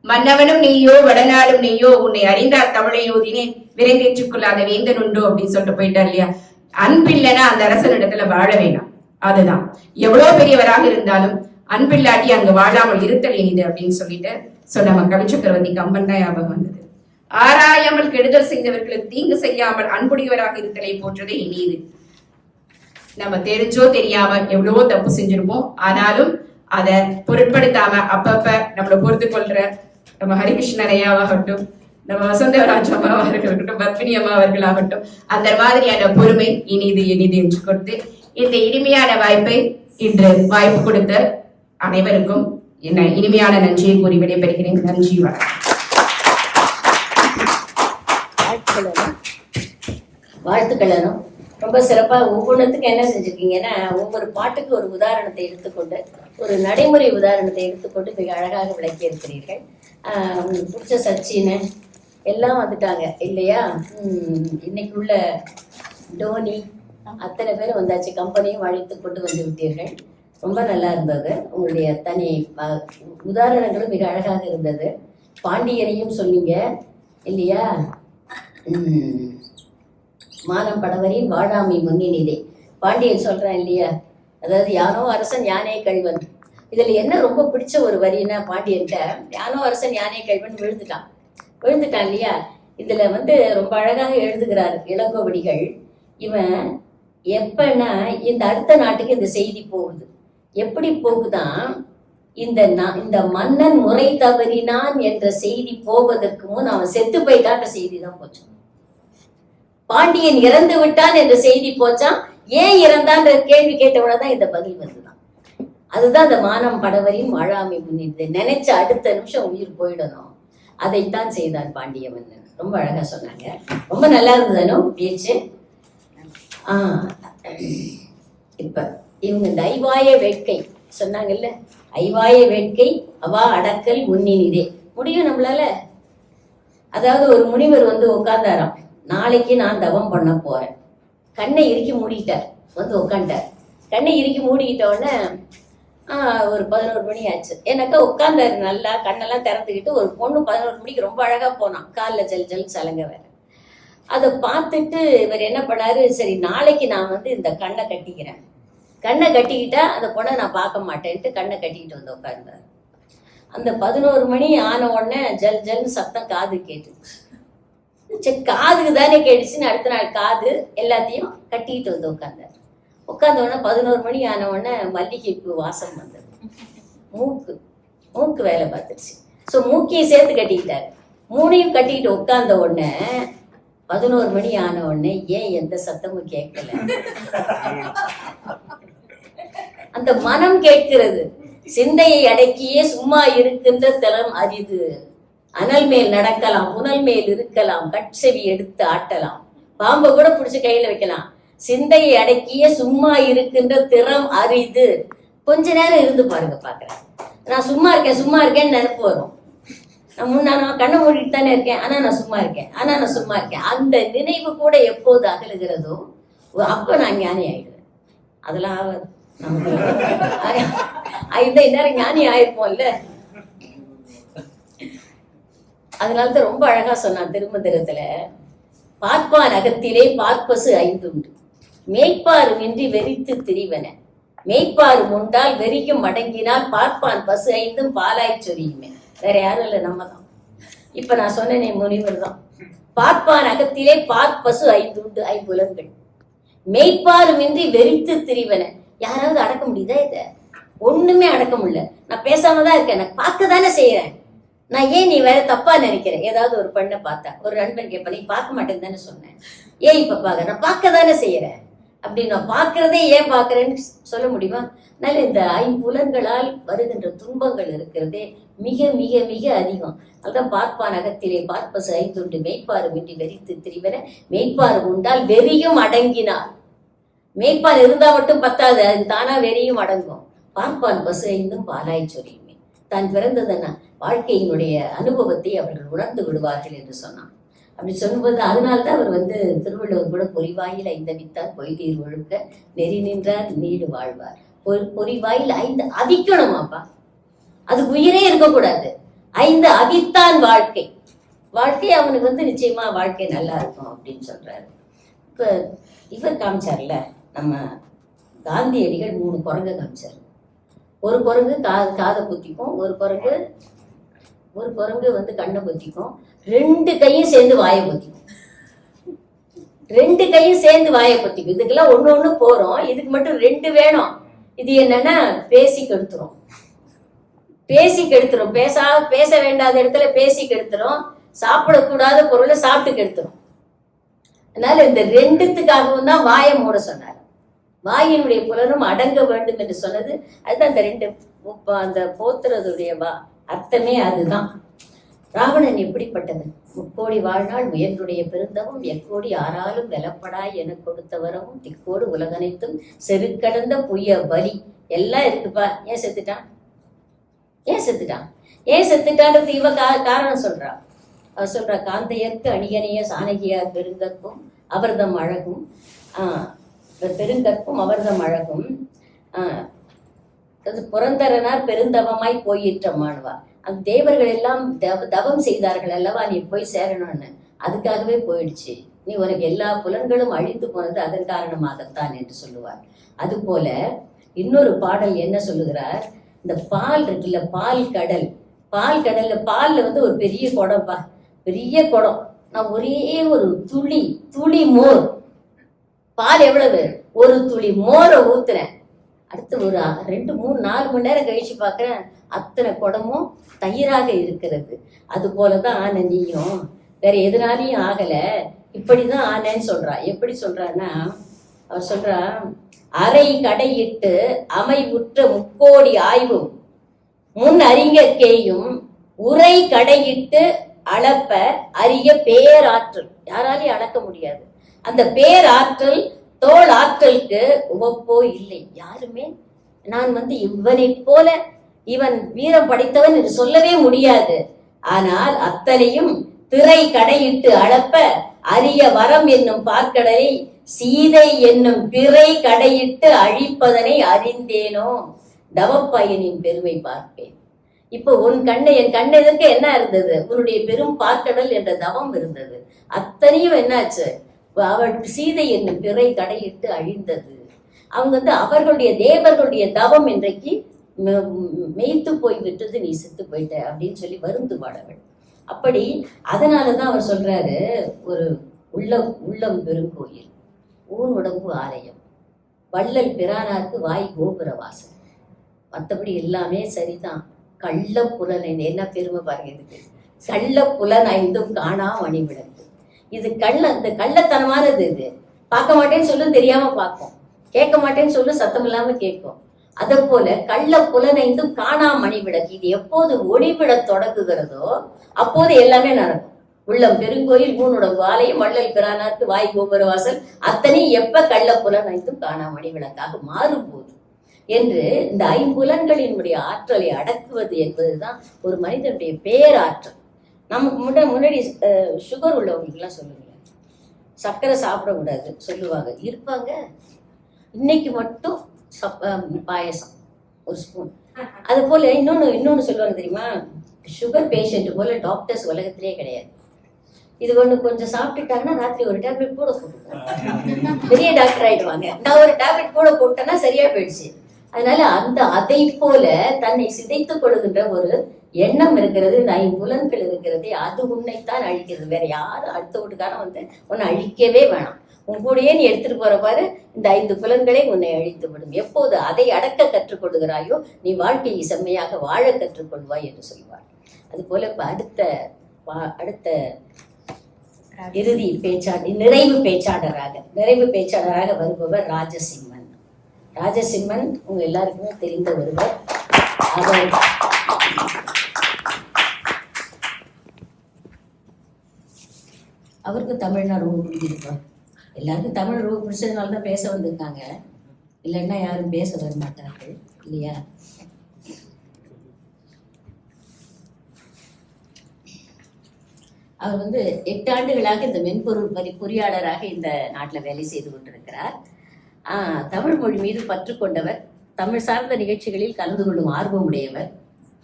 மன்னவனும் நீயோ வடநாடும் நீயோ உன்னை அறிந்தார் தமிழை ஓதினேன் விரைந்தேற்றுக் கொள்ளாத வேந்தன் உண்டோ அப்படின்னு சொல்லிட்டு போயிட்டார் இல்லையா? அன்பில்லைன்னா அந்த அரசனிடத்துல வாழ வேண்டாம். அதுதான் எவ்வளவு பெரியவராக இருந்தாலும் அன்பில்லாட்டி அங்கு வாழாமல் இருத்தல் இனிது அப்படின்னு சொல்லிட்டு சொன்ன கவி சக்கரவர்த்தி கம்பன் தான் ஞாபகம் வந்தது. ஆராயாமல் கெடுதல் செய்தவர்களுக்கு தீங்கு செய்யாமல் அன்புடையவராக இருத்தலை போன்றதே இனிது. நம்ம தெரிஞ்சோ தெரியாம எவ்வளவோ தப்பு செஞ்சிருப்போம், ஆனாலும் அதை பொருட்படுத்தாம அப்பப்ப நம்மளை பொறுத்து கொள்ற நம்ம ஹரிகிருஷ்ணன் ஐயாவாகட்டும், நம்ம வசந்தராஜ் அம்மாவாக இருக்கட்டும், பத்மினி அம்மா அவர்களாகட்டும், அந்த மாதிரியான பொறுமை இனிது இனிது என்று கொடுத்து இந்த இனிமையான வாய்ப்பை இன்று வாய்ப்பு கொடுத்த அனைவருக்கும் என்ன இனிமையான நன்றியை கூறி விடைபெறுகிறேன். நன்றி, வணக்கம். வாழ்த்துக்களும் ரொம்ப சிறப்பா ஒவ்வொன்றுத்துக்கும் என்ன செஞ்சிருக்கீங்கன்னா, ஒவ்வொரு பாட்டுக்கு ஒரு உதாரணத்தை எடுத்துக்கொண்டு, ஒரு நடைமுறை உதாரணத்தை எடுத்துக்கொண்டு மிக அழகாக விளக்கி இருக்கிறீர்கள். உங்களுக்கு பிடிச்ச சச்சின் எல்லாம் வந்துட்டாங்க இல்லையா? இன்னைக்கு உள்ள டோனி அத்தனை பேர் வந்தாச்சு, கம்பெனியும் அழைத்து கொண்டு வந்து விட்டீர்கள். ரொம்ப நல்லா இருந்தது. உங்களுடைய தனி உதாரணங்களும் மிக அழகாக இருந்தது. பாண்டியனையும் சொன்னீங்க இல்லையா? மானம் படவரின் வாழாமை முன்னினிலே பாண்டியன் சொல்றான் இல்லையா? அதாவது யானோ அரசன் யானே கல்வன். இதுல என்ன ரொம்ப பிடிச்ச ஒரு வரின்னா, பாண்டியன்ட்ட யானோ அரசன் யானே கல்வன் விழுந்துட்டான் இல்லையா? இதுல ரொம்ப அழகாக எழுதுகிறார் இளங்கோவடிகள். இவன் எப்பன்னா இந்த அடுத்த நாட்டுக்கு இந்த செய்தி போகுது. எப்படி போகுதான்? இந்த மன்னன் முறை தவறினான் என்ற செய்தி போவதற்கு முன் அவன் செத்து போயிட்டான்ற செய்தி தான் போச்சு. பாண்டியன் இறந்து விட்டான் என்ற செய்தி போச்சான். ஏன் இறந்தான்ற கேள்வி கேட்டவுடனே இந்த பதில் வந்துதான். அதுதான் இந்த மானம் படவரின் வாழாமை முன்னிட்டு நினைச்ச அடுத்த நிமிஷம் உயிர் போயிடணும். அதைத்தான் செய்தான் பாண்டிய மன்னன். ரொம்ப அழகா சொன்னாங்க. ரொம்ப நல்லா இருந்ததுனோ பேச்சு. இப்ப இவங்க இந்த ஐவாய வேட்கை சொன்னாங்கல்ல, ஐவாய வேட்கை அவா அடக்கல் முன்னினிதே முடியும் நம்மளால. அதாவது ஒரு முனிவர் உட்கார்ந்தாராம், நாளைக்கு நான் தவம் பண்ண போறேன். கண்ணை இறுக்கி மூடிட்டார், உட்காண்டார். கண்ணை இறுக்கி மூடிக்கிட்ட உடனே ஒரு 11 மணி ஆச்சு. எனக்கா உட்கார்ந்தாரு, நல்லா கண்ணெல்லாம் திறந்துக்கிட்டு. ஒரு பொண்ணு 11 மணிக்கு ரொம்ப அழகா போனான், காலில் ஜல் ஜல் சலங்க வேற. அதை பார்த்துட்டு இவர் என்ன பண்ணாரு, சரி நாளைக்கு நான் இந்த கண்ணை கட்டிக்கிறேன். கண்ணை கட்டிக்கிட்டா அந்த பொண்ணை நான் பார்க்க மாட்டேன்ட்டு கண்ணை கட்டிக்கிட்டு உட்கார்ந்தார். அந்த 11 மணி ஆன உடனே ஜல் ஜல்னு சத்தம் காது கேட்டுச்சு. சரி காதுக்கு தானே கேட்டுச்சுன்னு அடுத்த நாள் காது எல்லாத்தையும் கட்டிக்கிட்டு உட்கார்ந்தார். உட்கார்ந்த உடனே 11 மணி ஆன உடனே மல்லிகைப்பூ வாசம் வந்தது. மூக்கு வேலை பார்த்துருச்சு. ஸோ மூக்கையும் சேர்த்து கட்டிக்கிட்டாரு. 3ஐயும் கட்டிக்கிட்டு உட்கார்ந்த உடனே 11 மணி ஆன உடனே ஏன் எந்த சத்தமும் கேட்கல? அந்த மனம் கேட்கிறது. சிந்தையை அடக்கியே சும்மா இருக்கின்ற தலம் அரிது. அனல் மேல் நடக்கலாம், புனல் மேல் இருக்கலாம், கட்செவி எடுத்து ஆட்டலாம், பாம்பை கூட பிடிச்சி கையில வைக்கலாம். சிந்தையை அடக்கியே சும்மா இருக்கின்ற திறம் அரிது. கொஞ்ச நேரம் இருந்து பாருங்க, பாக்குறேன். நான் சும்மா இருக்கேன்னு நினைப்பு வரும். நான் கண்ணை மூடிட்டு தானே இருக்கேன், ஆனா நான் சும்மா இருக்கேன். அந்த நினைவு கூட எப்போது அகலுகிறதோ அப்ப நான் ஞானி ஆயிடுவேன். அதெல்லாம் ஆகாது. இந்நேரம் ஞானி ஆயிருப்போம்ல. அதனாலதான் ரொம்ப அழகா சொன்னான் திருமந்திரத்துல, பார்ப்பான் அகத்திலே பார்ப்பசு ஐந்துண்டு, மேய்ப்பாரும் இன்றி வெறித்து திரிவன, மேய்ப்பாரும் உண்டால் வெறியும் அடங்கினால் பார்ப்பான் பசு ஐந்தும் பாலாய் சொரியுமே. வேற யாரும் இல்லை, நம்ம தான். இப்ப நான் சொன்னேனே முனிவர் தான். பார்ப்பான் அகத்திலே பார்ப்பசு ஐந்துண்டு, ஐம்புலன்கள், மெய்ப்பாரும் இன்றி வெறித்து திரிவன. யாராவது அடக்க முடியுதா? இத ஒண்ணுமே அடக்க முடியல. நான் பேசாம தான் இருக்கேன், நான் பார்க்க தானே செய்யறேன். நான் ஏன் நீ வேற தப்பா நினைக்கிறேன்? ஏதாவது ஒரு பெண்ணை பார்த்தா ஒரு நண்பன் கேட்ப, நீ பார்க்க மாட்டேன்னு தானே சொன்னேன், ஏன் இப்ப பாக்க? நான் பார்க்க தானே செய்யறேன். அப்படி நான் பார்க்கறதே ஏன் பார்க்கறேன்னு சொல்ல முடியுமா? அதனால இந்த ஐம்புலன்களால் வருகின்ற துன்பங்கள் இருக்கிறதே மிக மிக மிக அதிகம். அதுதான் பார்ப்பான் அகத்திலே பார்ப்பசு ஐந்துண்டு, மெய்ப்பாரும் இன்றி வெறித்து திரிவன, மெய்ப்பாரும் உண்டால் வெறியும் அடங்கினார். மெய்ப்பால் இருந்தா மட்டும் பத்தாது, அது தானா வெறியும் அடங்கும். பார்ப்பான் பசு ஐந்தும் பாலாய் சொரியுமே. தான் பிறந்ததுன்னா வாழ்க்கையினுடைய அனுபவத்தை அவர்கள் உணர்ந்து விடுவார்கள் என்று சொன்னான். அப்படி சொல்லும்போது அதனால்தான் அவர் திருவள்ளுவர் கூட பொறிவாயில் ஐந்தவித்தார் பொய்தீர் ஒழுக்க நெறி நின்றார் நீடு வாழ்வார். பொறிவாயில் ஐந்து அவிக்கணுமாப்பா, அது உயிரே இருக்கக்கூடாது. ஐந்து அவித்தான் வாழ்க்கை. வாழ்க்கை அவனுக்கு நிச்சயமா வாழ்க்கை நல்லா இருக்கும் அப்படின்னு சொல்றாரு. இப்ப இவர் காமிச்சார்ல, நம்ம காந்தியடிகள் 3 குரங்கு காமிச்சாரு. ஒரு குரங்கு காதை குத்திக்கும், ஒரு குரங்கு கண்ணை குத்திக்கும், 2 கையும் சேர்ந்து வாயை குத்திக்கும். 2 கையும் சேர்ந்து வாயை குத்திக்கும். இதுக்கெல்லாம் ஒண்ணு போறோம், இதுக்கு மட்டும் 2 வேணும். இது என்னன்னா பேசி கெடுத்துரும். பேச வேண்டாத இடத்துல பேசி கெடுத்துரும், சாப்பிடக்கூடாத பொருளை சாப்பிட்டு கெடுத்துரும். அதனால இந்த 2த்துக்காகவும் தான் வாயை மூட சொன்னார். வாயினுடைய புலனும் அடங்க வேண்டும் என்று சொன்னது அதுதான். அந்த 2 அந்த போத்துறதுடைய அர்த்தமே அதுதான். ராவணன் எப்படிப்பட்டவன்? 3 வாழ்நாள் முயன்றுடைய பெருந்தவும் எக்கோடி ஆறாலும் வெலப்படாய் என கொடுத்த வரவும் திக்கோடு உலகனைத்தும் செருக்கடந்த புய பலி எல்லாம் இருக்குப்பா. ஏன் செத்துட்டான்றது இவ காரணம் சொல்றா. அவர் சொல்றா, காந்தையர்க்கு அணியணிய சாணகியார் பெருங்கற்கும் அவர்தம் அழகும், பெருங்கற்கும் அவர்தம் அழகும் புரந்தரனார் பெருந்தவமாய் போயிற்றமானுவா. அந்த தேவர்கள் எல்லாம் தவம் செய்தார்கள் அல்லவா, நீ போய் சேரணும்னு, அதுக்காகவே போயிடுச்சு. நீ உனக்கு எல்லா புலன்களும் அழிந்து போனது அதன் காரணமாகத்தான் என்று சொல்லுவார். அது போல இன்னொரு பாடல் என்ன சொல்லுகிறார்? இந்த பால் இருக்குல்ல, பால் கடல்ல பால்ல ஒரு பெரிய குடம்பா, பெரிய குடம். நான் ஒரே ஒரு துளி மோர், பால் எவ்வளவு, ஒரு துளி மோரை ஊத்துறேன். அடுத்து ஒரு 2, 3, 4 மணி நேரம் கழிச்சு பாக்குறேன், அத்தனை குடமும் தயிராக இருக்கிறது. அது போலதான் ஆன நீயும், வேற எதனாலையும் ஆகல, இப்படிதான் ஆனேன்னு சொல்றா. எப்படி சொல்றான்னா, அவர் சொல்றா, அரை கடையிட்டு அமை உற்ற 3 கோடி ஆய்வும் முன் அறிஞர்கேயும் உரை கடையிட்டு அளப்ப அரிய பேராற்றல். யாராலையும் அளக்க முடியாது அந்த பேராற்றல். தோல் ஆற்றலுக்கு உவப்போ இல்லை யாருமே. நான் இவனை போல இவன் வீரம் படைத்தவன் என்று சொல்லவே முடியாது. ஆனால் அத்தனையும் திரை கடையிட்டு அளப்ப அரிய வரம் என்னும் பார்க்கடலை சீதை என்னும் பிறை கடையிட்டு அழிப்பதனை அறிந்தேனோ தவப்பயனின் பெருமை பார்ப்பேன். இப்போ என் கண்ணு எதற்கு என்ன இருந்தது? உன்னுடைய பெரும் பார்க்கடல் என்ற தவம் இருந்தது. அத்தனையும் என்னாச்சு? அவள் சீதை என்னும் பிறை கடையிட்டு அழிந்தது. அவங்க அவர்களுடைய தேவர்களுடைய தவம் இன்றைக்கு மெய்த்து போய் விட்டது, நீ செத்து போயிட்ட அப்படின்னு சொல்லி வருந்துவாளவள். அப்படி அதனாலதான் அவர் சொல்றாரு, ஒரு உள்ளம் பெருங்கோயில், ஊன் உடம்பு ஆலயம், வள்ளல் பிரானாருக்கு வாய் கோபுர வாசல். மற்றபடி எல்லாமே சரிதான். கள்ள புலனை என்ன பெருமை பாருங்க இதுக்கு. கள்ள புலன் ஐந்தும் காணா மணிவிளக்கு. இது இந்த கள்ளத்தனமானது. இது பார்க்க மாட்டேன்னு சொல்லும், தெரியாம பார்க்கும். கேட்க மாட்டேன்னு சொல்லும், சத்தம் இல்லாம கேட்கும். அதே போல கள்ள புலனைந்தும் காணா மணிவிளக்கு. இது எப்போது ஒளிவிட தொடங்குகிறதோ அப்போது எல்லாமே நடக்கும். உள்ளம் பெருங்கோயில், ஊனுடம்பு ஆலயம், வள்ளல் பிரானாருக்கு வாய் கோபுர வாசல், அத்தனை எப்ப கள்ள புலனைந்தும் காணா மணிவிளக்காக மாறும்போது என்று இந்த ஐம்புலன்களினுடைய ஆற்றலை அடக்குவது என்பதுதான் ஒரு மனிதனுடைய பேராற்றல். நமக்கு முன்னாடி சுகர் உள்ளவங்களுக்குலாம் சொல்லுங்களேன், சர்க்கரை சாப்பிடக்கூடாது சொல்லுவாங்க, இருப்பாங்க. இன்னைக்கு மட்டும் பாயசம் ஒரு ஸ்பூன். அது போல இன்னொன்னு சொல்லுவாங்க தெரியுமா, சுகர் பேஷண்ட் போல டாக்டர்ஸ் உலகத்திலே கிடையாது. இது ஒண்ணு கொஞ்சம் சாப்பிட்டுட்டாங்கன்னா ராத்திரி ஒரு டேப்லெட் கூட போட்டுருக்காங்க, பெரிய டாக்டர் ஆயிடுவாங்க. நான் ஒரு டேப்லெட் கூட போட்டேன்னா சரியா போயிடுச்சு. அதனால அதை போல தன்னை சிதைத்துக் கொள்கின்ற ஒரு எண்ணம் இருக்கிறது, ஐம்புலன்கள் இருக்கிறது, அது உன்னைத்தான் அழிக்கிறது. வேற யாரும் அடுத்த வீட்டுக்காரன் வந்து உன்னை அழிக்கவே வேணாம். உன் கூடயே நீ எடுத்துட்டு போற பாரு, இந்த 5 புலன்களை உன்னை அழித்து விடும். எப்போது அதை அடக்க கற்றுக்கொள்கிறாயோ நீ வாழ்க்கையை செம்மையாக வாழ கற்றுக்கொள்வாய் என்று சொல்வார். அது போல இப்ப அடுத்த இறுதி நிறைவு பேச்சாளராக வருபவர் ராஜசிம்மன். ராஜசிம்மன் உங்க எல்லாருக்குமே தெரிந்த ஒருவர். அவருக்கு தமிழ்னா ரொம்ப பிடிச்சிருப்பார். எல்லாருக்கும் தமிழ் ரொம்ப பிடிச்சதுனால தான் பேச வந்திருக்காங்க, இல்லைன்னா யாரும் பேச வர மாட்டார்கள் இல்லையா? அவர் வந்து 8 ஆண்டுகளாக இந்த மென்பொருள் பொறியாளராக இந்த நாட்டில் வேலை செய்து கொண்டிருக்கிறார். தமிழ் மொழி மீது பற்று கொண்டவர், தமிழ் சார்ந்த நிகழ்ச்சிகளில் கலந்து கொள்ளும் ஆர்வமுடையவர்,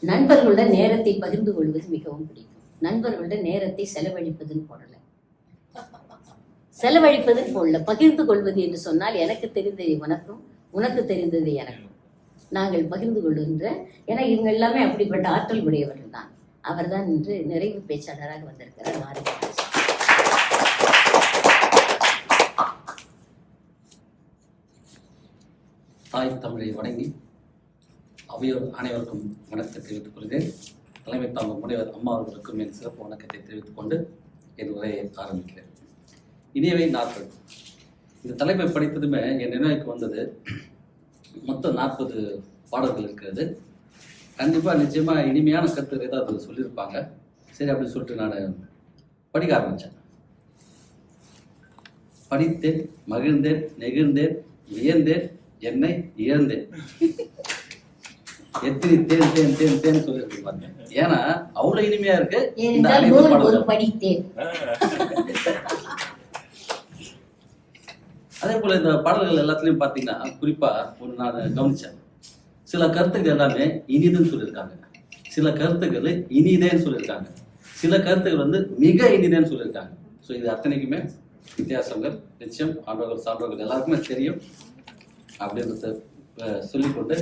நண்பர்களுடன் நேரத்தை பகிர்ந்து கொள்வது மிகவும் பிடிக்கும். நண்பர்களுடன் நேரத்தை செலவழிப்பதுன்னு போடல, செலவழிப்பதுன்னு போடல, பகிர்ந்து கொள்வது என்று சொன்னால் எனக்கு தெரிந்தது உனக்கும், உனக்கு தெரிந்தது எனக்கும், நாங்கள் பகிர்ந்து கொள்கின்ற, ஏன்னா இவங்க எல்லாமே அப்படிப்பட்ட ஆற்றல் உடையவர்கள் தான். அவர் தான் இன்று நிறைவு பேச்சாளராக வந்திருக்கிறார். தாய் தமிழை வணங்கி அவையோர் அனைவருக்கும் வணக்கத்தை தெரிவித்துக் கொள்கிறேன். தலைமை தாங்கும் முனைவர் அம்மா அவர்களுக்கும் என் சிறப்பு வணக்கத்தை தெரிவித்துக் கொண்டு என் உரையை ஆரம்பிக்கிறேன். இனியவை நாட்கள், இந்த தலைப்பை படித்ததுமே என் நினைவுக்கு வந்தது மொத்தம் 40 பாடல்கள் இருக்கிறது. கண்டிப்பாக நிச்சயமாக இனிமையான கருத்துக்களை தான் அது சொல்லியிருப்பாங்க. சரி அப்படின்னு சொல்லிட்டு நான் படிக்க ஆரம்பித்தேன். படித்தேன், மகிழ்ந்தேன், நெகிழ்ந்தேன், வியந்தேன், என்னை இழந்தேன். எத்தனை தேன் தேன் தேன் தேன் சொல்லியிருப்பாங்க. ஏன்னா அவ்வளவு இனிமையா இருக்கு இந்த படித்தேன். அதே போல இந்த பாடல்கள் எல்லாத்துலயும் பாத்தீங்கன்னா குறிப்பா ஒன்று நான் கவனிச்சேன். சில கருத்துக்கள் எல்லாமே இனிதுன்னு சொல்லியிருக்காங்க, சில கருத்துக்கள் இனிதேன்னு சொல்லியிருக்காங்க, சில கருத்துக்கள் வந்து மிக இனிதேன்னு சொல்லியிருக்காங்க. ஸோ இது அத்தனைக்குமே வித்தியாசங்கள் நிச்சயம் ஆண்டவர்கள் சான்றவர்கள் எல்லாருக்குமே தெரியும். அப்படின்றத சொல்லிக்கொண்டு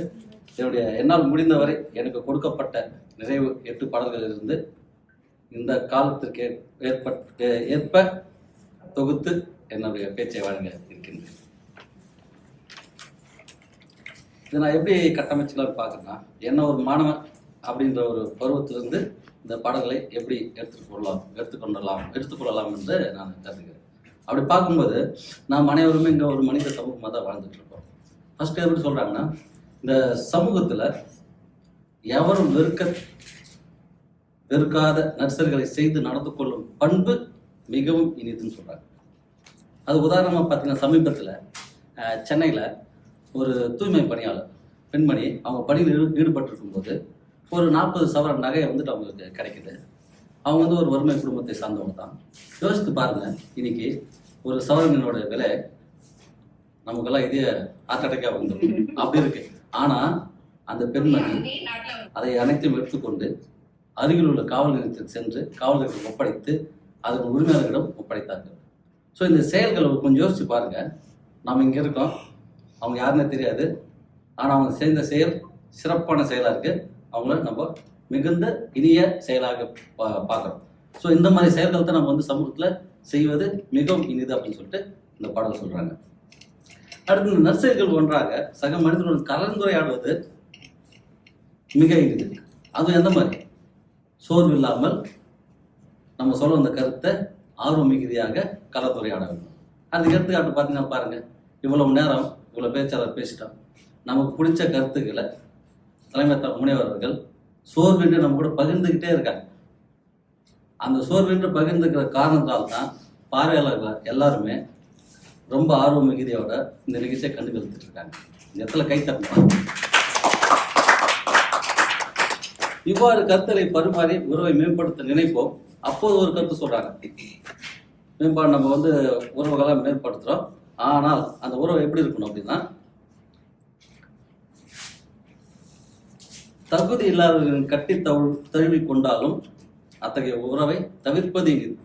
என்னுடைய என்னால் முடிந்தவரை எனக்கு கொடுக்கப்பட்ட நிறைவு 8 பாடல்களில் இருந்து இந்த காலத்திற்கு ஏற்ப தொகுத்து என்னுடைய பேச்சை வழங்க இருக்கின்றேன். இதை நான் எப்படி கட்டமைச்சலான்னு பார்க்குறேன்னா, என்ன ஒரு மாணவன் அப்படின்ற ஒரு பருவத்திலிருந்து இந்த பாடல்களை எப்படி எடுத்துக்கொள்ளலாம் என்று நான் கருதுகிறேன். அப்படி பார்க்கும்போது நாம் அனைவருமே இங்கே ஒரு மனித சமூகமாக தான் வாழ்ந்துட்டு இருக்கோம். ஃபர்ஸ்ட் எப்படி சொல்றாங்கன்னா, இந்த சமூகத்துல எவரும் வெறுக்காத நர்சர்களை செய்து நடந்து கொள்ளும் பண்பு மிகவும் இனிதுன்னு சொல்றாங்க. அது உதாரணமா பார்த்தீங்கன்னா, சமீபத்தில் சென்னையில் ஒரு தூய்மை பணியாளர் பெண்மணி அவங்க பணியில் ஈடுபட்டு இருக்கும்போது ஒரு 40 சவரன் நகை வந்துட்டு அவங்களுக்கு கிடைக்குது. அவங்க வந்து ஒரு வறுமை குடும்பத்தை சார்ந்தவங்க தான். யோசித்து பாருங்க, இன்னைக்கு ஒரு சவரனோட விலை நமக்கெல்லாம் இதே ஆட்டடைக்காக வந்துடும் அப்படி இருக்கு. ஆனா அந்த பெண்மணி அதை அனைத்தையும் எடுத்துக்கொண்டு அருகில் உள்ள காவல் நிலையத்தில் சென்று காவலர்களுக்கு ஒப்படைத்து அதன் உரிமையாளர்களிடம் ஒப்படைத்தார்கள். ஸோ இந்த செயல்களை கொஞ்சம் யோசிச்சு பாருங்க. நம்ம இங்க இருக்கோம், அவங்க யாருன்னே தெரியாது, ஆனா அவங்க செய்த செயல் சிறப்பான செயலா இருக்கு. அவங்கள நம்ம மிகுந்த இனிய செயலாக பார்க்குறோம். ஸோ இந்த மாதிரி செயல்கள் தான் நம்ம வந்து சமூகத்துல செய்வது மிகவும் இனிது அப்படின்னு சொல்லிட்டு இந்த பாடல் சொல்றாங்க. அடுத்து இந்த நர்சரிகள் ஒன்றாக சக மனிதர்களுடன் கலந்துரையாடுவது மிக இனிது. அது எந்த மாதிரி? சோர்வு இல்லாமல் நம்ம சொல்ல வந்த கருத்தை ஆர்வம் மிகுதியாக கலந்துரையாட வேண்டும். அதுக்கு எடுத்துக்காட்டு பார்த்தீங்கன்னா பாருங்க, இவ்வளவு நேரம் இவ்வளவு பேச்சாளர் பேசிட்டோம். நமக்கு பிடிச்ச கருத்துக்களை தலைமை முனைவர்கள் சோர்வின்றி நம்ம கூட பகிர்ந்துக்கிட்டே இருக்காங்க. அந்த சோர்வின்றி பகிர்ந்துக்கிற காரணத்தால் தான் பார்வையாளர்கள் எல்லாருமே ரொம்ப ஆர்வம் மிகுதியோட இந்த நிகழ்ச்சியை கண்டு கழித்துட்டு இருக்காங்க. இந்த இடத்துல கை தட்டணும். இவ்வாறு கருத்துக்களை பரிமாறி உறவை மேம்படுத்த நினைப்போம். அப்போது ஒரு கருத்து சொல்றாங்க, மேம்பாடு நம்ம வந்து உறவுகளை மேம்படுத்துறோம், ஆனால் அந்த உறவு எப்படி இருக்கணும் அப்படின்னா, தகுதி இல்லாதவர்களின் கட்டி தழுவி கொண்டாலும் அத்தகைய உறவை தவிர்ப்பது இனிது.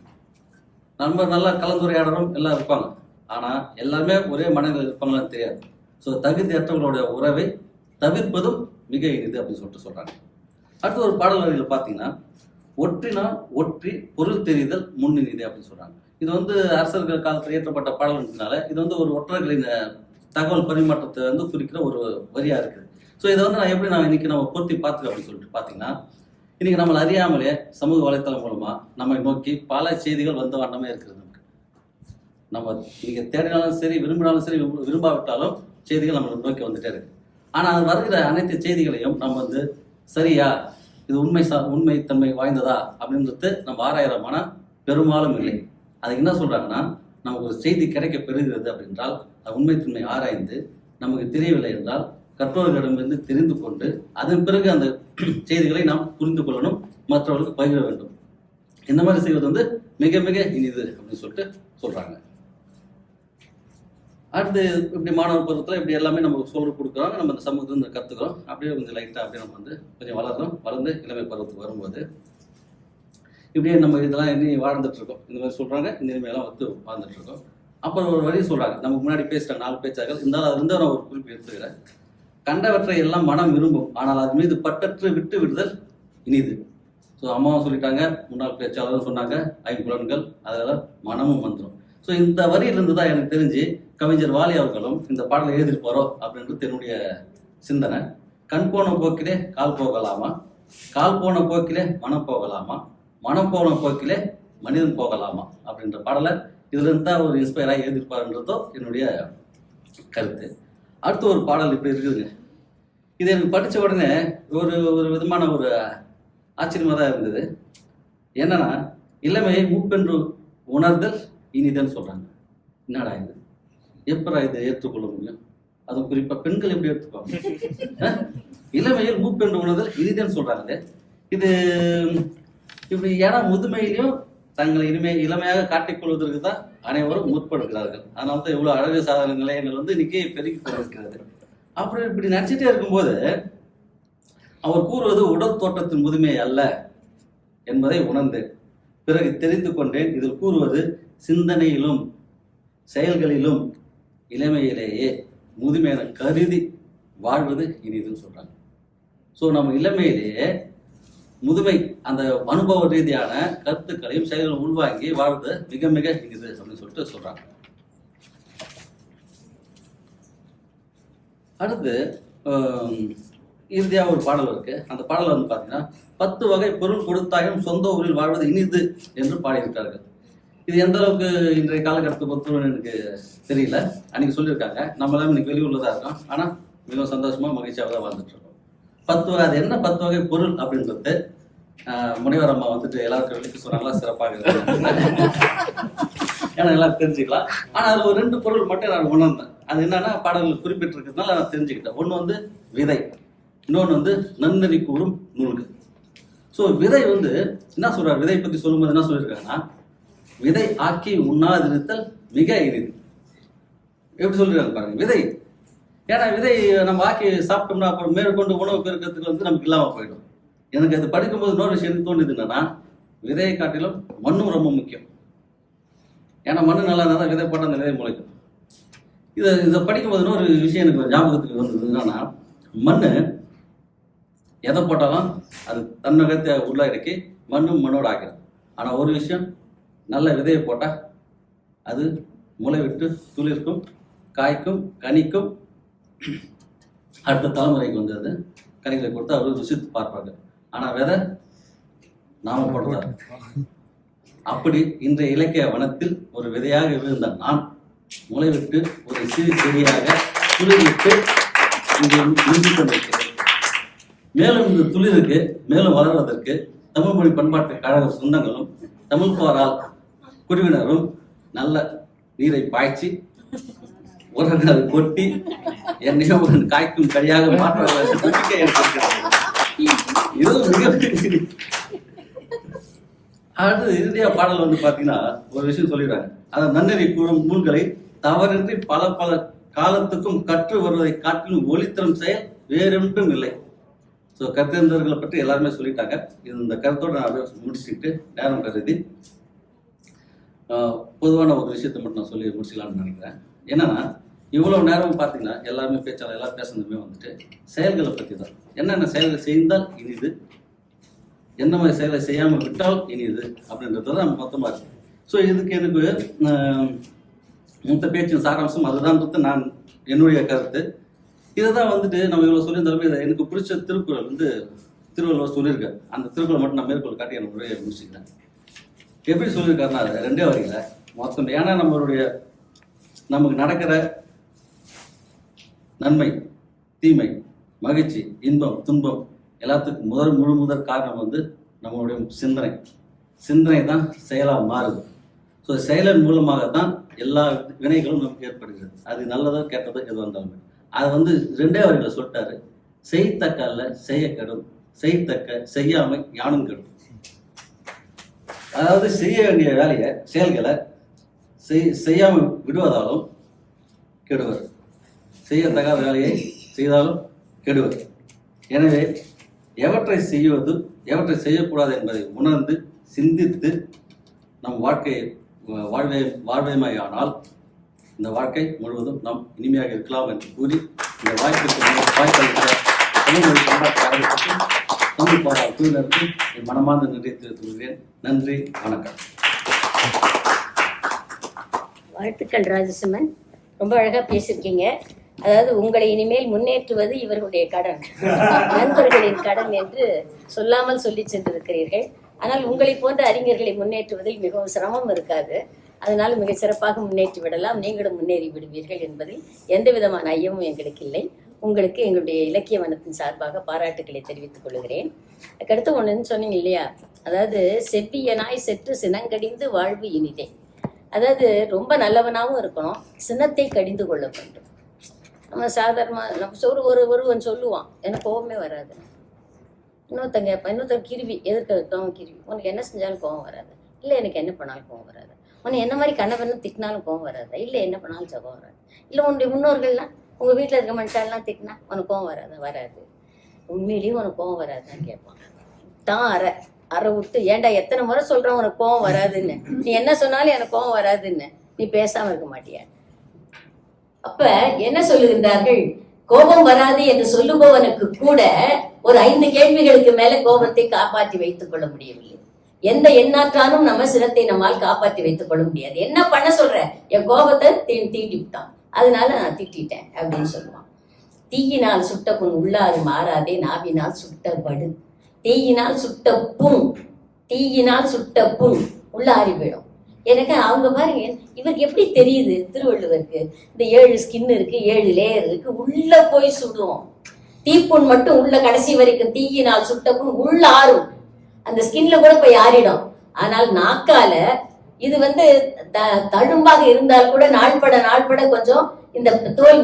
நம்ம நல்லா கலந்துரையாடணும் எல்லாம் இருப்பாங்க. ஆனால் எல்லாருமே ஒரே மனநிலையில் இருப்பாங்களான்னு தெரியாது. ஸோ தகுதியற்றவங்களுடைய உறவை தவிர்ப்பதும் மிக இனிது அப்படின்னு சொல்கிறாங்க. அடுத்து ஒரு பாடல் வரியில் பார்த்தீங்கன்னா, ஒற்றினால் ஒற்றி பொருள் தெரிதல் முன்னினிது அப்படின்னு சொல்கிறாங்க. இது அரசர்கள் காலத்தில் இயற்றப்பட்ட பாடல்னால இது ஒரு ஒற்றர்களின் தகவல் பரிமாற்றத்தை குறிக்கிற ஒரு வரியா இருக்குது. ஸோ இதை நான் எப்படி இன்னைக்கு நம்ம பொருத்தி பார்த்துக்க அப்படின்னு சொல்லிட்டு பார்த்தீங்கன்னா, இன்னைக்கு நம்மளை அறியாமலே சமூக வலைத்தளம் மூலமா நம்மை நோக்கி பல செய்திகள் வந்த வண்ணமே இருக்கிறது. நம்ம நீங்க தேடினாலும் சரி, விரும்பினாலும் சரி, விரும்பாவிட்டாலும் செய்திகள் நம்மளை நோக்கி வந்துட்டே இருக்கு. ஆனா அது வருகிற அனைத்து செய்திகளையும் நம்ம சரியா, இது உண்மைத்தன்மை வாய்ந்ததா அப்படின்றது நம்ம ஆராயிரமான பெரும்பாலும் இல்லை. அதுக்கு என்ன சொல்றாங்கன்னா, நமக்கு ஒரு செய்தி கிடைக்க பெறுகிறது அப்படின்றால் அது உண்மைத்தன்மை ஆராய்ந்து நமக்கு தெரியவில்லை என்றால் கற்றோர்களிடமிருந்து தெரிந்து கொண்டு அதன் பிறகு அந்த செய்திகளை நாம் புரிந்து கொள்ளணும், மற்றவர்களுக்கு பகிர வேண்டும். இந்த மாதிரி செய்வது மிக மிக இனிது அப்படின்னு சொல்லிட்டு சொல்றாங்க. அடுத்து இப்படி மாணவர் பருவத்தில் இப்படி எல்லாமே நமக்கு சொல்ல கொடுக்குறாங்க. நம்ம இந்த சமூகத்தில் கற்றுக்கிறோம். அப்படியே கொஞ்சம் லைட்டாக அப்படியே நம்ம கொஞ்சம் வளர்ந்து இளமை பருவத்துக்கு வரும்போது இப்படியே நம்ம இதெல்லாம் இனி வாழ்ந்துட்டு இருக்கோம். இந்த மாதிரி சொல்றாங்க, இந்த இனிமையெல்லாம் வாழ்ந்துட்டு இருக்கோம். அப்புறம் ஒரு வழி சொல்றாங்க, நமக்கு முன்னாடி பேசுகிற 4 பேச்சாக்கள் இருந்தாலும் அது நான் ஒரு குறிப்பு எடுத்துக்கிறேன். கண்டவற்றை எல்லாம் மனம் விரும்பும், ஆனால் அது மீது பட்டற்று விட்டு விடுதல் இனிது. ஸோ அம்மாவும் சொல்லிட்டாங்க, முன்னாள் பேச்சாளரும் சொன்னாங்க, 5 புலன்கள், அதெல்லாம் மனமும் வந்துடும். ஸோ இந்த வரியிலிருந்து தான் எனக்கு தெரிஞ்சு கவிஞர் வாலி அவர்களும் இந்த பாடலை எழுதியிருப்பாரோ அப்படின்றது என்னுடைய சிந்தனை. கண் போன போக்கிலே கால் போகலாமா, கால் போன போக்கிலே மனம் போகலாமா, மனம் போன போக்கிலே மனிதன் போகலாமா அப்படின்ற பாடலை இதுல இருந்து தான் ஒரு இன்ஸ்பயராக எழுதியிருப்பாருன்றதோ என்னுடைய கருத்து. அடுத்து ஒரு பாடல் இப்படி இருக்குதுங்க. இது எனக்கு படித்த உடனே ஒரு விதமான ஒரு ஆச்சரியமாக தான் இருந்தது. என்னன்னா, இளமையை மூப்பென்று உணர்தல் இனிதன்னு சொல்றாங்க. என்னடா இது, எப்படா இதை ஏற்றுக்கொள்ள முடியும்? அதுவும் குறிப்பா பெண்கள் எப்படி ஏற்றுப்பாங்க? இளமையில் மூப்பென்று உணர்தல் இனிதன்னு சொல்றாங்க. இது இப்படி ஏன்னா முதுமையிலையும் தங்களை இளமையாக காட்டிக்கொள்வதற்கு தான் அனைவரும் முற்படுகிறார்கள். அதனால தான் இவ்வளவு அழகு சாதன நிலையங்கள் இன்னைக்கு பெருகி கொண்டிருக்கிறது. அப்புறம் இப்படி நினைச்சிட்டே இருக்கும்போது அவர் கூறுவது உடல் தோற்றத்தின் முதுமை அல்ல என்பதை உணர்ந்தேன். பிறகு தெரிந்து கொண்டேன், இதில் கூறுவது சிந்தனையிலும் செயல்களிலும் இளமையிலேயே முதுமையான கருதி வாழ்வது இனிதுன்னு சொல்றாங்க. ஸோ நம்ம இளமையிலேயே முதுமை அந்த அனுபவ ரீதியான கருத்துக்களையும் செயல்களும் உள்வாங்கி வாழ்வது மிக மிக இனிது அப்படின்னு சொல்லிட்டு சொல்றாங்க. அடுத்து இறுதியாக ஒரு பாடல் இருக்கு. அந்த பாடல் பாத்தீங்கன்னா, 10 வகை பொருள் கொடுத்தாயும் சொந்த ஊரில் வாழ்வது இனிது என்று பாடியிருக்கார்கள். இது எந்த அளவுக்கு இன்றைய காலகட்டத்தை பொறுத்தவரை எனக்கு தெரியல. அன்னைக்கு சொல்லியிருக்காங்க, நம்மளாம் இன்னைக்கு வெளியூர்ல தான் இருக்கோம், ஆனா மிகவும் சந்தோஷமா மகிழ்ச்சியாக தான் வாழ்ந்துட்டு இருக்கோம். 10 வகை, அது என்ன 10 வகை பொருள் அப்படின்றது முனைவர் அம்மா எல்லாருக்கும் வெளிக்கு சொன்னாங்களா, சிறப்பாக ஏன்னா எல்லாரும் தெரிஞ்சுக்கலாம். ஆனா அது ஒரு 2 பொருள் மட்டும் நான் உணர்ந்தேன். அது என்னன்னா, பாடல்கள் குறிப்பிட்டு இருக்கிறதுனால நான் தெரிஞ்சுக்கிட்டேன். ஒண்ணு விதை, இன்னொன்று நன்னறி கூறும் நூல்கள். ஸோ விதை என்ன சொல்றாரு, விதை பத்தி சொல்லும்போது என்ன சொல்லியிருக்காங்கன்னா, விதை ஆக்கி உண்ணாதிருத்தல் மிக இனிது. எப்படி சொல்லிருக்காங்க பாருங்க, விதை. ஏன்னா விதை நம்ம ஆக்கி சாப்பிட்டோம்னா அப்புறம் மேற்கொண்டு உணவு பெருக்கிறதுக்கு நமக்கு இல்லாம போயிடும். எனக்கு அது படிக்கும்போது இன்னொரு விஷயம் எனக்கு தோணுது என்னன்னா, விதையை காட்டிலும் மண்ணும் ரொம்ப முக்கியம். ஏன்னா மண்ணு நல்லா இருந்தால் தான் விதை போட்டால் அந்த விதை முளைக்கும். இதை படிக்கும்போது இன்னொரு விஷயம் எனக்கு ஞாபகத்துக்கு வந்தது என்னன்னா, மண் எதை போட்டாலும் அது தன்னகத்தை உள்ள இறக்கி மண்ணும் மண்ணோட ஆக்கிடும். ஆனால் ஒரு விஷயம், நல்ல விதையை போட்டால் அது முளை விட்டு துளிர்க்கும், காய்க்கும், கனிக்கும். அடுத்த தலைமுறைக்கு அது கனிகளை கொடுத்து அவர் ருசித்து பார்ப்பாங்க. ஆனால் விதை நாம போடுறாரு. அப்படி இன்றைய இலக்கிய வனத்தில் ஒரு விதையாக விழுந்த நான் முளை விட்டு ஒரு சிறு செடியாக துளிர்விட்டு இங்கே நின்று கொண்டிருக்கிறேன். மேலும் இந்த துளிருக்கு மேலும் வளர்வதற்கு தமிழ் மொழி பண்பாட்டு கழக சொந்தங்களும் தமிழ் போரால் குழுவினரும் நல்ல நீரை பாய்ச்சி உரங்களை கொட்டி என்னையோ ஒரு காய்க்கும் கடியாக மாற்ற நம்பிக்கை ஏற்படுகிறது. அடுத்து இறுதியா பாடல் பாத்தீங்கன்னா ஒரு விஷயம் சொல்லிடுறாங்க. அதை நன்னறி கூறும் நூல்களை தவறின்றி பல பல காலத்துக்கும் கற்று வருவதை காட்டிலும் ஒளித்தரம் செயல் வேறொன்றும் இல்லை. ஸோ கருத்தறிந்தவர்களை பற்றி எல்லாருமே சொல்லிட்டாங்க. இந்த கருத்தோடு நான் முடிச்சுட்டு நேரம் கருதி பொதுவான ஒரு விஷயத்தை மட்டும் நான் சொல்லி முடிச்சிக்கலாம்னு நினைக்கிறேன். என்னன்னா, இவ்வளவு நேரம் பார்த்தீங்கன்னா எல்லாருமே பேச்சாளர் எல்லாரும் பேசுனதுமே வந்துட்டு செயல்களை பற்றி தான். என்னென்ன செயல்கள் செய்தால் இனிது, என்ன மாதிரி செயலை செய்யாமல் விட்டால் இனிது அப்படின்றது தான் மொத்தமாக இருக்கு. ஸோ இதுக்கு எனக்கு மொத்த பேச்சின் சாராம்சம் அதுதான்றது நான் என்னுடைய கருத்து. இதை தான் வந்துட்டு நம்ம இவ்வளோ சொல்லியிருந்தாலுமே இதை எனக்கு பிடிச்ச திருக்குறள் வந்து திருவள்ளுவர் சொல்லியிருக்காரு. அந்த திருக்குறள் மட்டும் நான் மேற்கொள் காட்டி எனக்கு உரையை முடிச்சுக்கிறேன். எப்படி சொல்லியிருக்காருன்னா அது 2 வரியில மொத்தம். ஏன்னா நமக்கு நடக்கிற நன்மை தீமை மகிழ்ச்சி இன்பம் துன்பம் எல்லாத்துக்கும் முதற் காரணம் வந்து நம்மளுடைய சிந்தனை தான் செயலாக மாறுது. ஸோ செயலின் மூலமாகத்தான் எல்லா வினைகளும் நமக்கு ஏற்படுகிறது. அது நல்லதோ கெட்டதோ எது வந்தாலுமே அதை வந்து 2 வரியில சொல்லிட்டாரு. செய்தக்க அல்ல செய்ய கெடும், செய்தக்க செய்யாமை யானும் கெடும். அதாவது செய்ய வேண்டிய வேலையை செயல்களை செய்யாமல் விடுவதாலும் கெடுவர், செய்யத்தகாத வேலையை செய்தாலும் கெடுவர். எனவே எவற்றை செய்வது எவற்றை செய்யக்கூடாது என்பதை உணர்ந்து சிந்தித்து நம் வாழ்வைமையானால் இந்த வாழ்க்கை முழுவதும் நாம் இனிமையாக இருக்கலாம் என்று கூறி இந்த தமிழ் குழுவினருக்கு என் மனமார்ந்த நன்றி தெரிவித்துக் கொள்கிறேன். நன்றி, வணக்கம். வாழ்த்துக்கள் ராஜசிம்மன், ரொம்ப அழகா பேசியிருக்கீங்க. அதாவது உங்களை இனிமேல் முன்னேற்றுவது இவர்களுடைய கடன், நண்பர்களின் கடன் என்று சொல்லாமல் சொல்லி சென்றிருக்கிறீர்கள். ஆனால் உங்களை போன்ற அறிஞர்களை முன்னேற்றுவதில் மிகவும் சிரமம் இருக்காது. அதனால் மிக சிறப்பாக முன்னேற்றி விடலாம், நீங்களும் முன்னேறி விடுவீர்கள் என்பதில் எந்த விதமான ஐயமும் எங்களுக்கு இல்லை. உங்களுக்கு எங்களுடைய இலக்கிய வனத்தின் சார்பாக பாராட்டுக்களை தெரிவித்துக் கொள்கிறேன். அதுக்கடுத்து ஒன்றுன்னு சொன்னீங்க இல்லையா, அதாவது செவ்வியனாய் செற்று சினங்கடிந்து வாழ்வு இனிதே. அதாவது ரொம்ப நல்லவனாகவும் இருக்கணும், சினத்தை கடிந்து கொள்ள வேண்டும். நம்ம சாதாரணமாக நம்ம ஒருவன் சொல்லுவான் எனக்கு கோபமே வராது, இன்னொருத்தங்க கிருவி எதிர்க்க இருக்கவன் கிருவி, உனக்கு என்ன செஞ்சாலும் கோபம் வராது, இல்லை எனக்கு என்ன பண்ணாலும் கோபம் வராது, உன்னை என்ன மாதிரி கண்ணவன்னு திட்டினாலும் கோபம் வராது, இல்லை என்ன பண்ணாலும் கோபம் வராது, இல்லை உன்னுடைய முன்னோர்கள்லாம் உங்கள் வீட்டில் இருக்க மனுஷாலாம் திட்டினா உனக்கு கோபம் வராது, உண்மையிலேயும் உனக்கு கோபம் வராதுன்னு கேட்பான். தான் அரை விட்டு ஏன்டா எத்தனை முறை சொல்கிறேன் உனக்கு கோபம் வராதுன்னு, நீ என்ன சொன்னாலும் எனக்கு கோபம் வராதுன்னு நீ பேசாமல் இருக்க மாட்டியா? அப்ப என்ன சொல்லுகின்றார்கள், கோபம் வராது என்று சொல்லுபவனுக்கு கூட ஒரு 5 கேள்விகளுக்கு மேல கோபத்தை காப்பாற்றி வைத்துக் கொள்ள முடியவில்லை. எந்த எண்ணாற்றாலும் நம்ம சிரத்தை நம்மால் காப்பாற்றி வைத்துக் கொள்ள முடியாது. என்ன பண்ண சொல்ற, என் கோபத்தை தீண்டி விட்டான், அதனால நான் திட்டேன் அப்படின்னு சொல்லுவான். தீயினால் சுட்ட புண் உள்ளாது மாறாதே, நாவினால் சுட்ட படு. தீயினால் சுட்ட புண் உள்ளாரி போயிடும். எனக்கு அவங்க பாருங்க, இவருக்கு எப்படி தெரியுது திருவள்ளுவருக்கு, இந்த 7 ஸ்கின் இருக்கு, 7 லேயர் இருக்கு, உள்ள போய் சுடுவோம். தீப்புண் மட்டும் உள்ள கடைசி வரைக்கும், தீயினால் சுட்டப்புண் உள்ள ஆறும், அந்த ஸ்கின்ல கூட போய் ஆறிடும். ஆனால் நாக்கால இது வந்து தழும்பாக இருந்தால் கூட நாள்பட கொஞ்சம் இந்த தோல்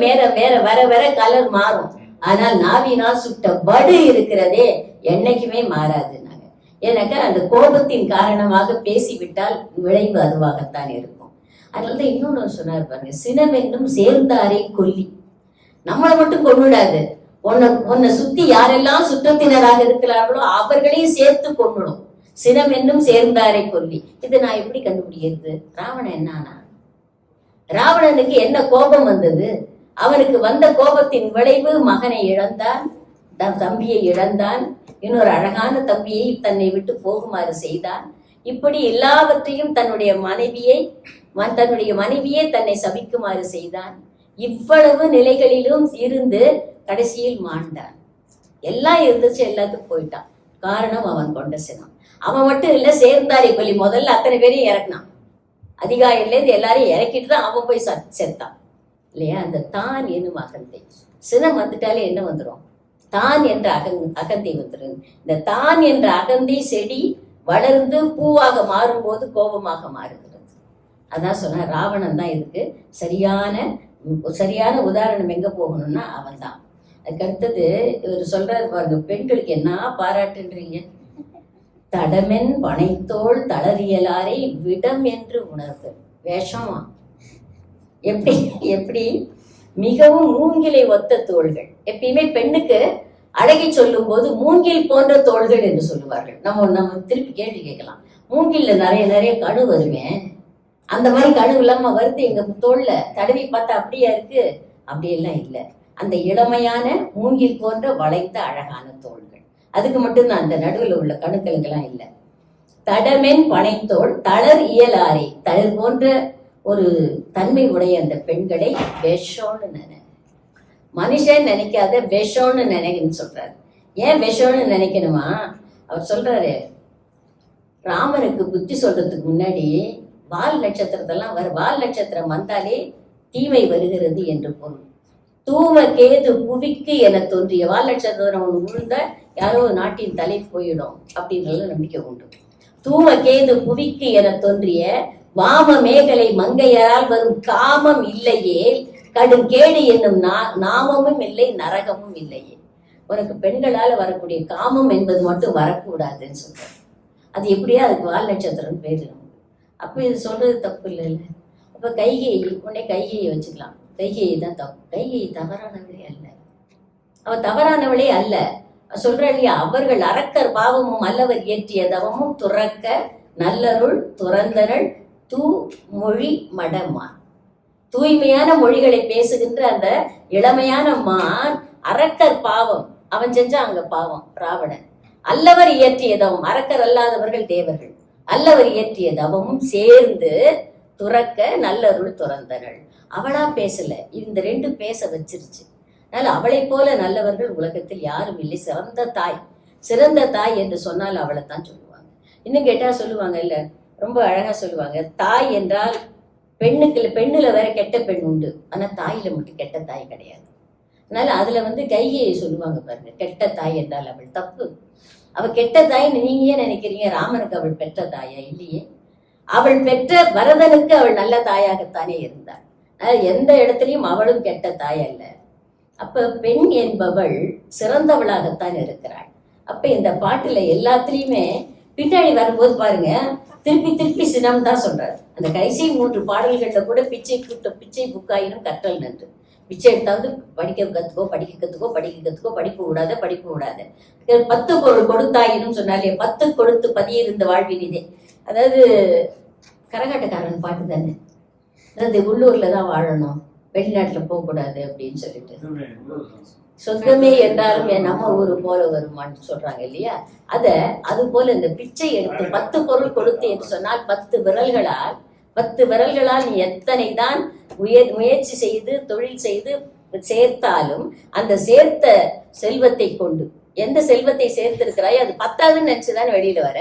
வர கலர் மாறும். ஆனால் நாவினால் சுட்ட வடு இருக்கிறதே என்னைக்குமே மாறாது. எனக்கு அந்த கோபத்தின் காரணமாக பேசிவிட்டால் விளைவு அதுவாகத்தான் இருக்கும். அதனால இன்னொன்னு சொன்னார் பாருங்க, சினம் என்னும் சேர்ந்தாரை கொல்லி. நம்மளை மட்டும் கொன்னுடாது, உன்னை சுத்தி யாரெல்லாம் சுற்றத்தினராக இருக்கிறார்களோ அவர்களையும் சேர்த்து கொன்னுடும். சினம் என்னும் சேர்ந்தாரை கொல்லி. இது நான் எப்படி கண்டுபிடிக்கிறது? ராவணன் என்னானா, ராவணனுக்கு என்ன கோபம் வந்தது? அவனுக்கு வந்த கோபத்தின் விளைவு மகனை இழந்தான், தம்பியை இழந்தான், இன்னொரு அழகான தம்பியை தன்னை விட்டு போகுமாறு செய்தான். இப்படி எல்லாவற்றையும் தன்னுடைய மனைவியே தன்னை சபிக்குமாறு செய்தான். இவ்வளவு நிலைகளிலும் இருந்து கடைசியில் மாண்டான். எல்லாம் இருந்துச்சு, எல்லாத்துக்கும் போயிட்டான். காரணம் அவன் கொண்ட சினம். அவன் மட்டும் இல்ல, சேர்ந்தாரை கொல்லி முதல்ல அத்தனை பேரையும் இறக்குனான். அதிகாரில இருந்து எல்லாரையும் இறக்கிட்டு தான் அவன் போய் செத்தான் இல்லையா? அந்த தான் என்னும் அகந்தை, சினம் வந்துட்டாலே என்ன வந்துடும்? தான் என்ற அகந்தை வந்துடும். இந்த தான் என்ற அகந்தை செடி வளர்ந்து பூவாக மாறும்போது கோபமாக மாறுகிறது. அதான் சொன்ன ராவணன் தான் இதுக்கு சரியான உதாரணம். எங்க போகணும்னா அவன் தான். அதுக்கடுத்தது இவர் சொல்றாரு பாருங்க, பெண்களுக்கு என்ன பாராட்டுன்றீங்க. தடமென் பனைத்தோள் தளரியலாரை விடம் என்று உணர்வு. வேஷமா எப்படி மிகவும் மூங்கிலை ஒத்த தோள்கள். எப்பயுமே பெண்ணுக்கு அழகை சொல்லும் போது மூங்கில் போன்ற தோள்கள் என்று சொல்லுவார்கள். நம்ம திருப்பி கேள்வி கேட்கலாம், மூங்கில்ல நிறைய கணு வருவேன், அந்த மாதிரி கணு இல்லாம வருது எங்க தோல்ல தடவி பார்த்தா அப்படியா இருக்கு? அப்படியெல்லாம் இல்லை. அந்த இளமையான மூங்கில் போன்ற வளைந்த அழகான தோள்கள், அதுக்கு மட்டும்தான். அந்த நடுவில் உள்ள கணுக்களுக்கெல்லாம் இல்லை. தடமென் பனைத்தோள் தளர் இயலாரே, தளர் போன்ற ஒரு தன்மை உடைய அந்த பெண்களை விஷம்னு மனுஷன் நினைக்காத விஷம்னு நினைக்கணும்னு சொல்றாரு. ஏன் விஷம்னு நினைக்கணுமா? அவர் சொல்றாரு, ராமனுக்கு புத்தி சொல்றதுக்கு முன்னாடி வால் நட்சத்திரத்தெல்லாம் வால் நட்சத்திரம் வந்தாலே தீமை வருகிறது என்று பொருள். தூம கேது புவிக்கு என தோன்றிய வால் நட்சத்திரம் ஒன்று விழுந்த யாரோ நாட்டின் தலை போயிடும் அப்படின்றது நம்பிக்கை உண்டு. தூம கேது புவிக்கு என தோன்றிய வாம மேகலை மங்கையரால் வரும் காமம் இல்லையே, கடும் கேடு என்னும் நாமமும் இல்லை, நரகமும் இல்லையே. உனக்கு பெண்களால் வரக்கூடிய காமம் என்பது மட்டும் வரக்கூடாதுன்னு சொல்றாரு. அது எப்படியா அதுக்கு வால் நட்சத்திரம் பேரு. அப்ப இது சொல்றது தப்பு இல்லைல்ல. அப்ப கைகை உடனே கைகையை வச்சுக்கலாம். கைகையை தான் தப்பு. கைகை தவறானவளே அல்ல, அவ தவறானவளே அல்ல. சொல்ற இல்லையா, அவர்கள் அரக்கர் பாவமும் அல்லவர் இயற்றிய தவமும் துறக்க நல்லருள் துறந்தனள் தூ மொழி மடமான். தூய்மையான மொழிகளை பேசுகின்ற அந்த இளமையான மான் அரக்கர் பாவம் அவன் செஞ்சா அங்க பாவம் ராவணன். அல்லவர் இயற்றிய தவம், அரக்கர் அல்லாதவர்கள் தேவர்கள், அல்லவர் இயற்றிய தவமும் சேர்ந்து துறக்க நல்லருள் துறந்தனள். அவளா பேசல, இந்த ரெண்டும் பேச வச்சிருச்சு. அதனால அவளை போல நல்லவர்கள் உலகத்தில் யாரும் இல்லை. சிறந்த தாய், சிறந்த தாய் என்று சொன்னால் அவளைத்தான் சொல்லுவாங்க. இன்னும் கேட்டா சொல்லுவாங்க இல்ல, ரொம்ப அழகா சொல்லுவாங்க, தாய் என்றால் பெண்ணுல வேற கெட்ட பெண் உண்டு, ஆனா தாயில மட்டும் கெட்ட தாய் கிடையாது. அதனால அதுல கையை சொல்லுவாங்க பாருங்க, கெட்ட தாய் என்றால் அவள் தப்பு. அவ கெட்ட தாய்ன்னு நீங்க ஏன் நினைக்கிறீங்க? ராமனுக்கு அவள் பெற்ற தாயா? இல்லையே. அவள் பெற்ற பரதனுக்கு அவள் நல்ல தாயாகத்தானே இருந்தாள். எந்த இடத்துலயும் அவளும் கெட்ட தாய் அல்ல. அப்ப பெண் என்பவள் சிறந்தவளாகத்தான் இருக்கிறாள். அப்ப இந்த பாட்டுல எல்லாத்துலயுமே பின்னாடி வரும்போது பாருங்க, திருப்பி திருப்பி சினம் தான் சொல்றாரு. அந்த கடைசி 3 பாடல்கள்ல கூட பிச்சை புக்காயினும் கற்றல் நன்று. பிச்சை எடுத்தாவது படிக்க கத்துக்கோ, படிப்பு விடாத. 10 பொருள் கொடுத்தாயினும் சொன்னாலே, 10 கொடுத்து பதியிருந்த வாழ்வினிதே. அதாவது கரகாட்டக்காரன் பாட்டு தானே. அதாவது உள்ளூர்ல தான் வாழணும், வெளிநாட்டுல போகக்கூடாது அப்படின்னு சொல்லிட்டு, சொந்தமே என்றாலும் நம்ம ஊரு போல வருமான்னு சொல்றாங்க இல்லையா. அது போல இந்த பிச்சை எடுத்து 10 பொருள் கொடுத்து என்று சொன்னால் 10 விரல்களால் நீ எத்தனை தான் முயற்சி செய்து தொழில் செய்து சேர்த்தாலும் அந்த சேர்த்த செல்வத்தை கொண்டு, எந்த செல்வத்தை சேர்த்திருக்கிறாயோ அது 10ஆவதுன்னு நினைச்சுதான் வெளியில வர.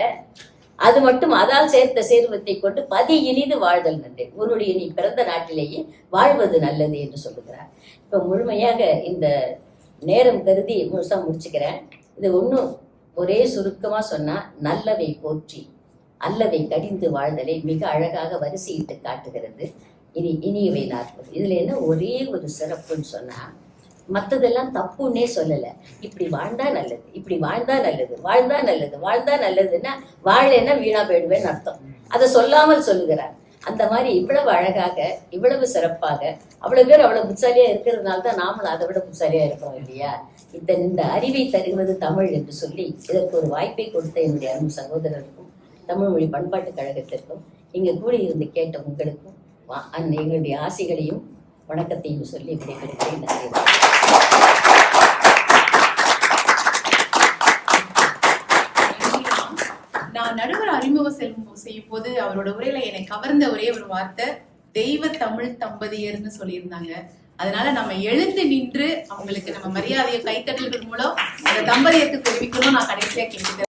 அது மட்டும் அதால் சேர்த்த செல்வத்தை கொண்டு பதி இனிது வாழ்தல் நன்றே, உன்னுடைய நீ பிறந்த நாட்டிலேயே வாழ்வது நல்லது என்று சொல்லுகிறார். இப்ப முழுமையாக இந்த நேரம் கருதி முழுசா முடிச்சுக்கிறேன். இது ஒன்றும் ஒரே சுருக்கமா சொன்னா, நல்லவை போற்றி அல்லவை கடிந்து வாழ்தலை மிக அழகாக வரிசையிட்டு காட்டுகிறது. இனியவை 40. இதுல என்ன ஒரே ஒரு சிறப்புன்னு சொன்னா, மற்றதெல்லாம் தப்புன்னே சொல்லல. இப்படி வாழ்ந்தா நல்லது, இப்படி வாழ்ந்தா நல்லதுன்னா வாழலைன்னா வீணா போயிடுவேன்னு அர்த்தம். அதை சொல்லாமல் சொல்லுகிறார். அந்த மாதிரி இவ்வளவு அழகாக, இவ்வளவு சிறப்பாக, அவ்வளவு பேர் அவ்வளவு புத்தாலியா இருக்கிறதுனால தான் நாமளும் அதை விட புத்தாலியா இருக்கிறோம் இல்லையா. இந்த அறிவை தருவது தமிழ் என்று சொல்லி இதற்கு ஒரு வாய்ப்பை கொடுத்த என்னுடைய அன்பு சகோதரருக்கும் தமிழ் மொழி பண்பாட்டு கழகத்திற்கும் இங்க கூடி இருந்து கேட்ட உங்களுக்கும் எங்களுடைய ஆசைகளையும் வணக்கத்தையும் சொல்லி விடைபெறுகிறேன். நன்றி. நான் நடுவர் அறிமுகம் செய்யும் போது அவரோட உரையில என்னை கவர்ந்த ஒரே ஒரு வார்த்தை தெய்வ தமிழ் தம்பதியர்னு சொல்லியிருந்தாங்க. அதனால நம்ம எழுந்து நின்று அவங்களுக்கு நம்ம மரியாதையை கைத்தட்டல்கள் மூலம் அந்த தம்பதியருக்கு தெரிவிக்கணும் நான் கடைசியா கேட்கிறேன்.